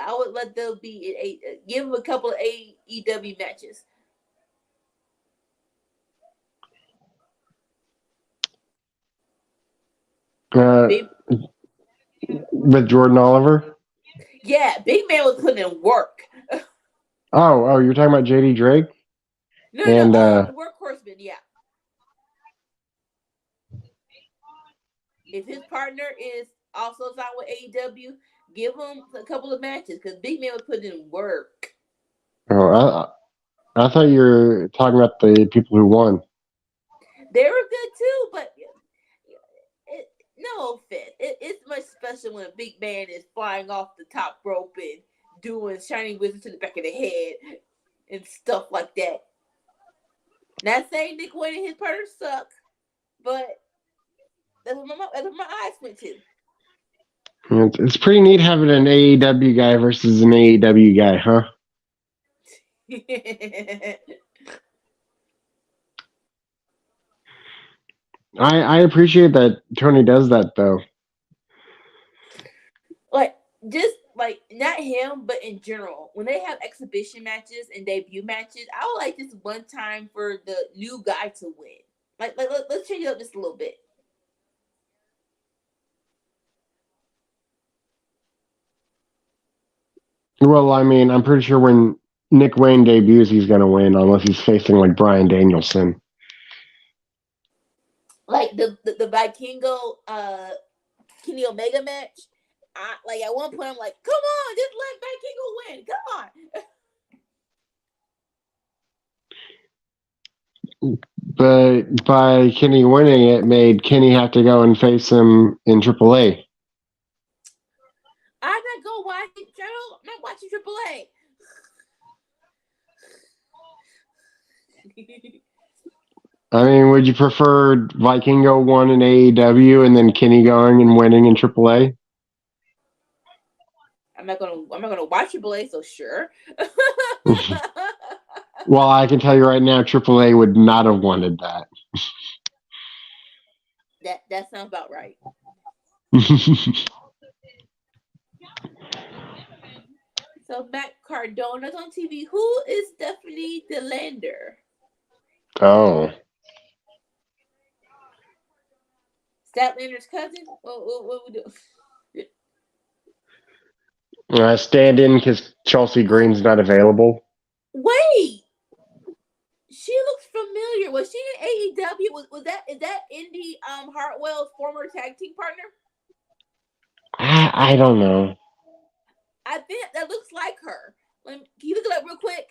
B: I would let them be in give them a couple of AEW matches. Big,
C: With Jordan Oliver?
B: yeah, Big Man was putting in work.
C: Oh, you're talking about JD Drake?
B: No,
C: And
B: the Workhorseman, yeah. If his partner is also signed with AEW, give him a couple of matches because Big Man was putting in work.
C: I thought you were talking about the people who won.
B: They were good too, but no offense. It's much special when a big man is flying off the top rope and doing shining wizard to the back of the head and stuff like that. Not saying Nick Wayne and his partners suck, but that's what my eyes went to.
C: It's pretty neat having an AEW guy versus an AEW guy, huh? I appreciate that Tony does that though.
B: Like, just like not him, but in general, when they have exhibition matches and debut matches, I would like this one time for the new guy to win. Like let's change it up just a little bit.
C: Well, I mean, I'm pretty sure when Nick Wayne debuts, he's going to win unless he's facing like Bryan Danielson.
B: Like the Vikingo Kenny Omega match. Like at one point I'm like, come on, just let Vikingo win. Come on.
C: But by Kenny winning, it made Kenny have to go and face him in AAA.
B: I'm not going to watch it, Joe. I'm not watching AAA.
C: I mean, would you prefer Vikingo won in AEW and then Kenny going and winning in AAA?
B: I'm not gonna watch AAA, so sure.
C: Well, I can tell you right now, AAA would not have wanted that.
B: That sounds about right. So Matt Cardona's on TV. Who is Stephanie DeLander?
C: Oh.
B: Statlander's cousin? What we do?
C: Stand in because Chelsea Green's not available.
B: Wait, she looks familiar. Was she in AEW? Was that is that Indy Hartwell's former tag team partner?
C: I don't know.
B: I think that looks like her. Can you look it up real quick?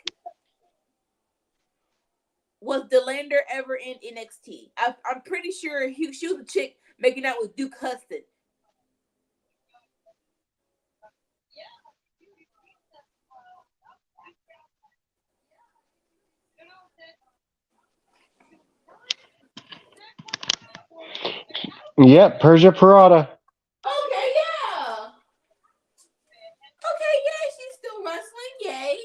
B: Was DeLander ever in NXT? I'm pretty sure she was a chick making out with Duke Huston.
C: Yep, Persia Parada.
B: Okay, yeah. Okay, yeah, she's still wrestling. Yay.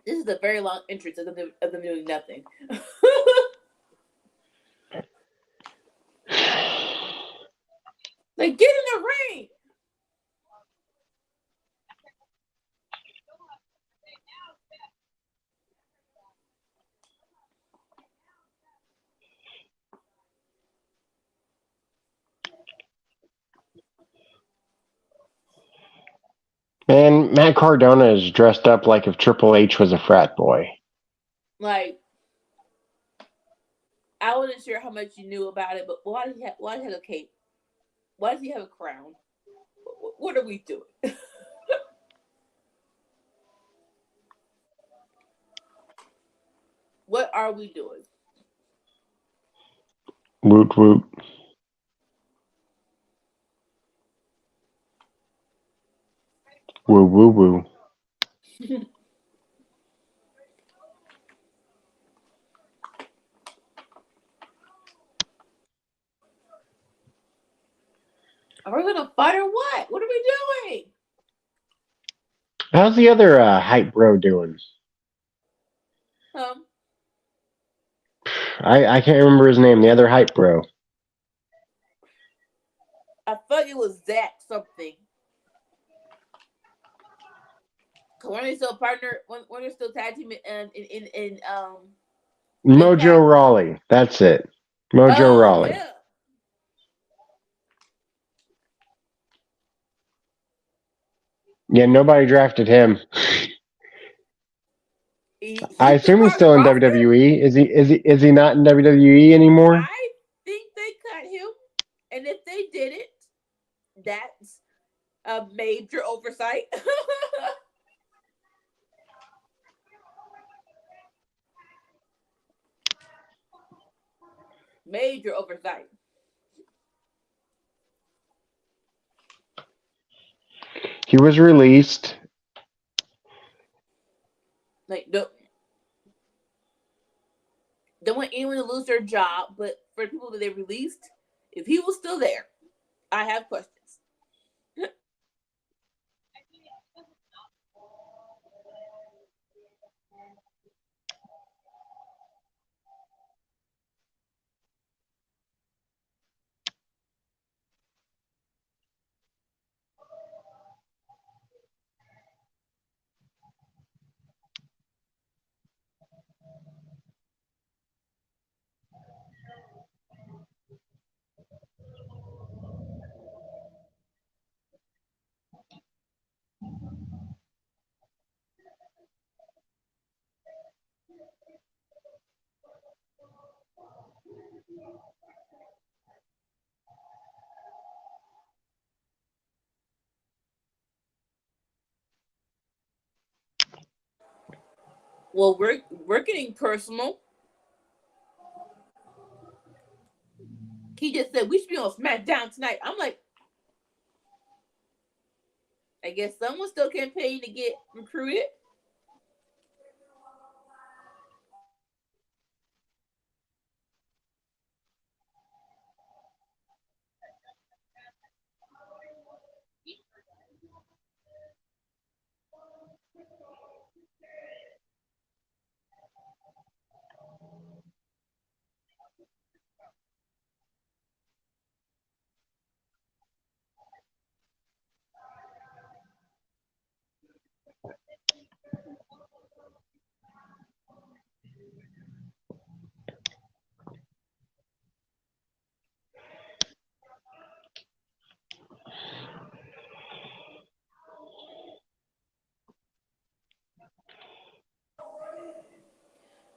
B: This is a very long entrance of them doing nothing. Like, get in the ring.
C: And Matt Cardona is dressed up like if Triple H was a frat boy.
B: Like, I wasn't sure how much you knew about it, but why does he have a cape? Why does he have a crown? What are we doing? What are we doing?
C: Woot woot. Woo woo woo.
B: Are we gonna fight or what? What are we doing?
C: How's the other hype bro doing?
B: Um,
C: I can't remember his name. The other hype bro.
B: I thought it was Zach something. Cause when they're still partner, when they're still tag team in
C: Mojo
B: Impact.
C: Rawley. That's it. Mojo
B: Oh
C: Rawley.
B: yeah.
C: Yeah, nobody drafted him. I
B: He's still
C: assume he's
B: part of the
C: still in
B: roster.
C: WWE. Is he not in WWE anymore?
B: I think they cut him, and if they did it, that's a major oversight. Major oversight.
C: He was released.
B: Like don't want anyone to lose their job, but for the people that they released, if he was still there, I have questions. Well, we're getting personal. He just said we should be on SmackDown tonight. I'm like, I guess someone's still campaigning to get recruited.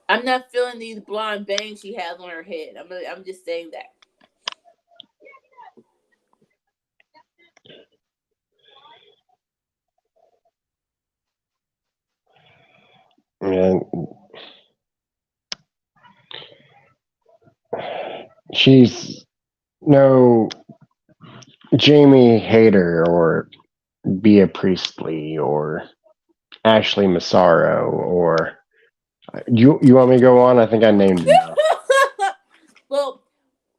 B: I'm not feeling these blonde bangs she has on her head. I'm just saying that.
C: And she's no Jamie Hayter or Bea Priestley or Ashley Massaro or you want me to go on? I think I named enough.
B: Well,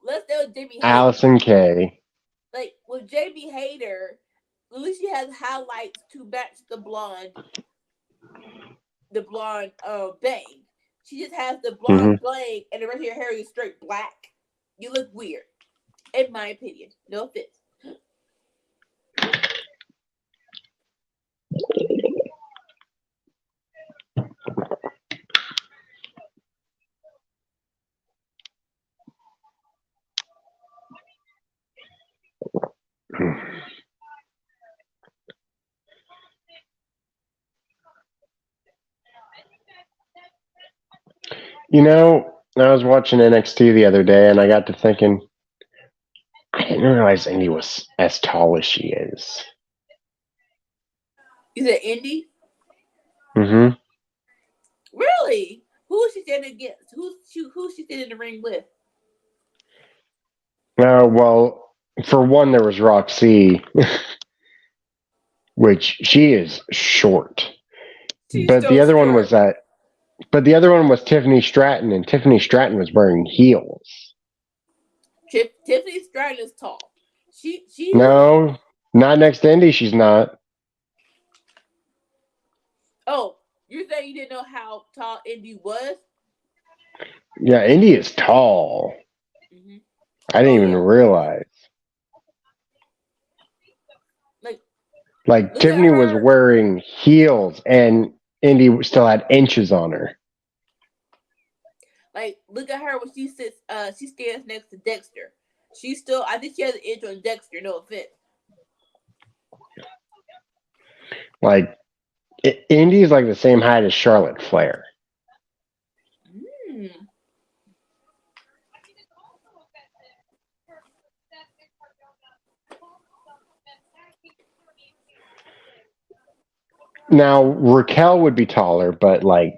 B: let's stay with Jamie Hayter.
C: Allison Kay.
B: Like with Jamie Hayter, at least she has highlights to match the blonde bang. She just has the blonde
C: Mm-hmm.
B: bang and the rest of your hair is straight black. You look weird, in my opinion. No offense.
C: You know, I was watching NXT the other day, and I got to thinking, I didn't realize Indy was as tall as she is.
B: You said Indy?
C: Mm-hmm.
B: Really? Who is she standing against? Who's she standing in the ring with?
C: Well, for one, there was Roxy, which she is short.
B: She's
C: But the
B: so
C: other one
B: short.
C: was But the other one was Tiffany Stratton, and Tiffany Stratton was wearing heels.
B: Tiffany Stratton is tall. She was.
C: No, not next to Indy. She's not.
B: Oh, you're saying you didn't know how tall Indy was?
C: Yeah, Indy is tall.
B: Mm-hmm.
C: I didn't
B: Oh
C: even
B: yeah.
C: realize. Like
B: Look at
C: Tiffany was
B: her.
C: wearing heels, and Indy still had inches on her.
B: Look at her when she sits. She stands next to Dexter. She's still. I think she has an inch on Dexter. No offense.
C: Like Indy is like the same height as Charlotte Flair.
B: Mm.
C: Now Raquel would be taller, but like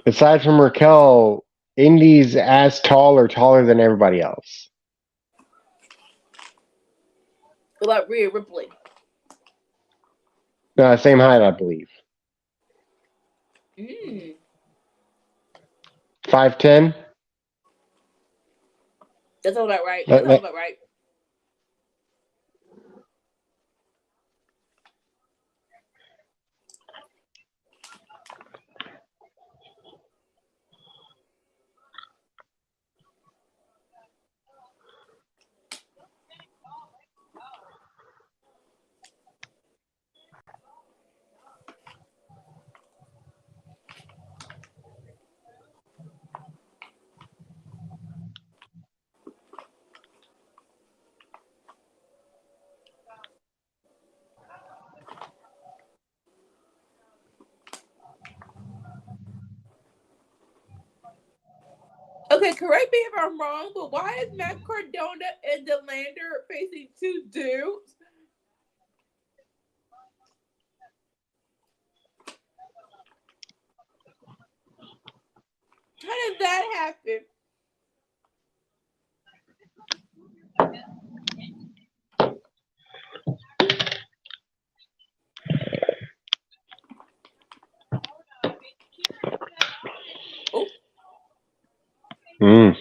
C: aside from Raquel, Indy's as tall or taller than everybody else.
B: What about Rhea Ripley?
C: Same height, I believe.
B: Mm.
C: 5'10".
B: That's all about right.
C: Let,
B: That's all
C: let,
B: about right. Okay, correct me if I'm wrong, but why is Matt Cardona and Delander facing two dudes? How did that happen? Oh,
C: mm.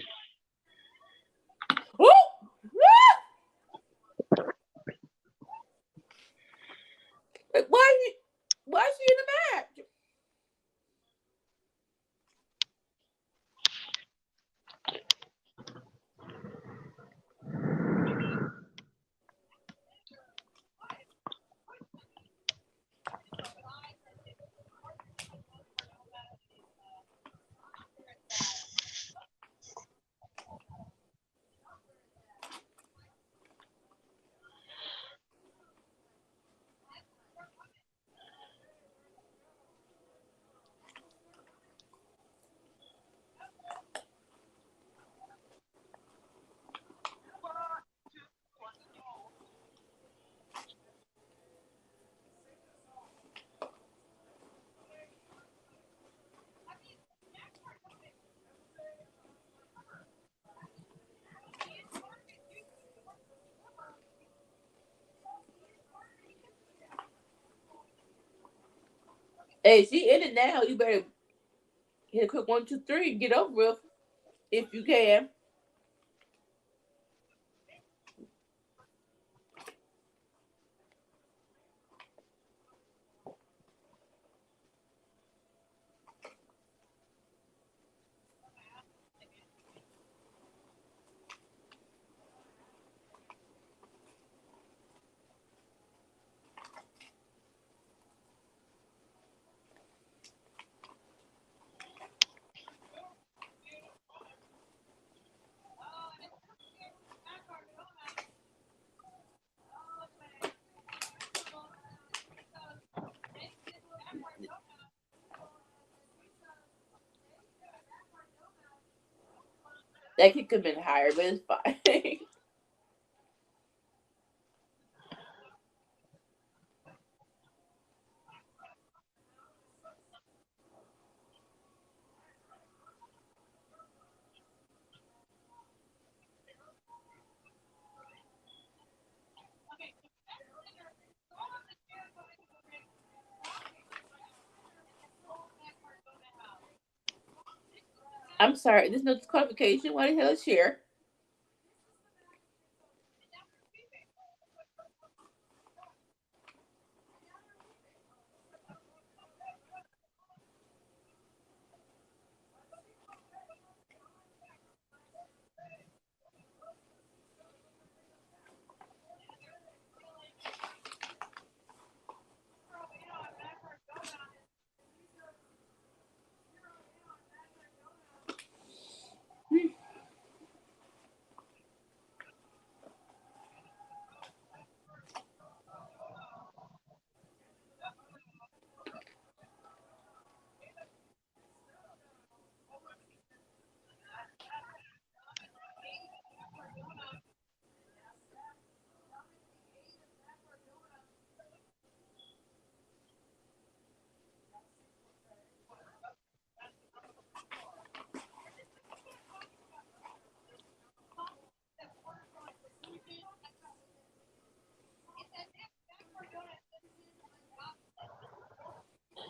B: oh, ah! Like, why is she in the match? Hey, she in it now. You better hit a quick 1, 2, 3 and get over with if you can. That kid could have been higher, but it's fine. I'm sorry, there's no disqualification. Why the hell is share?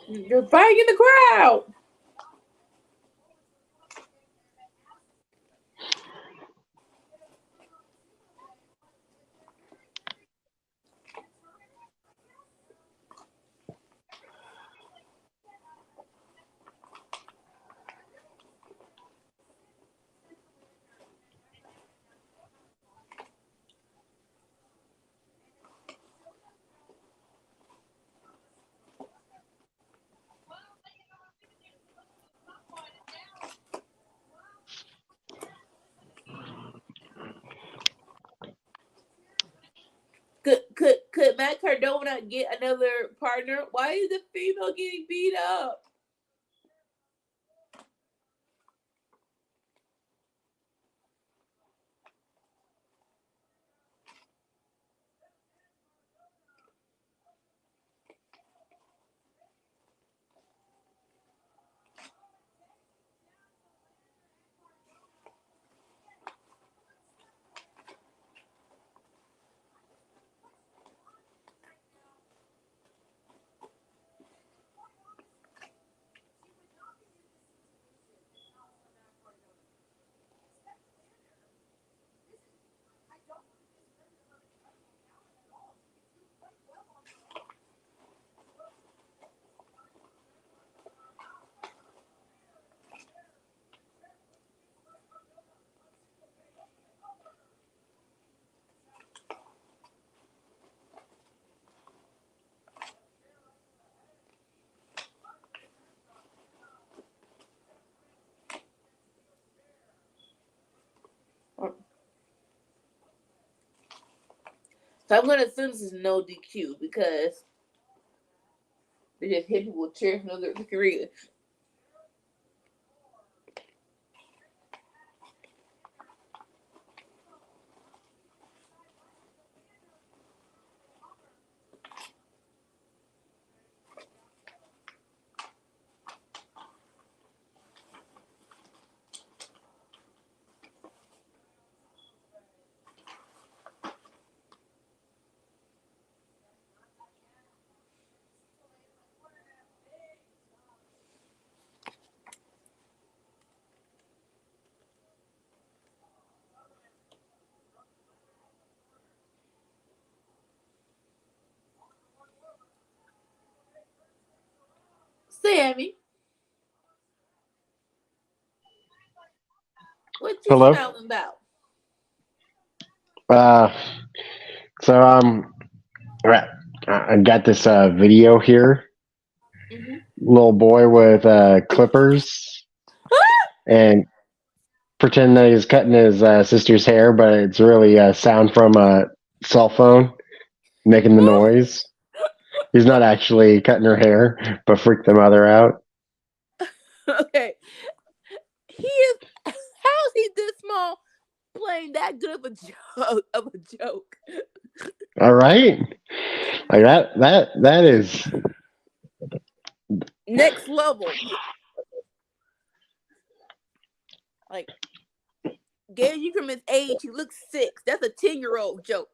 B: You're fighting in the crowd. Could Matt Cardona get another partner? Why is the female getting beat up? So I'm gonna assume this is no DQ because they just hit people with chairs for no good reason. Sammy, what you
C: Hello.
B: smiling about?
C: Uh, so I got this video here.
B: Mm-hmm.
C: Little boy with clippers and pretend that he's cutting his sister's hair, but it's really sound from a cell phone making the noise. He's not actually cutting her hair, but freaked the mother out.
B: Okay, he is. How's he's this small, playing that good of a joke.
C: All right, like that is
B: Next level. Like, gauging from his age, he looks 6. That's a 10-year-old joke.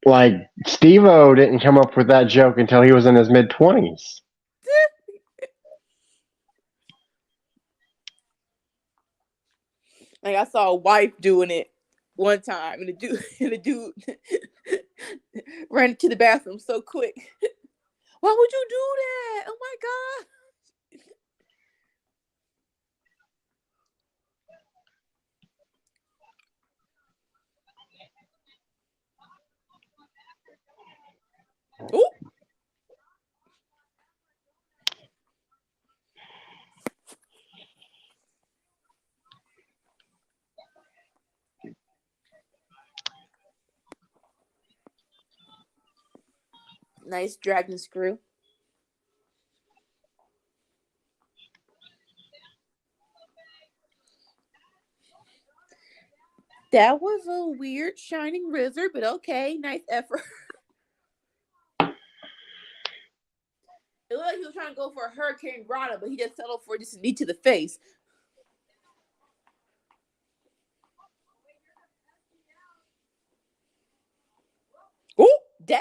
C: like Steve-O didn't come up with that joke until he was in his mid-20s.
B: Like, I saw a wife doing it one time, and the dude ran to the bathroom so quick. Why would you do that? Oh my God. Ooh. Nice dragon screw. That was a weird shining razor, but okay, nice effort. It looked like he was trying to go for a Hurricane Rana, but he just settled for just a knee to the face. Oh, dang.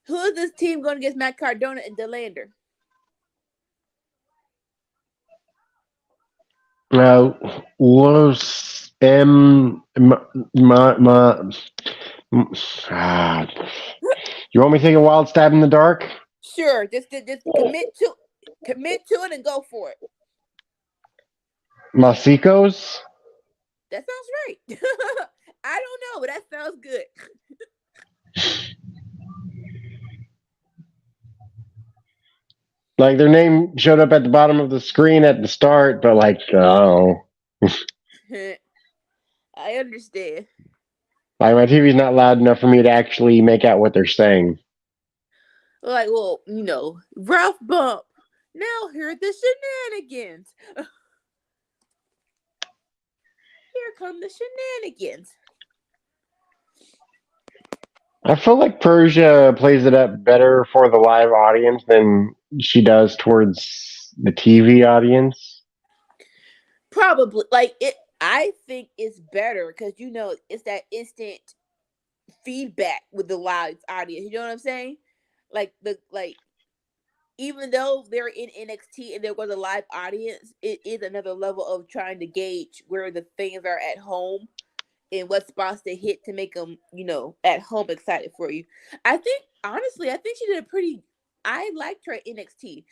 B: Who is this team going against Matt Cardona and Delander?
C: Los You want me to take a wild stab in the dark?
B: Sure, just commit to it and go for it.
C: Masicos?
B: That sounds right. I don't know, but that sounds good.
C: Like their name showed up at the bottom of the screen at the start, but like, oh.
B: I understand.
C: Like my TV's not loud enough for me to actually make out what they're saying.
B: Like, well, rough bump. Now here are the shenanigans. Here come the shenanigans.
C: I feel like Persia plays it up better for the live audience than she does towards the TV audience.
B: Probably. Like, I think it's better because, it's that instant feedback with the live audience. You know what I'm saying? Even though they're in NXT and there was a live audience, it is another level of trying to gauge where the fans are at home and what spots they hit to make them, at home excited for you. Honestly, I think she did I liked her at NXT.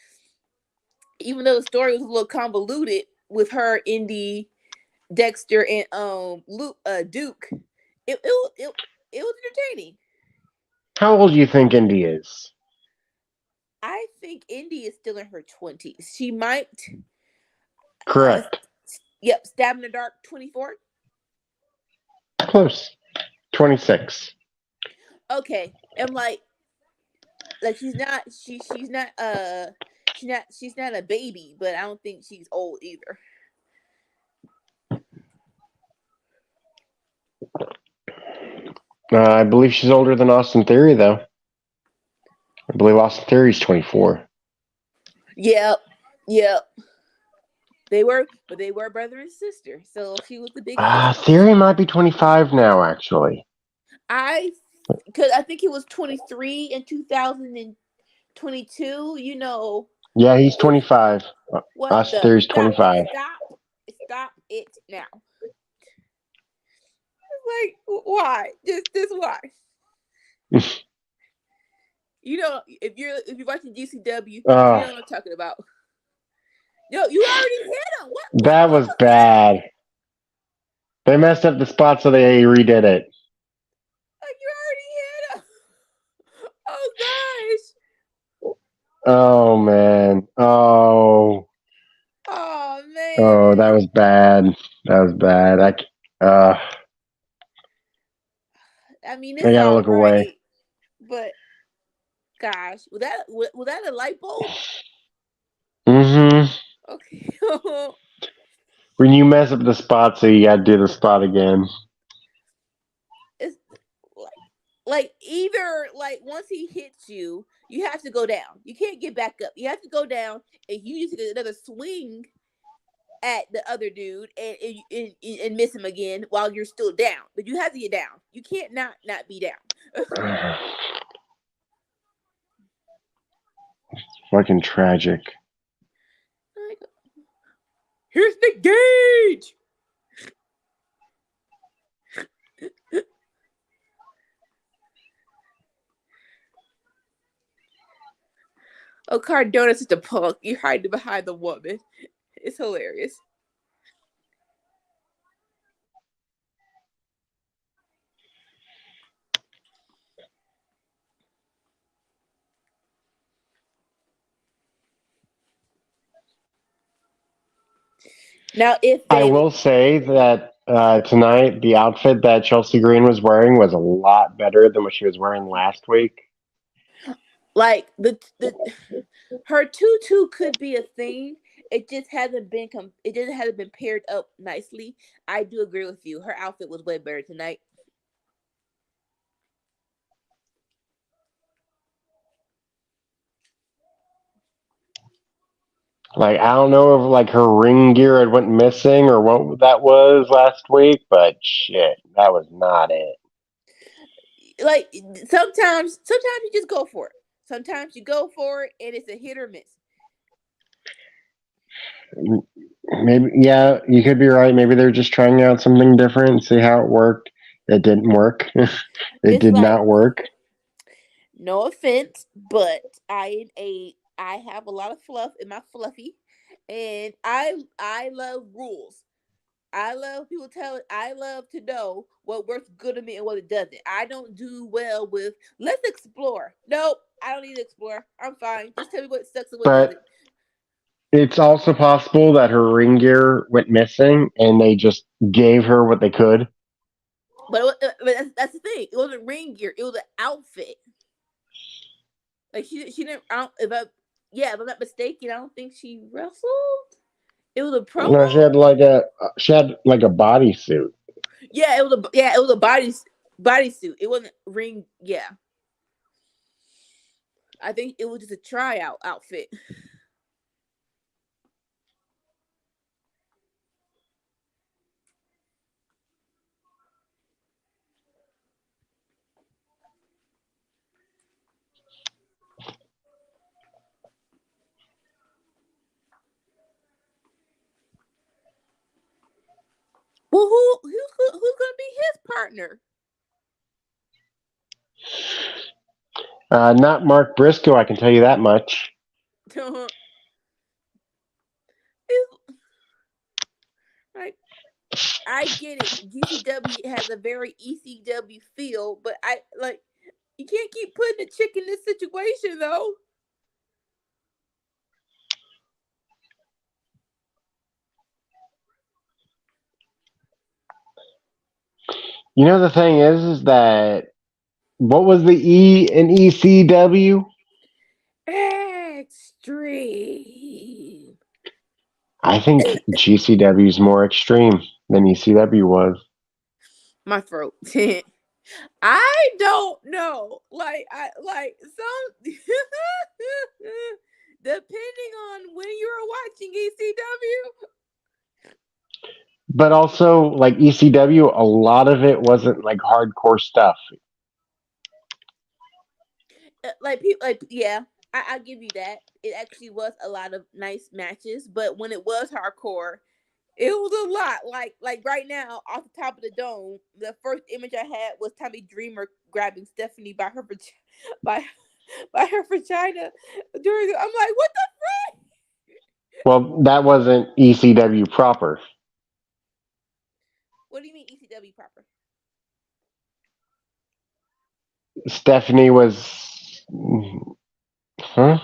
B: Even though the story was a little convoluted with her, Indy, Dexter, and Duke, it was entertaining.
C: How old do you think Indy is?
B: I think Indy is still in her 20s. She might.
C: Correct.
B: Yep, Stab in the Dark, 24.
C: Close. 26.
B: Okay, I'm like she's not a baby, but I don't think she's old either.
C: I believe she's older than Austin Theory, though. I believe Austin Theory's 24.
B: Yep. They were brother and sister, so she was the big sister.
C: Theory might be 25 now, actually.
B: Because I think he was 23 in 2022.
C: Yeah, he's 25. Austin Theory's 25.
B: Stop it now. Like, why? Just why? If you're watching GCW, you know what I'm talking about. Yo, you already hit him. What
C: that was bad. They messed up the spot, so they redid it.
B: Like, you already hit him. Oh gosh.
C: Oh man.
B: Oh
C: Oh, that
B: man.
C: was bad. That was bad.
B: I mean,
C: I
B: it's
C: gotta
B: all
C: look away.
B: right, but gosh, was that a light bulb?
C: Mm-hmm.
B: Okay.
C: When you mess up the spot, so you gotta do the spot again.
B: It's like either like once he hits you, you have to go down. You can't get back up. You have to go down, and you need to get another swing at the other dude and miss him again while you're still down. But you have to get down. You can't not be down.
C: Fucking tragic.
B: Here's the gauge. Oh, Cardona's just a punk. You're hiding behind the woman. It's hilarious. Now, if
C: I
B: they
C: will say that tonight the outfit that Chelsea Green was wearing was a lot better than what she was wearing last week.
B: like the her tutu could be a thing. It just hasn't been it just hasn't been paired up nicely. I do agree with you. Her outfit was way better tonight.
C: Like I don't know if like her ring gear had went missing or what that was last week, but shit, that was not it.
B: Like sometimes you just go for it. Sometimes you go for it and it's a hit or miss.
C: Maybe yeah, you could be right. Maybe they're just trying out something different, see how it worked. It didn't work. It
B: It's
C: did
B: like
C: not work.
B: no offense, but I have a lot of fluff in my fluffy, and I love rules. I love people telling. I love to know what works good to me and what it doesn't. I don't do well with let's explore. Nope, I don't need to explore. I'm fine. Just tell me what sucks and what
C: But
B: doesn't.
C: it's also possible that her ring gear went missing and they just gave her what they could.
B: But that's the thing. It wasn't ring gear. It was an outfit. Like she didn't. I don't, if I yeah, if I'm not mistaken, I don't think she wrestled. It was a
C: No,
B: promo.
C: she had like a bodysuit.
B: It was a bodysuit. It wasn't ring. Yeah, I think it was just a tryout outfit. Well, who's gonna be his partner?
C: Not Mark Briscoe, I can tell you that much.
B: Like I get it. GCW has a very ECW feel, but I like you can't keep putting the chick in this situation though.
C: You know the thing is that what was the E in ECW?
B: Extreme.
C: I think GCW is more extreme than ECW was.
B: My throat. I don't know. Like I like some depending on when you're watching ECW.
C: But also, like ECW, a lot of it wasn't like hardcore stuff.
B: Like people like yeah, I give you that. It actually was a lot of nice matches, but when it was hardcore, it was a lot. Like right now, off the top of the dome, the first image I had was Tommy Dreamer grabbing Stephanie by her by by her vagina during. I'm like, what the frick?
C: Well, that wasn't ECW proper.
B: What do you mean ECW proper?
C: Stephanie was, huh?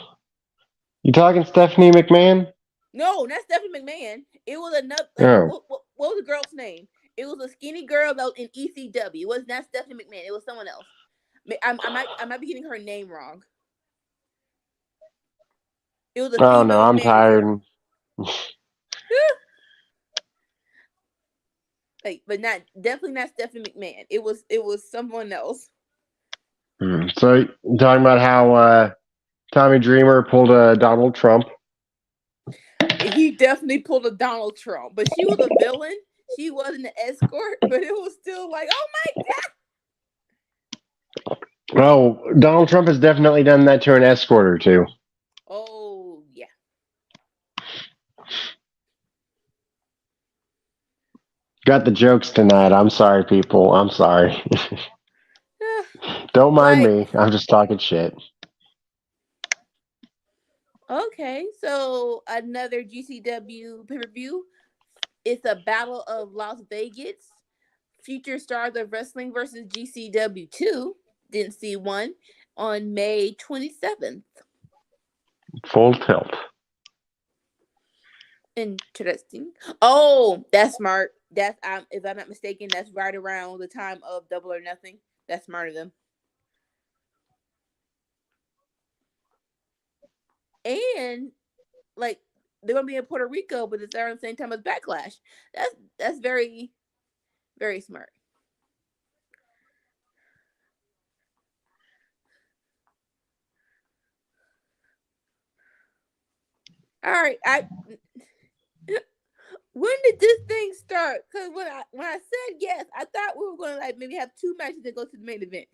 C: You talking Stephanie McMahon?
B: No, not Stephanie McMahon. It was another.
C: Oh.
B: What was the girl's name? It was a skinny girl that was in ECW. It was not Stephanie McMahon. It was someone else. I might be getting her name wrong. It was a
C: Oh no,
B: female
C: I'm
B: manager.
C: tired.
B: But definitely not Stephanie McMahon. It was someone else.
C: So you're talking about how Tommy Dreamer pulled a Donald Trump.
B: He definitely pulled a Donald Trump, but she was a villain. She wasn't an escort, but it was still like, oh my god.
C: Oh, Donald Trump has definitely done that to an escort or two.
B: Oh yeah.
C: Got the jokes tonight. I'm sorry, people. I'm sorry. Don't mind me. I'm just talking shit.
B: Okay, so another GCW pay-per-view. It's a Battle of Las Vegas. Future Stars of Wrestling versus GCW 2. Didn't see one on May 27th.
C: Full tilt.
B: Interesting. Oh, that's smart. That's if I'm not mistaken, that's right around the time of Double or Nothing. That's smart of them. And like they're gonna be in Puerto Rico, but it's around the same time as Backlash. That's very, very smart. All right, when did this thing start? Because when I said yes, I thought we were gonna like maybe have 2 matches that go to the main event.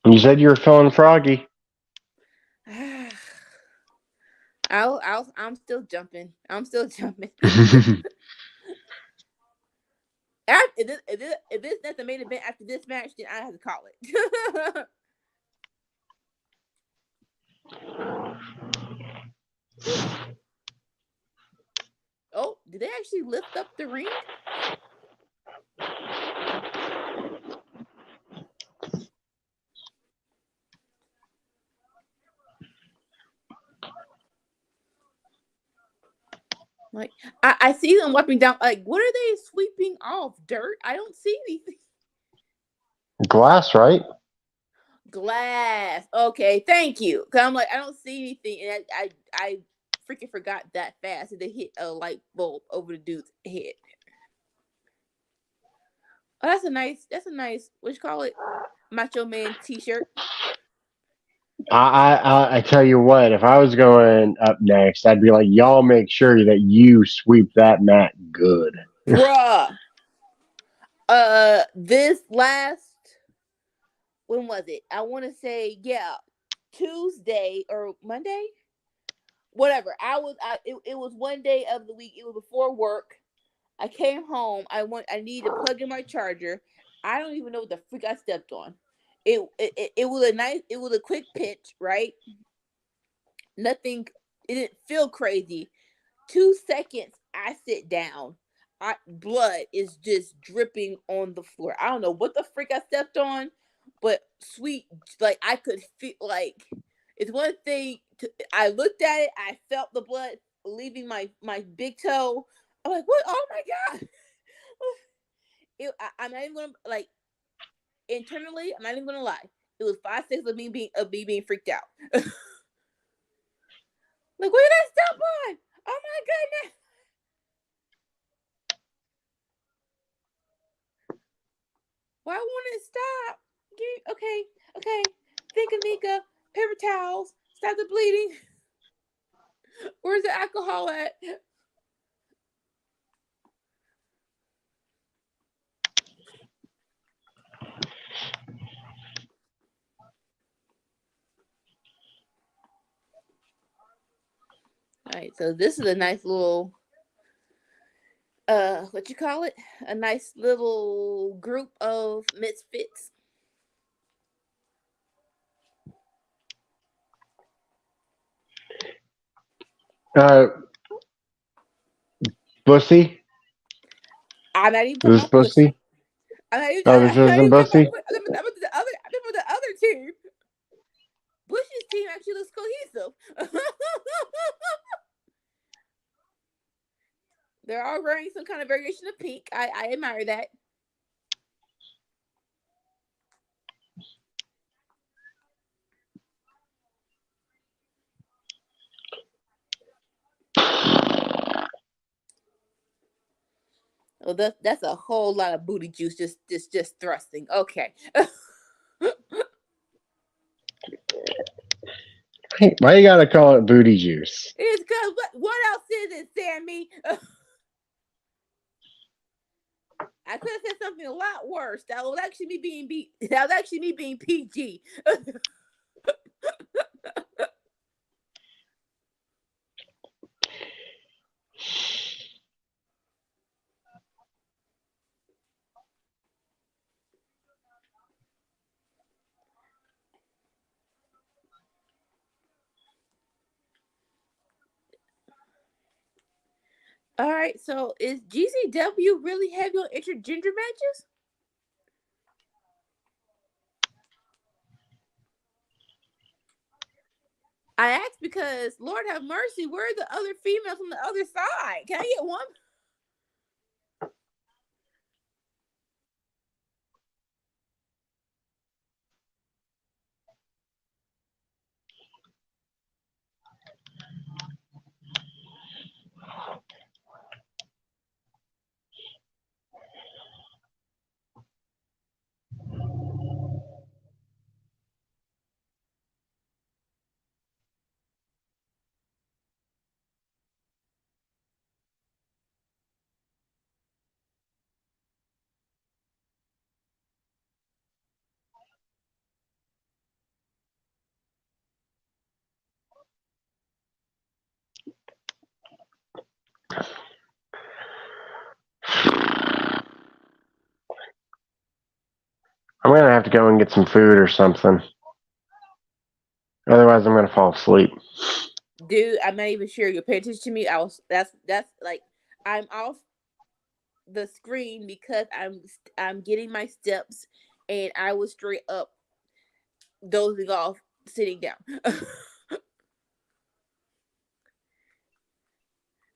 C: You said you were feeling froggy.
B: I'm still jumping. If this not the main event after this match, then I have to call it. Oh, did they actually lift up the ring? Like I see them wiping down. Like, what are they sweeping off? Dirt? I don't see anything.
C: Glass, right?
B: Glass. Okay, thank you. Cause I'm like, I don't see anything, and I freaking forgot that fast that they hit a light bulb over the dude's head. Oh, that's a nice. What you call it? Macho Man T-shirt.
C: I tell you what, if I was going up next, I'd be like, y'all make sure that you sweep that mat good.
B: Bruh. This last, when was it? I want to say, Tuesday or Monday, whatever. It was one day of the week. It was before work. I came home. I needed to plug in my charger. I don't even know what the freak I stepped on. It was a quick pitch, right? Nothing. It didn't feel crazy. 2 seconds, I sit down. Blood is just dripping on the floor. I don't know what the freak I stepped on, but sweet, like I could feel like it's one thing. I looked at it. I felt the blood leaving my big toe. I'm like, what? Oh my god! I'm not even gonna like. Internally, I'm not even gonna lie. It was 5 seconds of me being freaked out. Like, what did I step on? Oh my goodness! Why won't it stop? Okay. Think, Anika. Paper towels. Stop the bleeding. Where's the alcohol at? All right, so this is a nice little what you call it? A nice little group of misfits.
C: Bussy?
B: I'm not even talking
C: This
B: about Bussy.
C: Bussy?
B: I'm not even
C: Oh, this
B: talking
C: isn't Bussy?
B: about the other team. They're all wearing some kind of variation of pink. I admire that. Oh, that's a whole lot of booty juice just thrusting. Okay.
C: Hey, why you gotta call it booty juice?
B: It's because what else is it, Sammy? I could have said something a lot worse. That was actually me being PG. All right, so is GCW really heavy on intergender matches? I asked because, Lord have mercy, where are the other females on the other side? Can I get one?
C: I'm gonna have to go and get some food or something. Otherwise, I'm gonna fall asleep.
B: Dude, I'm not even sure you're paying attention to me. That's like I'm off the screen because I'm getting my steps, and I was straight up dozing off, sitting down.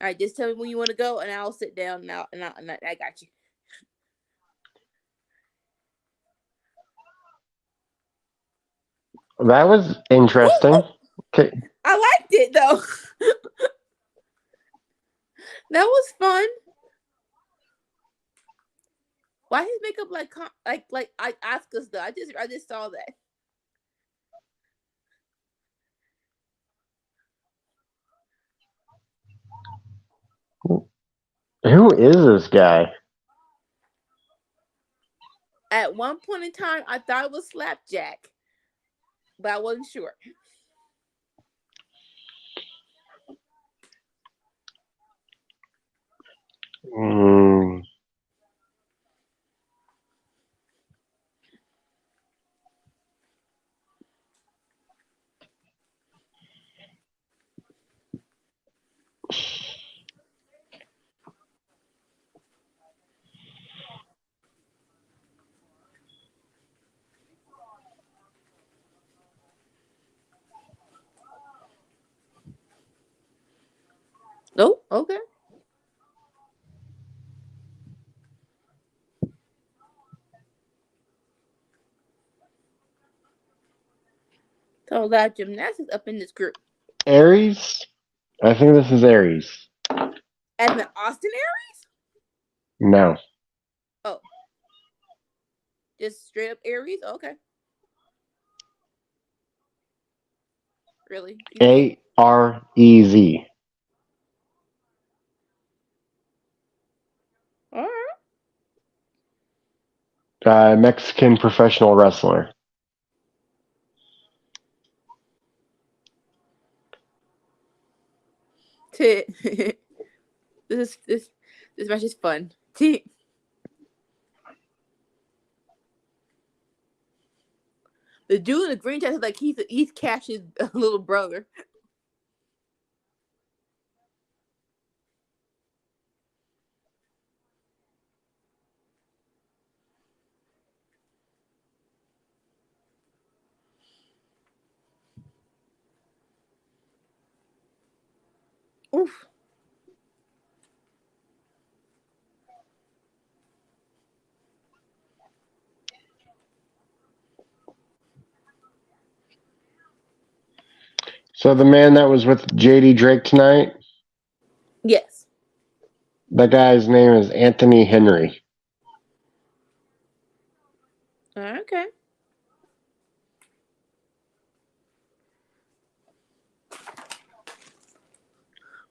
B: All right, just tell me when you want to go, and I'll sit down now, and I got you.
C: That was interesting. Okay.
B: I liked it though. That was fun. Why his makeup like Oscars though? I just saw that.
C: Who is this guy?
B: At one point in time, I thought it was Slapjack, but I wasn't sure.
C: Mm.
B: Oh, okay. So a lot of gymnastics up in this group.
C: Aries? I think this is Aries.
B: And the Austin Aries?
C: No.
B: Oh, just straight up Aries? Okay. Really?
C: Arez.
B: All right.
C: Mexican professional wrestler.
B: this is this match is fun. The dude in the green test is like he's Cash's little brother. Oof.
C: So the man that was with JD Drake tonight,
B: Yes.
C: that guy's name is Anthony Henry.
B: Okay.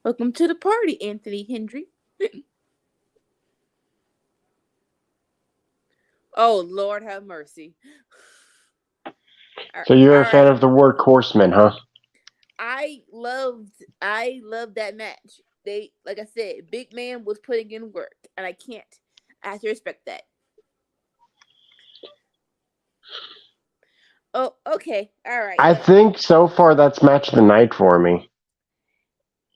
B: Welcome to the party, Anthony Henry. Oh, Lord have mercy.
C: So you're
B: All
C: a fan
B: right.
C: of the Workhorsemen, huh?
B: I loved that match. They, like I said, Big Man was putting in work, and I have to respect that. Oh, okay. All right.
C: I think so far that's match of the night for me.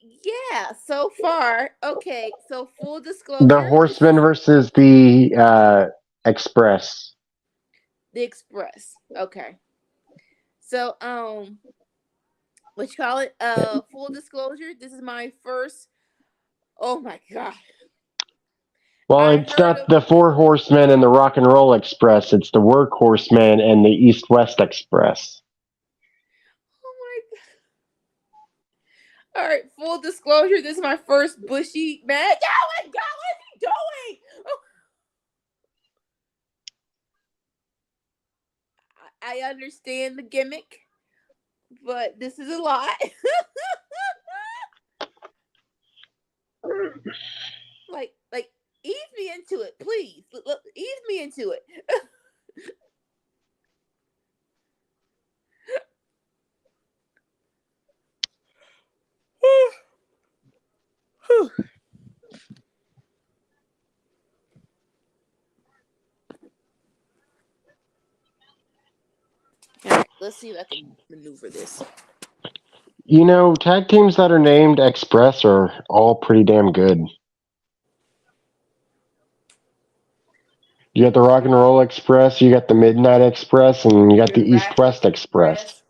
B: Yeah, so far. Okay, so full
C: The
B: disclosure.
C: Horsemen versus the Express.
B: The Express. Okay. So, what you call it? Full disclosure, this is my first. Oh my god.
C: Well, it's not the Four Horsemen and the Rock and Roll Express. It's the Workhorsemen and the East West Express.
B: Oh my god. All right, full disclosure, this is my first Bushy match. Oh my god, what is he doing? Oh. I understand the gimmick, but this is a lot. like ease me into it, please. Ease me into it. All right, let's see if I can maneuver this.
C: You know, tag teams that are named Express are all pretty damn good. You got the Rock and Roll Express, you got the Midnight Express, and you got the East West Express.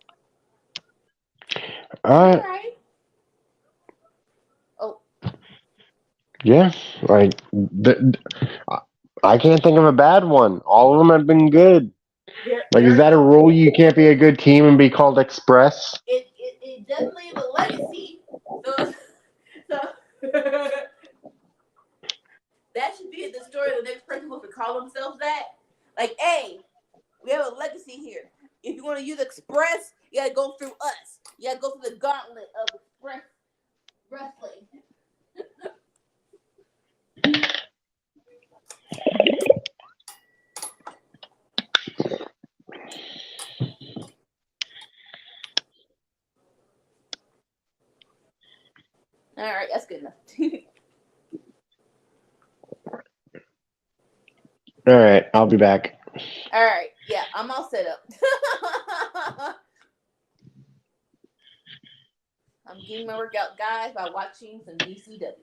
B: All right. Oh.
C: Yeah, like I can't think of a bad one. All of them have been good. Is that a rule? You can't be a good team and be called Express?
B: It does leave a legacy. So that should be the story of the next person who to call themselves that. Like, hey, we have a legacy here. If you want to use Express, you gotta go through us. You gotta go through the gauntlet of Express wrestling. All right, that's good enough.
C: All right, I'll be back.
B: All right, yeah, I'm all set up. I'm getting my workout, guys, by watching some DCW.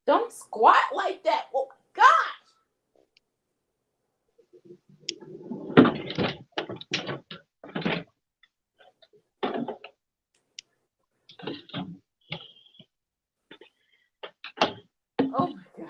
B: Don't squat like that. Oh my gosh. Oh my god.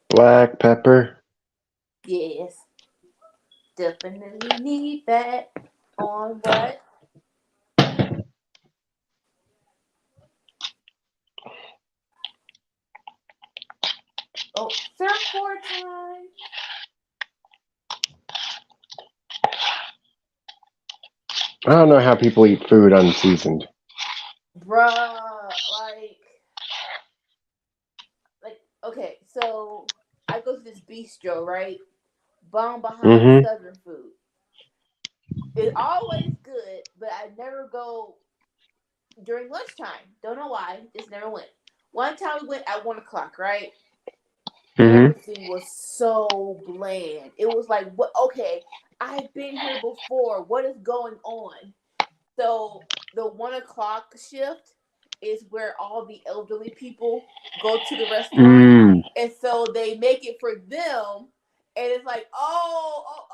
C: Black pepper.
B: Yes. Definitely need that on what? Oh, surfboard time.
C: I don't know how people eat food unseasoned.
B: Bruh, okay, so I go to this bistro, right? Bomb behind Southern food. It's always good, but I never go during lunchtime. Don't know why. Just never went. One time we went at 1 o'clock, right?
C: Mm-hmm.
B: Everything was so bland. It was like, what? Okay, I've been here before. What is going on? So the 1 o'clock shift is where all the elderly people go to the restaurant,
C: Mm.
B: and so they make it for them. And it's like, y'all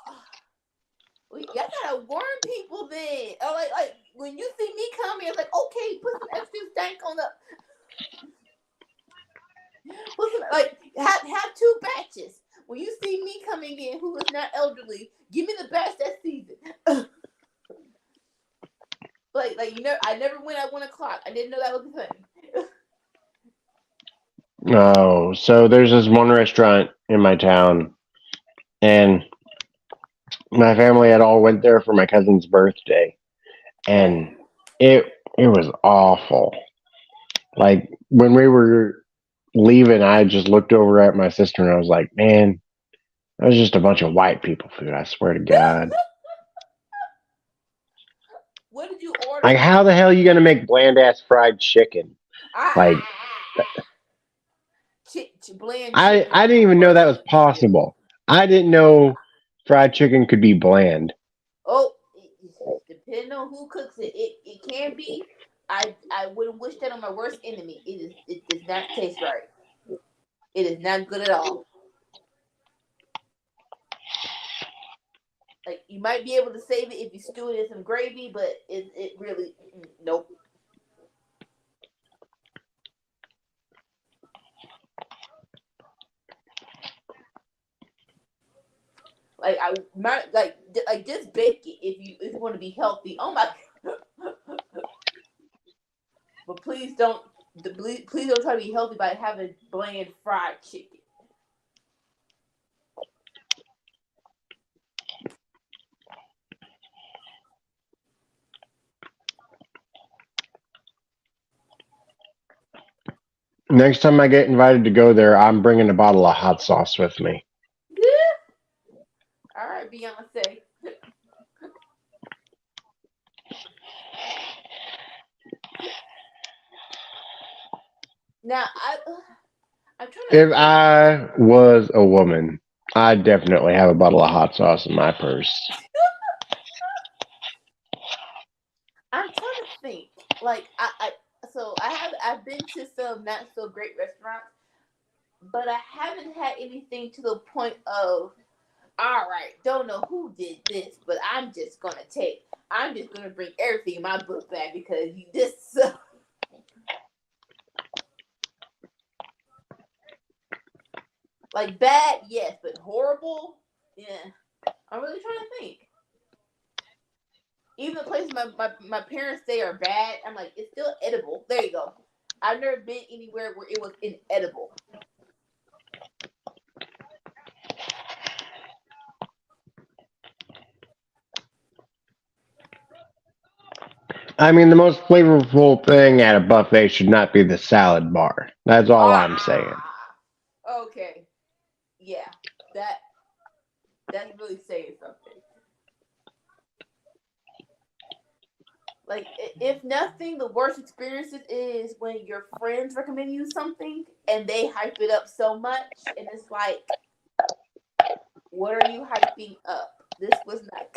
B: gotta warn people then. Or like when you see me coming, it's like, okay, put some extra stank on the. Put some, like have 2 batches. When you see me coming in, who is not elderly, give me the batch that's seasoned. like you know, I never went at 1 o'clock. I didn't know that was a thing.
C: Oh, so there's this one restaurant in my town, and my family had all went there for my cousin's birthday, and it was awful. Like when we were leaving, I just looked over at my sister and I was like, "Man, that was just a bunch of white people food. I swear to God."
B: What did you order?
C: Like, how the hell are you gonna make bland ass fried chicken? Like,
B: Bland
C: I
B: chicken.
C: didn't even know that was possible. I didn't know fried chicken could be bland.
B: Oh, depending on who cooks it, it can be. I wouldn't wish that on my worst enemy. It does not taste right. It is not good at all. Like you might be able to save it if you stew it in some gravy, but it really nope. Like I might like just bake it if you want to be healthy. Oh my! But please don't try to be healthy by having bland fried chicken.
C: Next time I get invited to go there, I'm bringing a bottle of hot sauce with me.
B: All right, Beyonce. Now I'm trying to
C: If
B: think.
C: I was a woman, I'd definitely have a bottle of hot sauce in my purse.
B: I'm trying to think. Like I've been to some not so great restaurants, but I haven't had anything to the point of all right, don't know who did this, but I'm just gonna bring everything in my book bag because you this like bad, yes, but horrible, yeah. I'm really trying to think. Even the places my parents say are bad, I'm like, it's still edible. There you go. I've never been anywhere where it was inedible.
C: I mean, the most flavorful thing at a buffet should not be the salad bar. That's all I'm saying.
B: Okay. Yeah. That that's really saying something. Like, if nothing, the worst experiences is when your friends recommend you something and they hype it up so much, and it's like, what are you hyping up? This was not.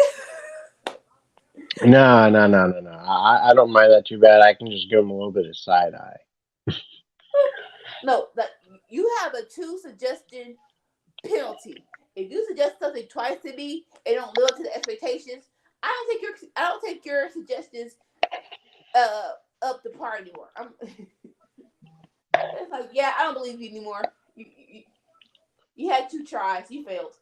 C: No, no, no, no, no. I don't mind that too bad. I can just give them a little bit of side eye.
B: No, that you have a 2 suggestion penalty. If you suggest something twice to me and don't live up to the expectations, I don't take your suggestions up the par anymore. It's like, yeah, I don't believe you anymore. You had 2 tries, you failed.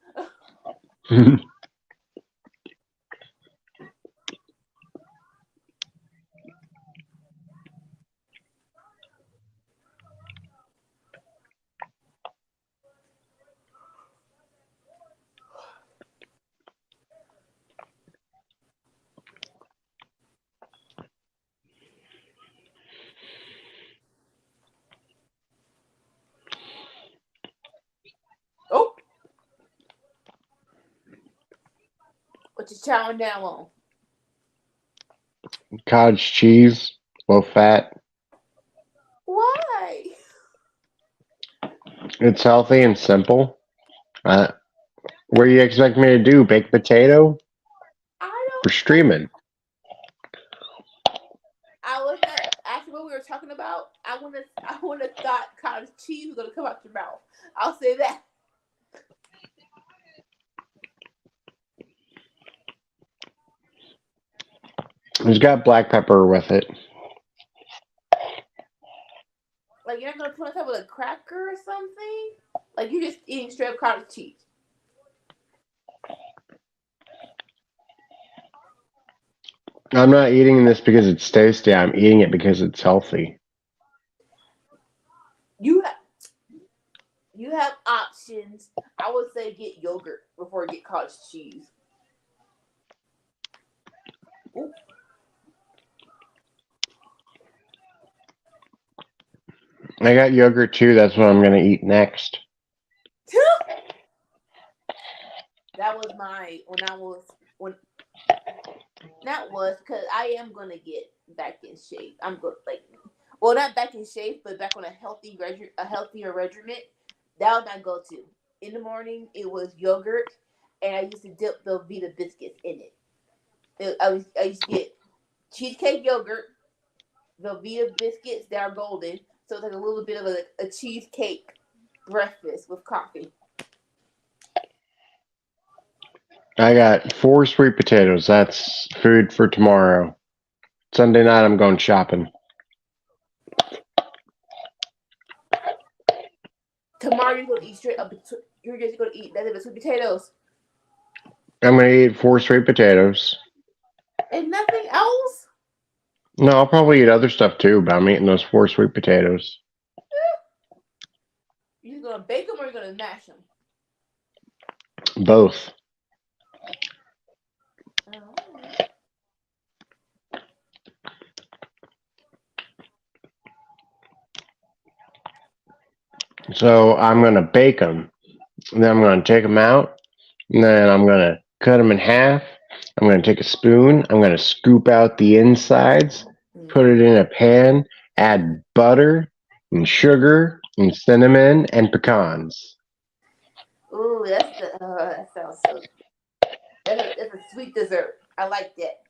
B: Oh, what you chowing down on?
C: Cottage cheese, low fat.
B: Why?
C: It's healthy and simple. What do you expect me to do? Baked potato
B: I
C: for
B: don't.
C: streaming?
B: I was not after what we were talking about. I would have thought cottage cheese was gonna come out your mouth. I'll say that.
C: It's got black pepper with it.
B: Like you're not gonna put on top of a cracker or something. Like you're just eating straight up cottage cheese.
C: I'm not eating this because it's tasty. I'm eating it because it's healthy.
B: You have options. I would say get yogurt before you get cottage cheese. Ooh.
C: I got yogurt too. That's what I'm going to eat next.
B: That was because I am gonna get back in shape. I'm good, not back in shape, but back on a healthier regimen. That was my go-to. In the morning, it was yogurt, and I used to dip the Vita biscuits in it. I used to get cheesecake yogurt, the Vita biscuits that are golden, so it's like a little bit of a cheesecake breakfast with coffee.
C: I got 4 sweet potatoes. That's food for tomorrow. Sunday night, I'm going shopping.
B: Tomorrow you're gonna eat straight up. You're just gonna eat nothing but sweet potatoes
C: I'm going to eat 4 sweet potatoes.
B: and nothing else.
C: No, I'll probably eat other stuff too, but I'm eating those 4 sweet potatoes.
B: You're gonna bake them or you're gonna mash them.
C: Both.
B: Oh.
C: So I'm going to bake them. And then I'm going to take them out. And then I'm going to cut them in half. I'm going to take a spoon. I'm going to scoop out the insides, put it in a pan, add butter and sugar and cinnamon and pecans.
B: Ooh, that sounds so. That's a sweet dessert. I like that.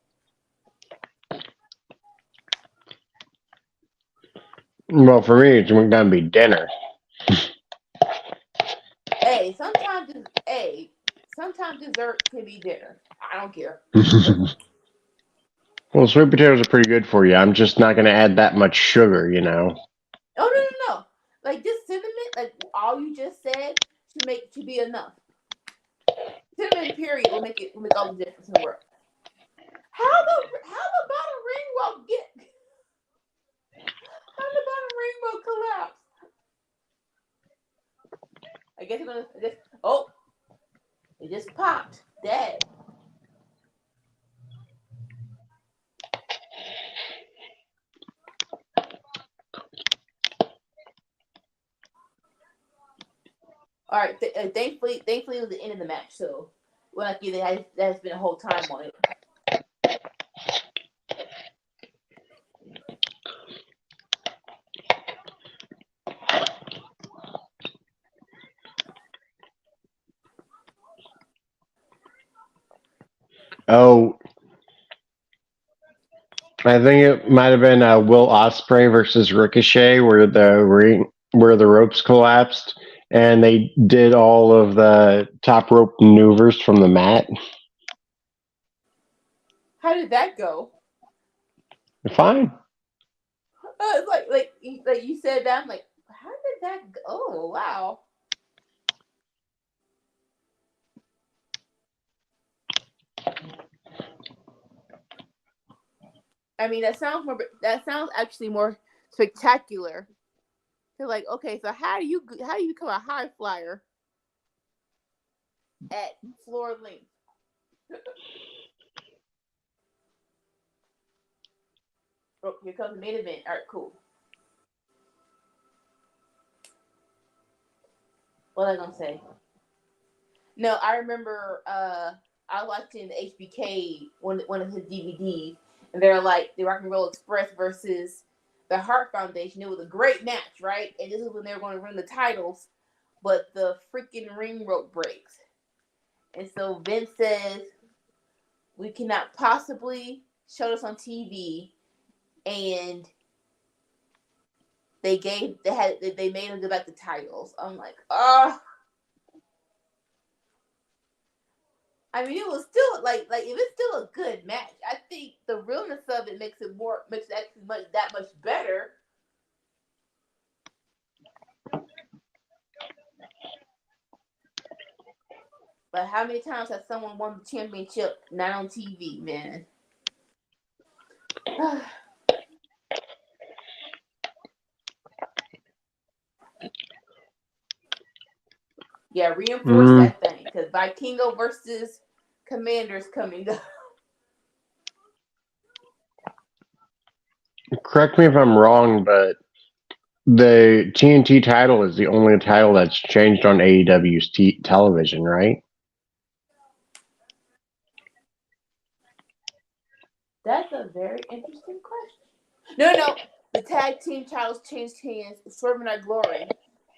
C: Well, for me, it's going to be dinner.
B: Hey, sometimes dessert can be dinner. I don't care.
C: Well, sweet potatoes are pretty good for you. I'm just not going to add that much sugar, you know.
B: Oh no. Like this cinnamon, like all you just said should be enough. Cinnamon period will make all the difference in the world. How the bottom ring get? How the bottom ring will collapse? I guess you're gonna just. Oh, it just popped. Dead. All right. Thankfully, it was the end of the match, so we're not getting that has been a whole time on it.
C: Oh, I think it might have been Will Ospreay versus Ricochet, where the ropes collapsed, and they did all of the top rope maneuvers from the mat.
B: How did that go?
C: Fine.
B: It's like you said that. I'm like, how did that go? Oh wow. I mean, that sounds actually more spectacular. They're like, okay, so how do you become a high flyer at floor length? Oh, here comes the main event. All right, cool. What was I gonna say? No, I remember I watching the HBK one of his DVDs, and they're like the Rock and Roll Express versus the Hart Foundation. It was a great match, right? And this is when they were going to run the titles but the freaking ring rope breaks. And so Vince says, we cannot possibly show this on TV. And they made him give back the titles. I'm like, oh. I mean, it was still like if it's still a good match, I think the realness of it makes it actually that much better. But how many times has someone won the championship not on TV, man? Yeah, reinforce that thing because Vikingo versus Commander's coming up.
C: Correct me if I'm wrong, but the TNT title is the only title that's changed on AEW's television, right?
B: That's a very interesting question. No. The tag team titles changed hands. Swerve and Our Glory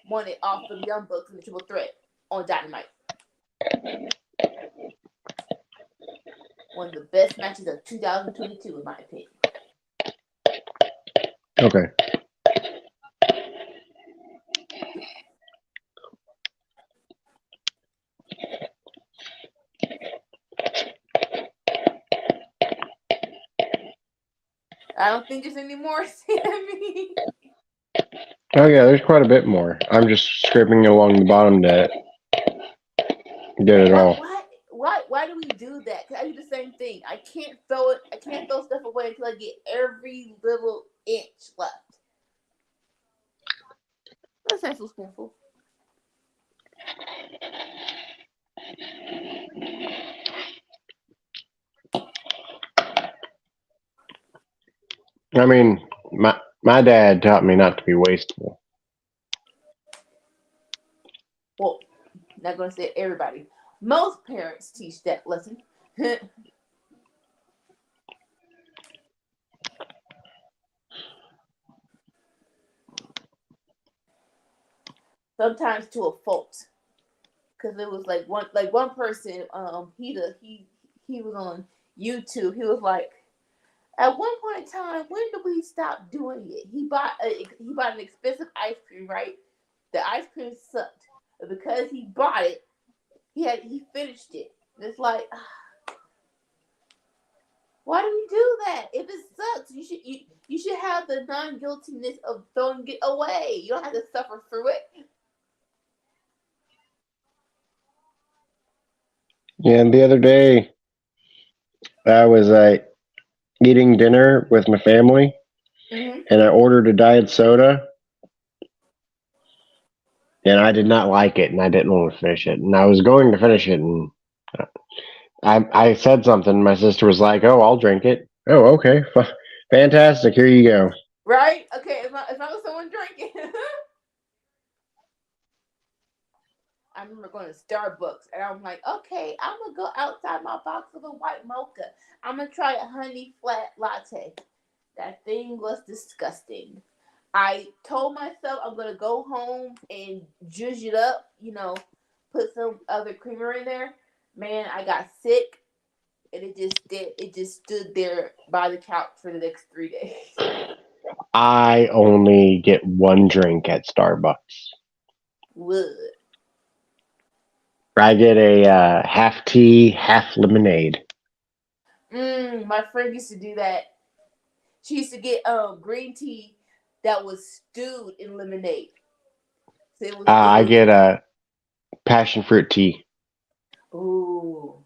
B: won it off of the Young Bucks in the Triple Threat on Dynamite. One of the best matches of 2022, in my opinion.
C: Okay.
B: I don't think there's any more, Sammy.
C: Oh yeah, there's quite a bit more. I'm just scraping along the bottom to get it all.
B: Why do we do that? Cause I do the same thing. I can't throw stuff away until I get every little inch left. That's nice little spoonful.
C: I mean, my dad taught me not to be wasteful.
B: Well, not gonna say everybody. Most parents teach that lesson. Sometimes to a fault, because it was like one person. He was on YouTube. He was like, at one point in time, when did we stop doing it? He bought an expensive ice cream, right? The ice cream sucked, but because he bought it, he finished it. And it's like, why do we do that? If it sucks, you should have the non-guiltiness of throwing it away. You don't have to suffer through it.
C: Yeah, and the other day, I was eating dinner with my family, and I ordered a diet soda, and I did not like it, and I didn't want to finish it, and I was going to finish it, and I said something. My sister was like, "Oh, I'll drink it." Oh, okay, fantastic. Here you go.
B: Right? Okay, if I was someone drinking. I remember going to Starbucks and I'm like, okay, I'm gonna go outside my box of a white mocha. I'm gonna try a honey flat latte. That thing was disgusting. I told myself I'm gonna go home and zhuzh it up, put some other creamer in there. Man, I got sick and it just stood there by the couch for the next 3 days.
C: I only get one drink at Starbucks.
B: Would.
C: I get a half tea, half lemonade.
B: My friend used to do that. She used to get green tea that was stewed in lemonade. So
C: I get a passion fruit tea.
B: Ooh.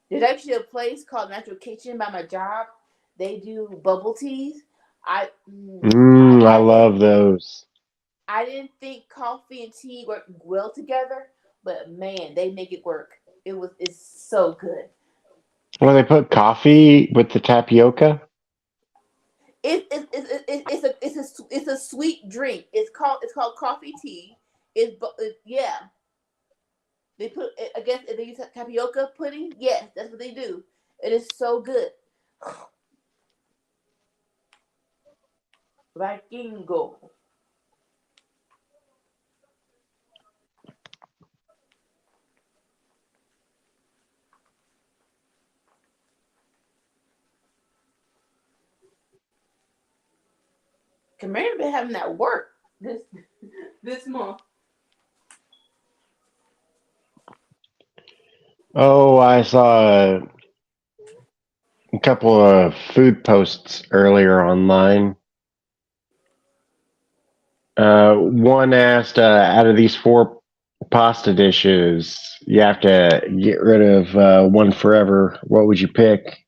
B: There's actually a place called Natural Kitchen by my job. They do bubble teas. I
C: love those.
B: I didn't think coffee and tea work well together, but man, they make it work. It's so good.
C: Well, they put coffee with the tapioca.
B: It's a sweet drink. It's called coffee tea. Yeah. They put, I guess, if they use tapioca pudding, yes, that's what they do. It is so good. Vikingo. Commander been having that work this month.
C: Oh, I saw a couple of food posts earlier online. One asked, out of these four pasta dishes, you have to get rid of one forever. What would you pick?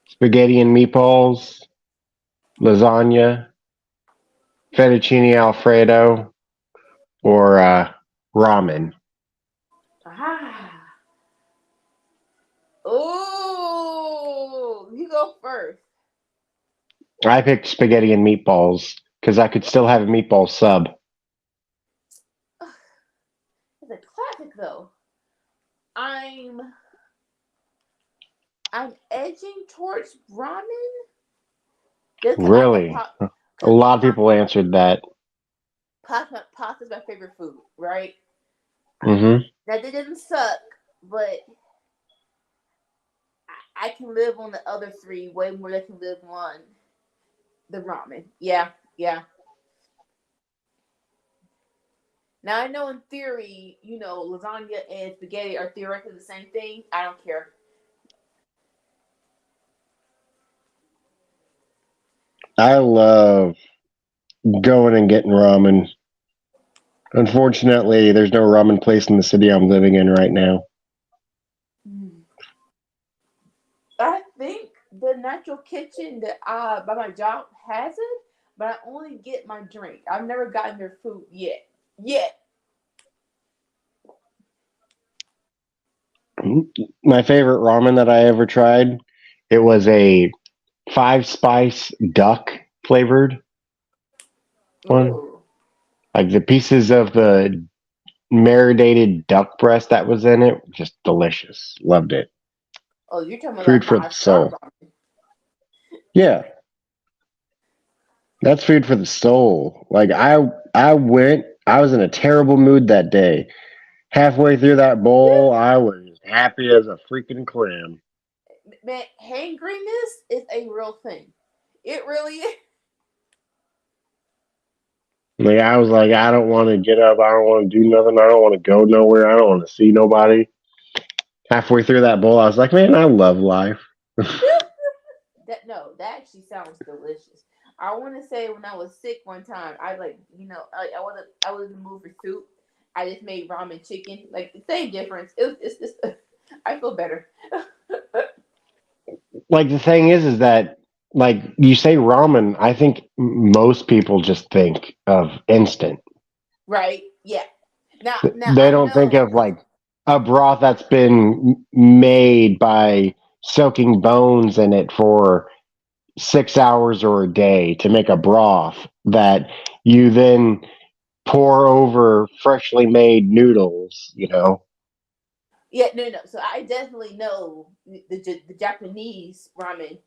C: Spaghetti and meatballs, lasagna, fettuccine alfredo, or ramen?
B: Ah. Oh, you go first.
C: I picked spaghetti and meatballs because I could still have a meatball sub.
B: It's a classic though. I'm edging towards ramen. Just 'cause
C: Really? A lot of people answered that.
B: Pasta's my favorite food, right?
C: Mm-hmm.
B: That didn't suck, but I can live on the other three way more than I can live on the ramen. Yeah, yeah. Now I know in theory, lasagna and spaghetti are theoretically the same thing. I don't care.
C: I love going and getting ramen. Unfortunately, there's no ramen place in the city I'm living in right now.
B: I think the natural kitchen that by my job has it, but I only get my drink. I've never gotten their food yet.
C: My favorite ramen that I ever tried, it was a 5-spice duck flavored one.
B: Ooh.
C: Like the pieces of the marinated duck breast that was in it, just delicious. Loved it.
B: Oh, you're talking about
C: Food
B: that
C: for the
B: 5-star
C: soul.
B: ramen.
C: Yeah, that's food for the soul. Like I went, I was in a terrible mood that day. Halfway through that bowl, I was happy as a freaking clam.
B: Man, hangriness is a real thing. It really is.
C: Like I was like, I don't want to get up. I don't want to do nothing. I don't want to go nowhere. I don't want to see nobody. Halfway through that bowl, I was like, man, I love life.
B: That actually sounds delicious. I want to say when I was sick one time, I was in the mood for soup. I just made ramen chicken, like the same difference. It's I feel better.
C: Like the thing is that like you say ramen, I think most people just think of instant.
B: Right? Yeah. Now
C: They
B: I
C: don't think
B: know.
C: of like a broth that's been made by soaking bones in it for 6 hours or a day to make a broth that you then pour over freshly made noodles.
B: Yeah, no. So I definitely know the Japanese ramen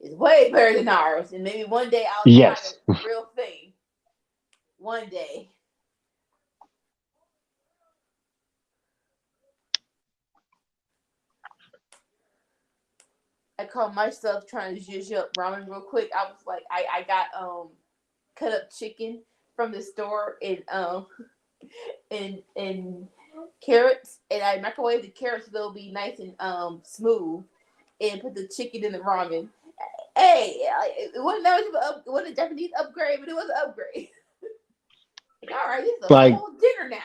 B: is way better than ours, and maybe one day I'll try
C: Yes.
B: the real thing. One day. I caught myself trying to zhuzh up ramen real quick. I was like, I got cut up chicken from the store and carrots, and I microwave the carrots so they'll be nice and smooth, and put the chicken in the ramen. Hey, it wasn't that much of it wasn't a Japanese upgrade, but it was an upgrade. Like, all right, this is a
C: like
B: full dinner now.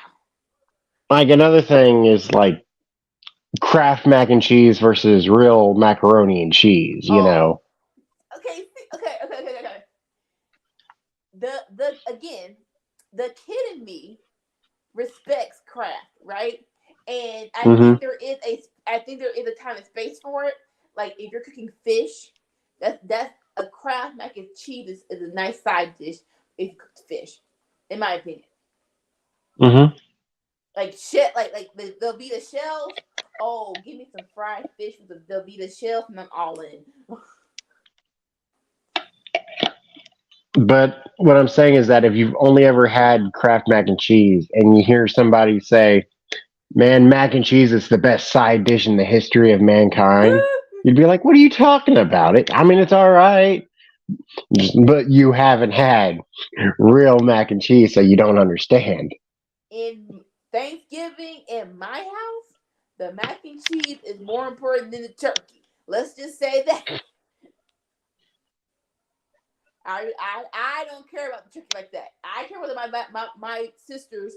C: like another thing is like Kraft mac and cheese versus real macaroni and cheese.
B: Oh, okay. The again, the kid in me respects craft, right? And I
C: Hmm.
B: think there is a time and space for it. Like if you're cooking fish, that's a craft mac and cheese is a nice side dish if you cook fish, in my opinion.
C: Hmm.
B: Like shit, there'll be the shells. Oh, give me some fried fish with the Velveeta shells, and I'm all in.
C: But what I'm saying is that if you've only ever had Kraft mac and cheese and you hear somebody say, man, mac and cheese is the best side dish in the history of mankind, you'd be like, what are you talking about? I mean, it's all right, But you haven't had real mac and cheese, so you don't understand.
B: In Thanksgiving in my house, the mac and cheese is more important than the turkey. Let's just say that. I don't care about the turkey like that. I care whether my sisters,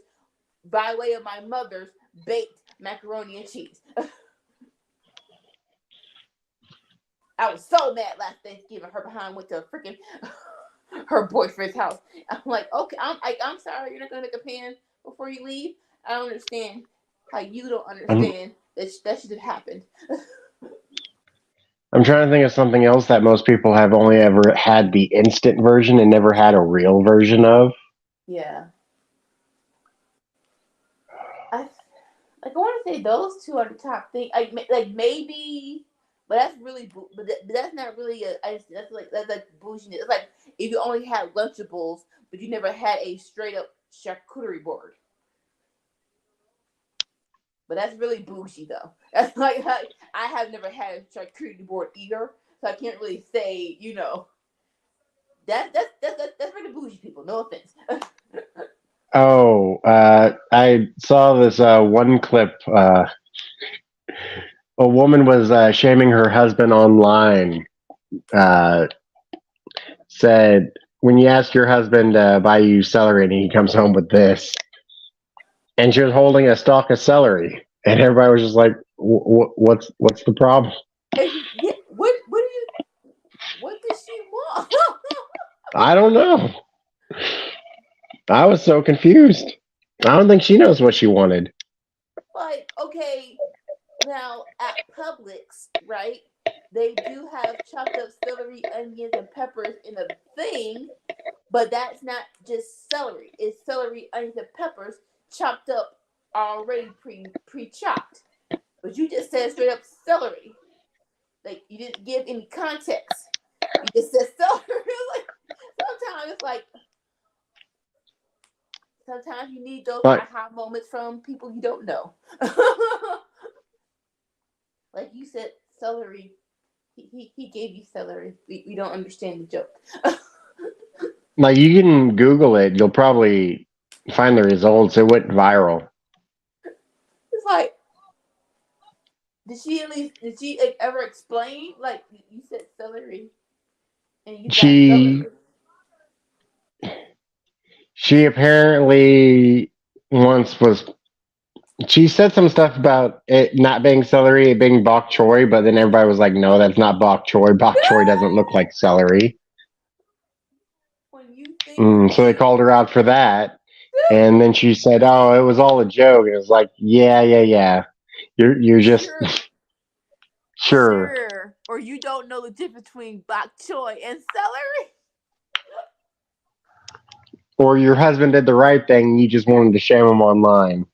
B: by way of my mother's, baked macaroni and cheese. I was so mad last Thanksgiving. Her behind went to freaking her boyfriend's house. I'm like, okay, I'm sorry, you're not gonna make a pan before you leave. I don't understand how you don't understand that should have happened.
C: I'm trying to think of something else that most people have only ever had the instant version and never had a real version of.
B: Yeah. I want to say those two are the top thing. Like maybe, but that's really, but that's not really that's like bougie. It's like if you only had Lunchables, but you never had a straight up charcuterie board. But that's really bougie though. That's like I have never had a charcuterie board either, so I can't really say that's really bougie people. No offense.
C: Oh, I saw this one clip. A woman was shaming her husband online. Uh, said, when you ask your husband to buy you celery and he comes home with this, and she was holding a stalk of celery, and everybody was just like, "What's the problem?"
B: What does she want?
C: I don't know. I was so confused. I don't think she knows what she wanted.
B: Like, okay, now at Publix, right? They do have chopped up celery, onions, and peppers in a thing, but that's not just celery. It's celery, onions, and peppers chopped up already pre chopped. But you just said straight up celery. Like you didn't give any context. You just said celery. Like, sometimes it's like sometimes you need those
C: But
B: aha moments from people you don't know. Like you said, celery. He gave you celery. We don't understand the joke.
C: like, you can Google it, you'll probably find the results. It went viral.
B: It's like, did she like, ever explain? Like you said celery, and you got
C: She
B: celery.
C: she apparently once was she said some stuff about it not being celery, it being bok choy, but then everybody was like, "No, that's not bok choy. Bok choy doesn't look like celery."
B: When you think of
C: So they
B: it,
C: called her out for that, and then she said, "Oh, it was all a joke." And it was like, "Yeah, yeah, yeah. You're just
B: sure,
C: sure."
B: or you don't know the difference between bok choy and celery.
C: Or your husband did the right thing, and you just wanted to shame him online.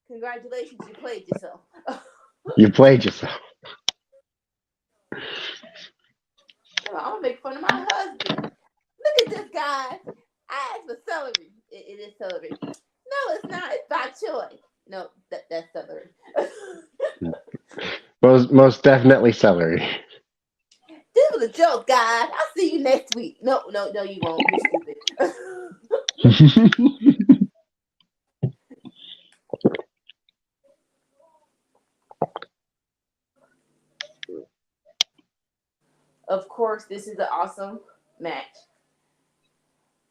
B: Congratulations, you played yourself.
C: You played yourself.
B: I'm gonna make fun of my husband. Look at this guy. I asked for celery. It is celery. No, it's not. It's bok choy. No, that's celery.
C: Most definitely celery.
B: This was a joke, guys. I'll see you next week. No, you won't. You're stupid. Of course, this is an awesome match.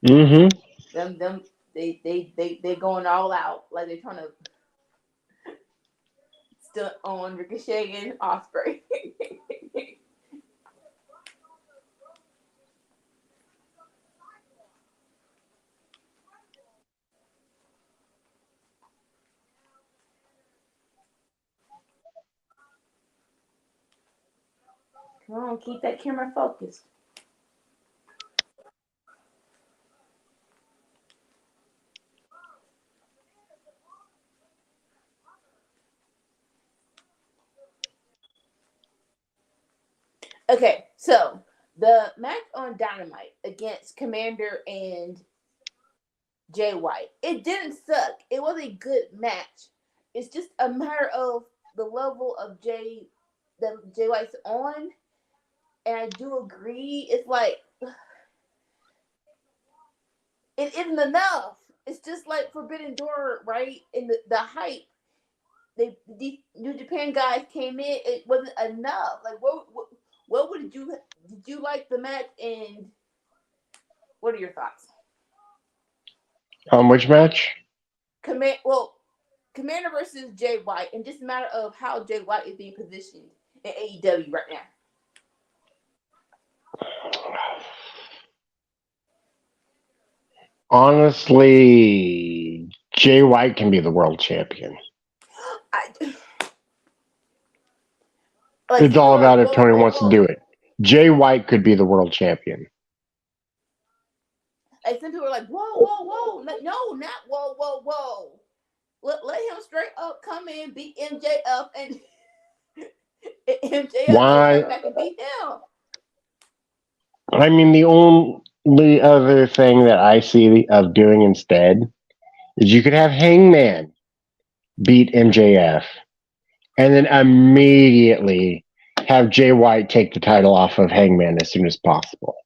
C: Mm-hmm.
B: Them they going all out like they're trying to stunt on Ricochet and Osprey. Come on, keep that camera focused. Okay, so the match on Dynamite against Commander and Jay White, it didn't suck. It was a good match. It's just a matter of the level of Jay that Jay White's on, and I do agree. It's like it isn't enough. It's just like Forbidden Door, right? In the hype, the New Japan guys came in. It wasn't enough. Like what would did you like the match? And what are your thoughts?
C: Which match?
B: Commander versus Jay White, and just a matter of how Jay White is being positioned in AEW right now.
C: Honestly, Jay White can be the world champion. It's all about if Tony wants to do it. Jay White could be the world champion.
B: Like some people are like, whoa. Like, no, not whoa. Let him straight up come in, beat MJF, and MJF come back and beat him.
C: I mean, the only other thing that I see of doing instead is you could have Hangman beat MJF and then immediately have Jay White take the title off of Hangman as soon as possible.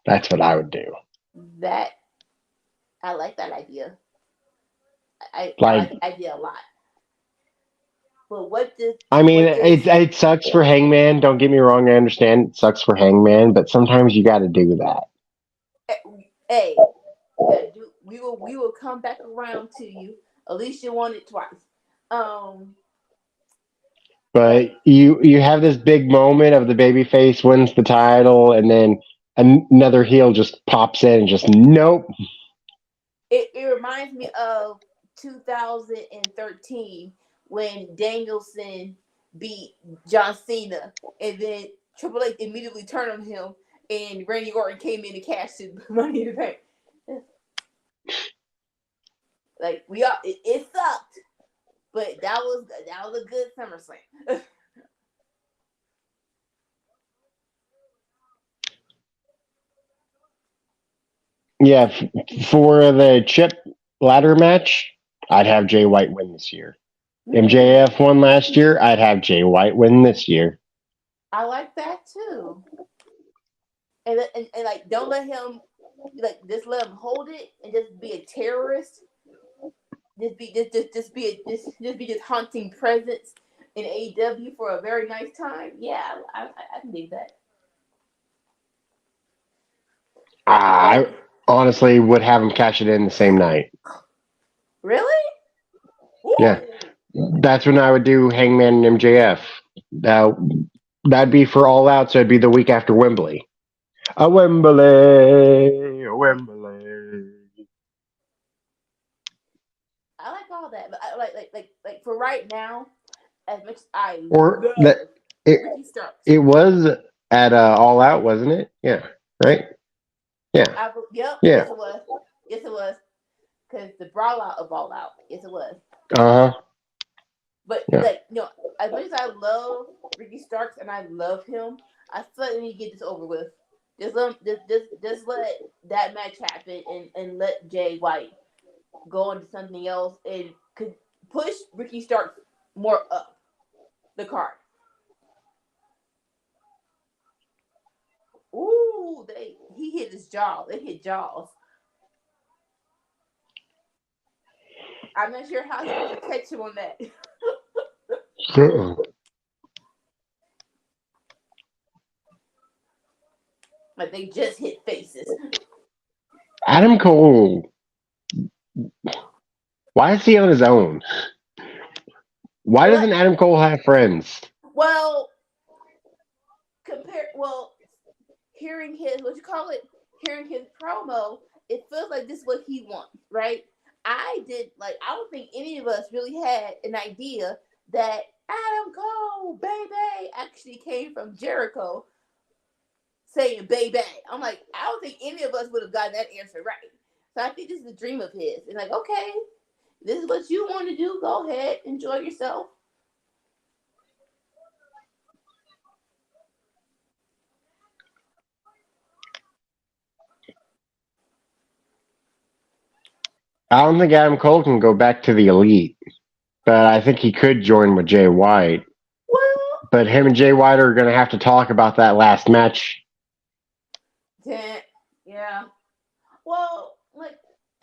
C: That's what I would do.
B: I like that idea. I like the idea a lot. But
C: it sucks for Hangman. Don't get me wrong. I understand it sucks for Hangman, but sometimes you got to do that.
B: Hey, we will come back around to you. At least you won it twice.
C: But you have this big moment of the babyface wins the title, and then another heel just pops in and just nope.
B: It reminds me of 2013 when Danielson beat John Cena, and then Triple H immediately turned on him, and Randy Orton came in and cashed in Money in the Bank. Like it sucked, but that was a good SummerSlam.
C: Yeah, for the chip ladder match, I'd have Jay White win this year. MJF won last year. I'd have Jay White win this year.
B: I like that too. And like, don't let him just let him hold it and just be a terrorist. Just be this haunting presence in AEW for a very nice time. Yeah, I can dig that.
C: I honestly would have him cash it in the same night.
B: Really? Ooh.
C: Yeah. That's when I would do Hangman and MJF. That'd be for All Out, so it'd be the week after Wembley. Wembley.
B: I like all that, but I like for right now, as much as I
C: Ricky Starks. It was at All Out, wasn't it? Yeah. Right. Yeah.
B: Yep.
C: Yeah.
B: Yes, it was. Because the brawl out of All Out. Yes, it was. But as much as I love Ricky Starks and I love him, I feel like we need to get this over with. Just let that match happen and let Jay White go into something else and could push Ricky Starks more up the card. Ooh, he hit his jaw. They hit jaws. I'm not sure how he's going to catch him on that. Like they just hit faces.
C: Adam Cole. Why is he on his own? Why doesn't Adam Cole have friends?
B: Well, hearing his promo, it feels like this is what he wants, right? I don't think any of us really had an idea that Adam Cole, baby, actually came from Jericho saying baby. I'm like, I don't think any of us would have gotten that answer right. So I think this is a dream of his. And like, okay, this is what you want to do. Go ahead, enjoy yourself.
C: I don't think Adam Cole can go back to the Elite, but I think he could join with Jay White.
B: Well,
C: but him and Jay White are going to have to talk about that last match.
B: Yeah.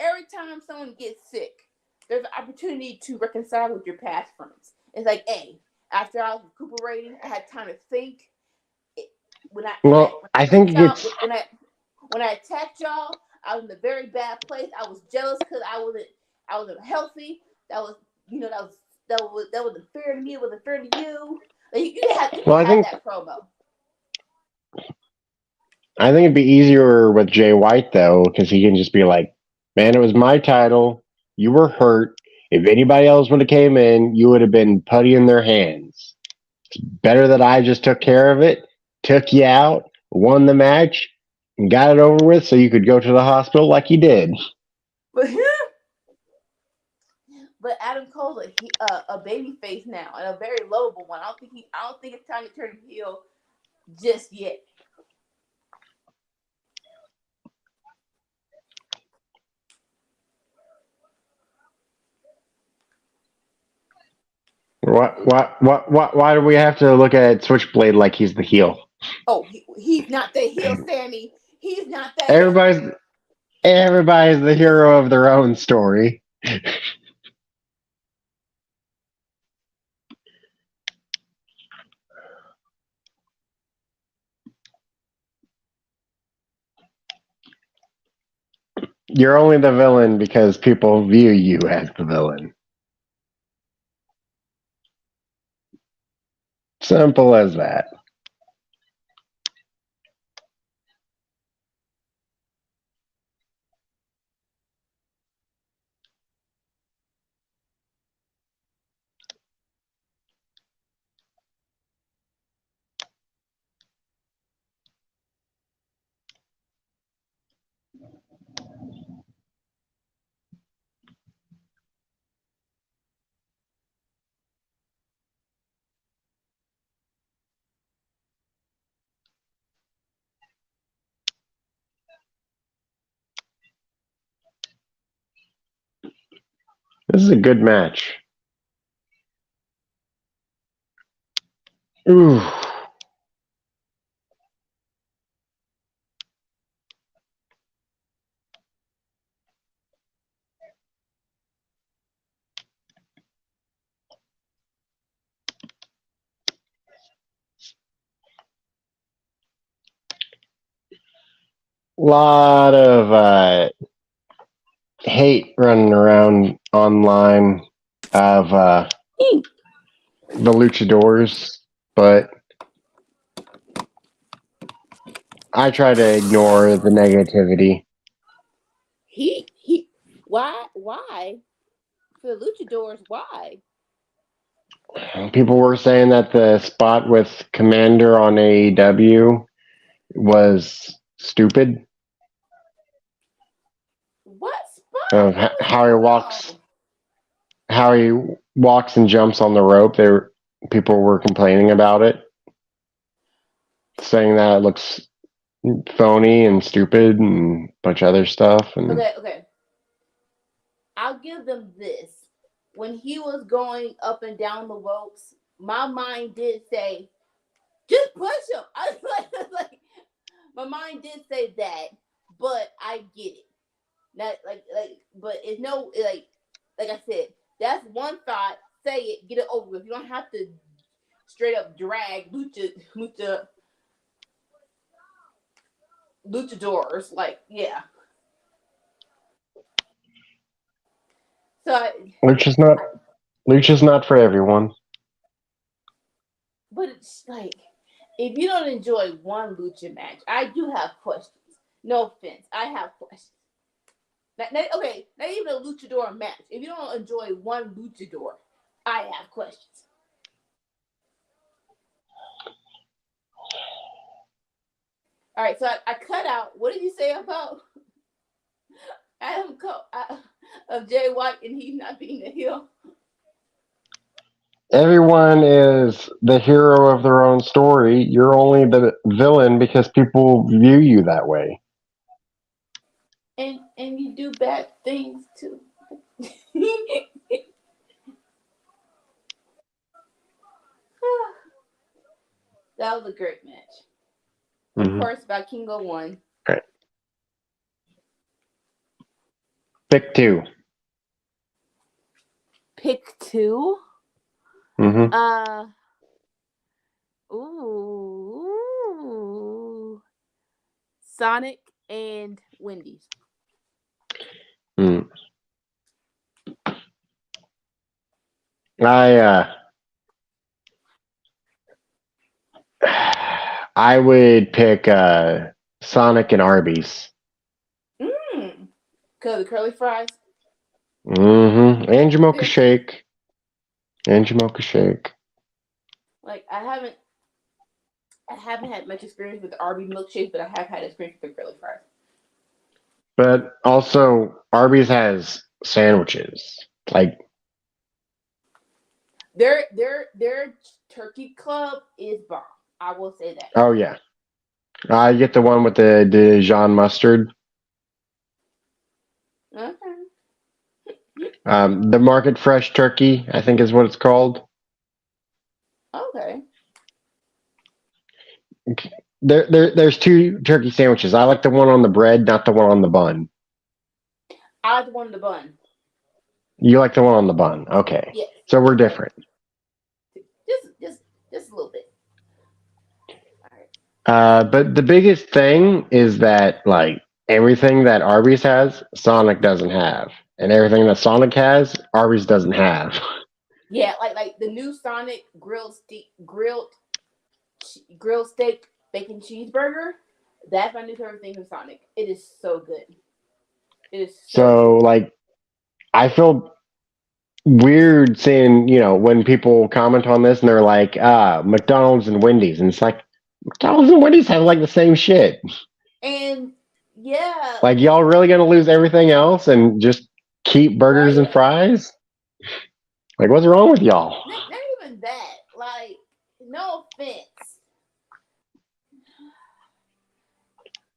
B: every time someone gets sick, there's an opportunity to reconcile with your past friends. It's like, hey, after I was recuperating, I had time to think. When I when I
C: Well,
B: when
C: I
B: I
C: think
B: hit y'all
C: it's
B: when I attacked y'all, I was in a very bad place. I was jealous because I wasn't healthy. That was that wasn't fair to me. It wasn't fair to you. Like you
C: well.
B: can have that promo.
C: I think it'd be easier with Jay White though, because he can just be like, "Man, it was my title. You were hurt. If anybody else would have came in, you would have been putty in their hands. Better that I just took care of it, took you out, won the match, and got it over with, so you could go to the hospital like you did."
B: But but Adam Cole's a baby face now and a very lovable one. I don't think it's time to turn heel just yet.
C: Why do we have to look at Switchblade like he's the heel?
B: Oh, he's not the heel, Sammy. He's not the heel.
C: Everybody's everybody's the hero of their own story. You're only the villain because people view you as the villain. Simple as that. This is a good match. Ooh. Lot of hate running around online of the luchadors, but I try to ignore the negativity.
B: He why for the luchadors? Why?
C: People were saying that the spot with Commander on AEW was stupid.
B: What spot?
C: Of
B: What was
C: how he
B: going on?
C: walks and jumps on the rope. People were complaining about it, saying that it looks phony and stupid and a bunch of other stuff. And
B: Okay. I'll give them this. When he was going up and down the ropes, my mind did say, just push him. I was like, my mind did say that, but I get it. Not but it's no like I said, that's one thought. Say it, get it over with. You don't have to straight up drag luchadors. Like, yeah. So,
C: lucha's not for everyone.
B: but it's like, if you don't enjoy one lucha match, I do have questions. No offense, I have questions. Not even a luchador match. If you don't enjoy one luchador, I have questions. All right, so I cut out. What did you say about Adam Cole of Jay White and he not being a heel?
C: Everyone is the hero of their own story. You're only the villain because people view you that way.
B: And you do bad things too. That was a great match. Of
C: Mm-hmm.
B: course, Vikingo won.
C: Right. Pick two.
B: Pick two.
C: Mm-hmm.
B: Ooh. Sonic and Wendy's.
C: Mm. I would pick Sonic and Arby's.
B: Cause the curly fries.
C: Mm-hmm. And your mocha shake.
B: Like I haven't had much experience with the Arby's milkshake, but I have had experience with the curly fries.
C: But also, Arby's has sandwiches. Like
B: Their turkey club is bomb. I will say that.
C: oh yeah, I get the one with the Dijon mustard.
B: Okay.
C: The Market Fresh Turkey, I think, is what it's called.
B: Okay.
C: There's two turkey sandwiches. I like the one on the bread, not the one on the bun.
B: I like the one in the bun.
C: You like the one on the bun, okay?
B: Yes.
C: So we're different.
B: Just a little bit.
C: But the biggest thing is that like everything that Arby's has, Sonic doesn't have, and everything that Sonic has, Arby's doesn't have.
B: Yeah, like the new Sonic grilled steak bacon cheeseburger. That's my new favorite thing from Sonic. It is so good. It is
C: So like, I feel weird saying, when people comment on this and they're like, McDonald's and Wendy's, and it's like McDonald's and Wendy's have like the same shit.
B: And yeah,
C: like y'all really gonna lose everything else and just keep burgers and fries? Like, what's wrong with y'all?
B: Not even that. Like, no offense.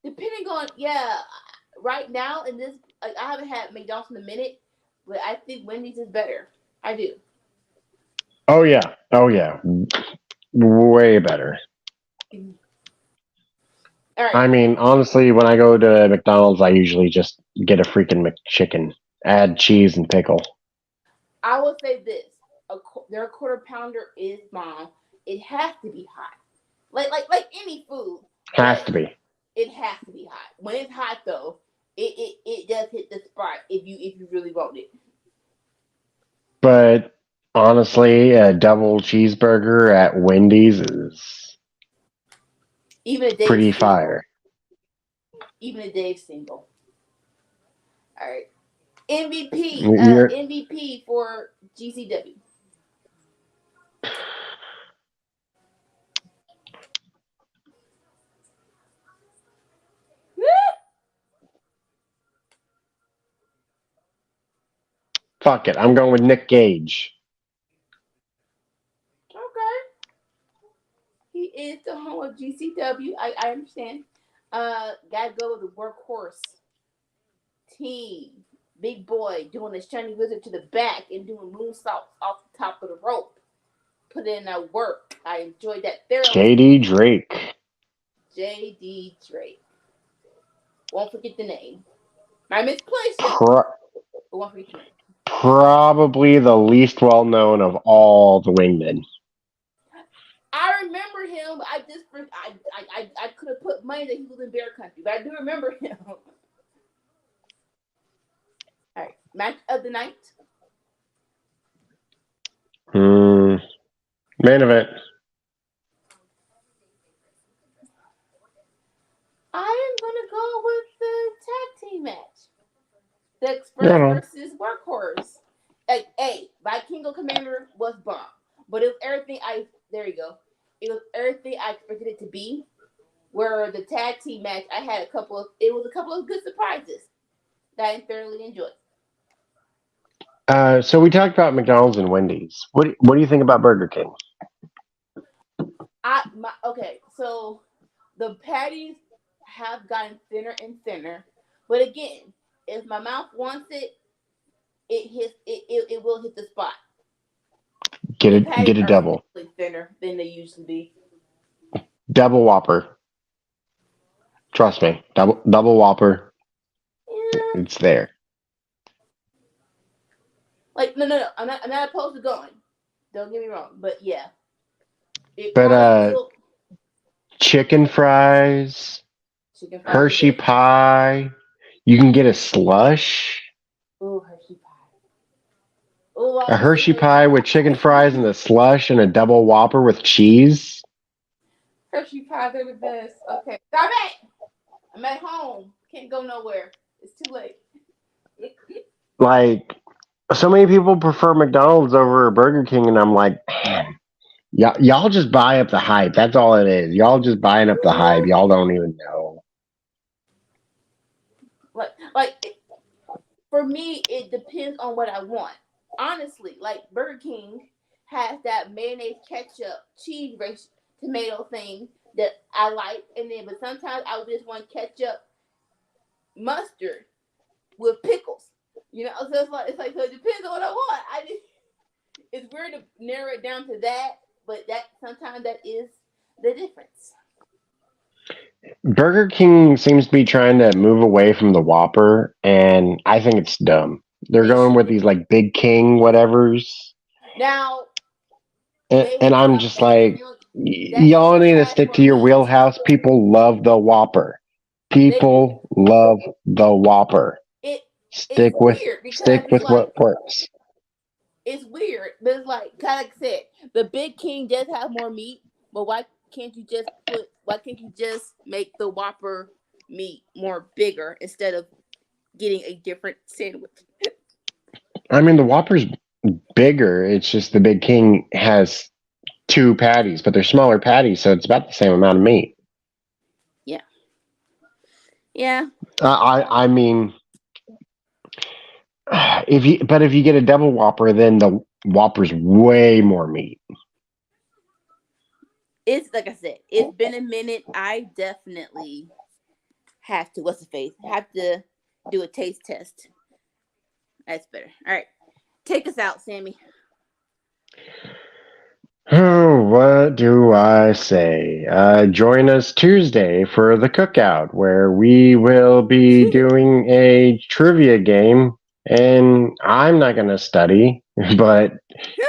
B: Depending on right now in this, like, I haven't had McDonald's in a minute, but I think Wendy's is better. I do.
C: Oh yeah, way better.
B: All right.
C: I mean, honestly, when I go to McDonald's, I usually just get a freaking McChicken, add cheese and pickle.
B: I will say this: their quarter pounder is bomb. It has to be hot, like any food.
C: Has to be.
B: It has to be hot. When it's hot, though, it does hit the spot if you really want it.
C: But honestly, a double cheeseburger at Wendy's is
B: even a
C: pretty
B: single.
C: fire.
B: Even a Dave single. All right. MVP for GCW.
C: Fuck it, I'm going with Nick Gage.
B: Okay. He is the home of GCW. I understand. Gotta go with the workhorse team. Big boy doing the shiny wizard to the back and doing moonsaults off the top of the rope. Put in that work. I enjoyed that thoroughly.
C: JD Drake.
B: JD Drake. Won't forget the name. I misplaced it. But won't forget the name.
C: Probably the least well known of all the wingmen.
B: I remember him. I could have put money that he was in Bear Country, but I do remember him. All right, match of the night.
C: Main event.
B: I am gonna go with the tag team match. The Express versus Workhorse. Hey, Vikingo Commander was bomb, but it was everything there you go. It was everything I expected it to be. Where the tag team match, I had a couple of good surprises that I thoroughly enjoyed.
C: So we talked about McDonald's and Wendy's. What do you think about Burger King?
B: Okay, so the patties have gotten thinner and thinner, but again, if my mouth wants it, it will hit the spot.
C: Get a double.
B: Thinner than they usually be.
C: Double Whopper. Trust me, double Whopper.
B: Yeah.
C: It's there.
B: Like no. I'm not opposed to going. Don't get me wrong, but yeah, it
C: But
B: probably will.
C: chicken fries,
B: Chicken fries.
C: Hershey pie. You can get a slush.
B: Ooh, Hershey pie. Ooh,
C: A Hershey pie with chicken fries and a slush and a double Whopper with cheese.
B: Hershey pies are the best. Okay, stop it. I'm at home. Can't go nowhere. It's too late.
C: Like, so many people prefer McDonald's over Burger King, and I'm like, man, y'all just buy up the hype. That's all it is. Y'all just buying up the hype. Y'all don't even know.
B: For me, it depends on what I want. Honestly, like Burger King has that mayonnaise, ketchup, cheese, tomato thing that I like, and then but sometimes I would just want ketchup, mustard with pickles. You know, so so it depends on what I want. It's weird to narrow it down to that, but that sometimes that is the difference.
C: Burger King seems to be trying to move away from the Whopper, and I think it's dumb. They're going with these like Big King whatevers.
B: Now,
C: and I'm just like, y'all need to stick to your wheelhouse. People love the Whopper. People love the Whopper. Stick with what works.
B: It's weird, but it's like I said, the Big King does have more meat, but why can't you just make the Whopper meat more bigger instead of getting a different sandwich?
C: I mean, the Whopper's bigger. It's just the Big King has 2 patties, but they're smaller patties, so it's about the same amount of meat.
B: Yeah. Yeah.
C: I mean, if you get a double Whopper, then the Whopper's way more meat.
B: It's like I said, it's been a minute. I definitely have to. What's the face? Have to do a taste test. That's better. All right, take us out, Sammy.
C: Oh, what do I say? Join us Tuesday for the cookout, where we will be doing a trivia game. And I'm not going to study, but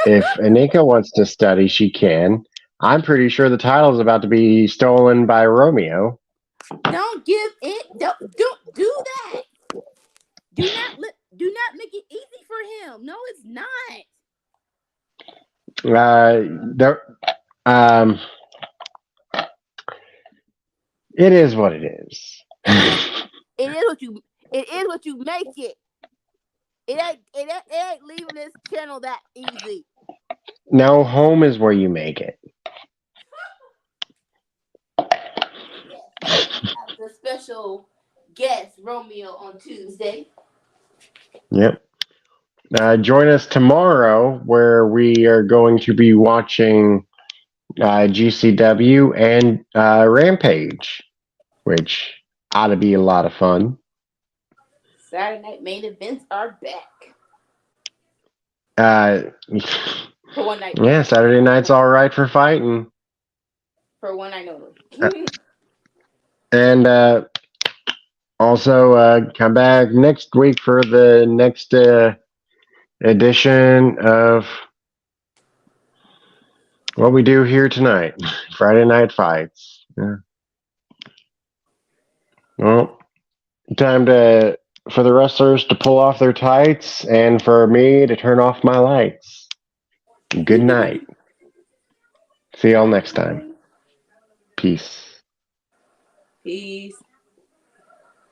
C: if Anika wants to study, she can. I'm pretty sure the title is about to be stolen by Romeo.
B: Don't give it. Don't do that. Do not make it easy for him. No, it's not.
C: It is what it is.
B: It is what you make it. It ain't leaving this channel that easy.
C: No, home is where you make it.
B: Yes, have the special guest Romeo on Tuesday.
C: Yep. Join us tomorrow, where we are going to be watching GCW and Rampage, which ought to be a lot of fun.
B: Saturday night main events are
C: back.
B: For one night.
C: Yeah, Saturday night's all right for fighting.
B: For one night only.
C: And also come back next week for the next edition of what we do here tonight, Friday Night Fights. Yeah. Well, time for the wrestlers to pull off their tights and for me to turn off my lights. Good night. See y'all next time. Peace.
B: Peace.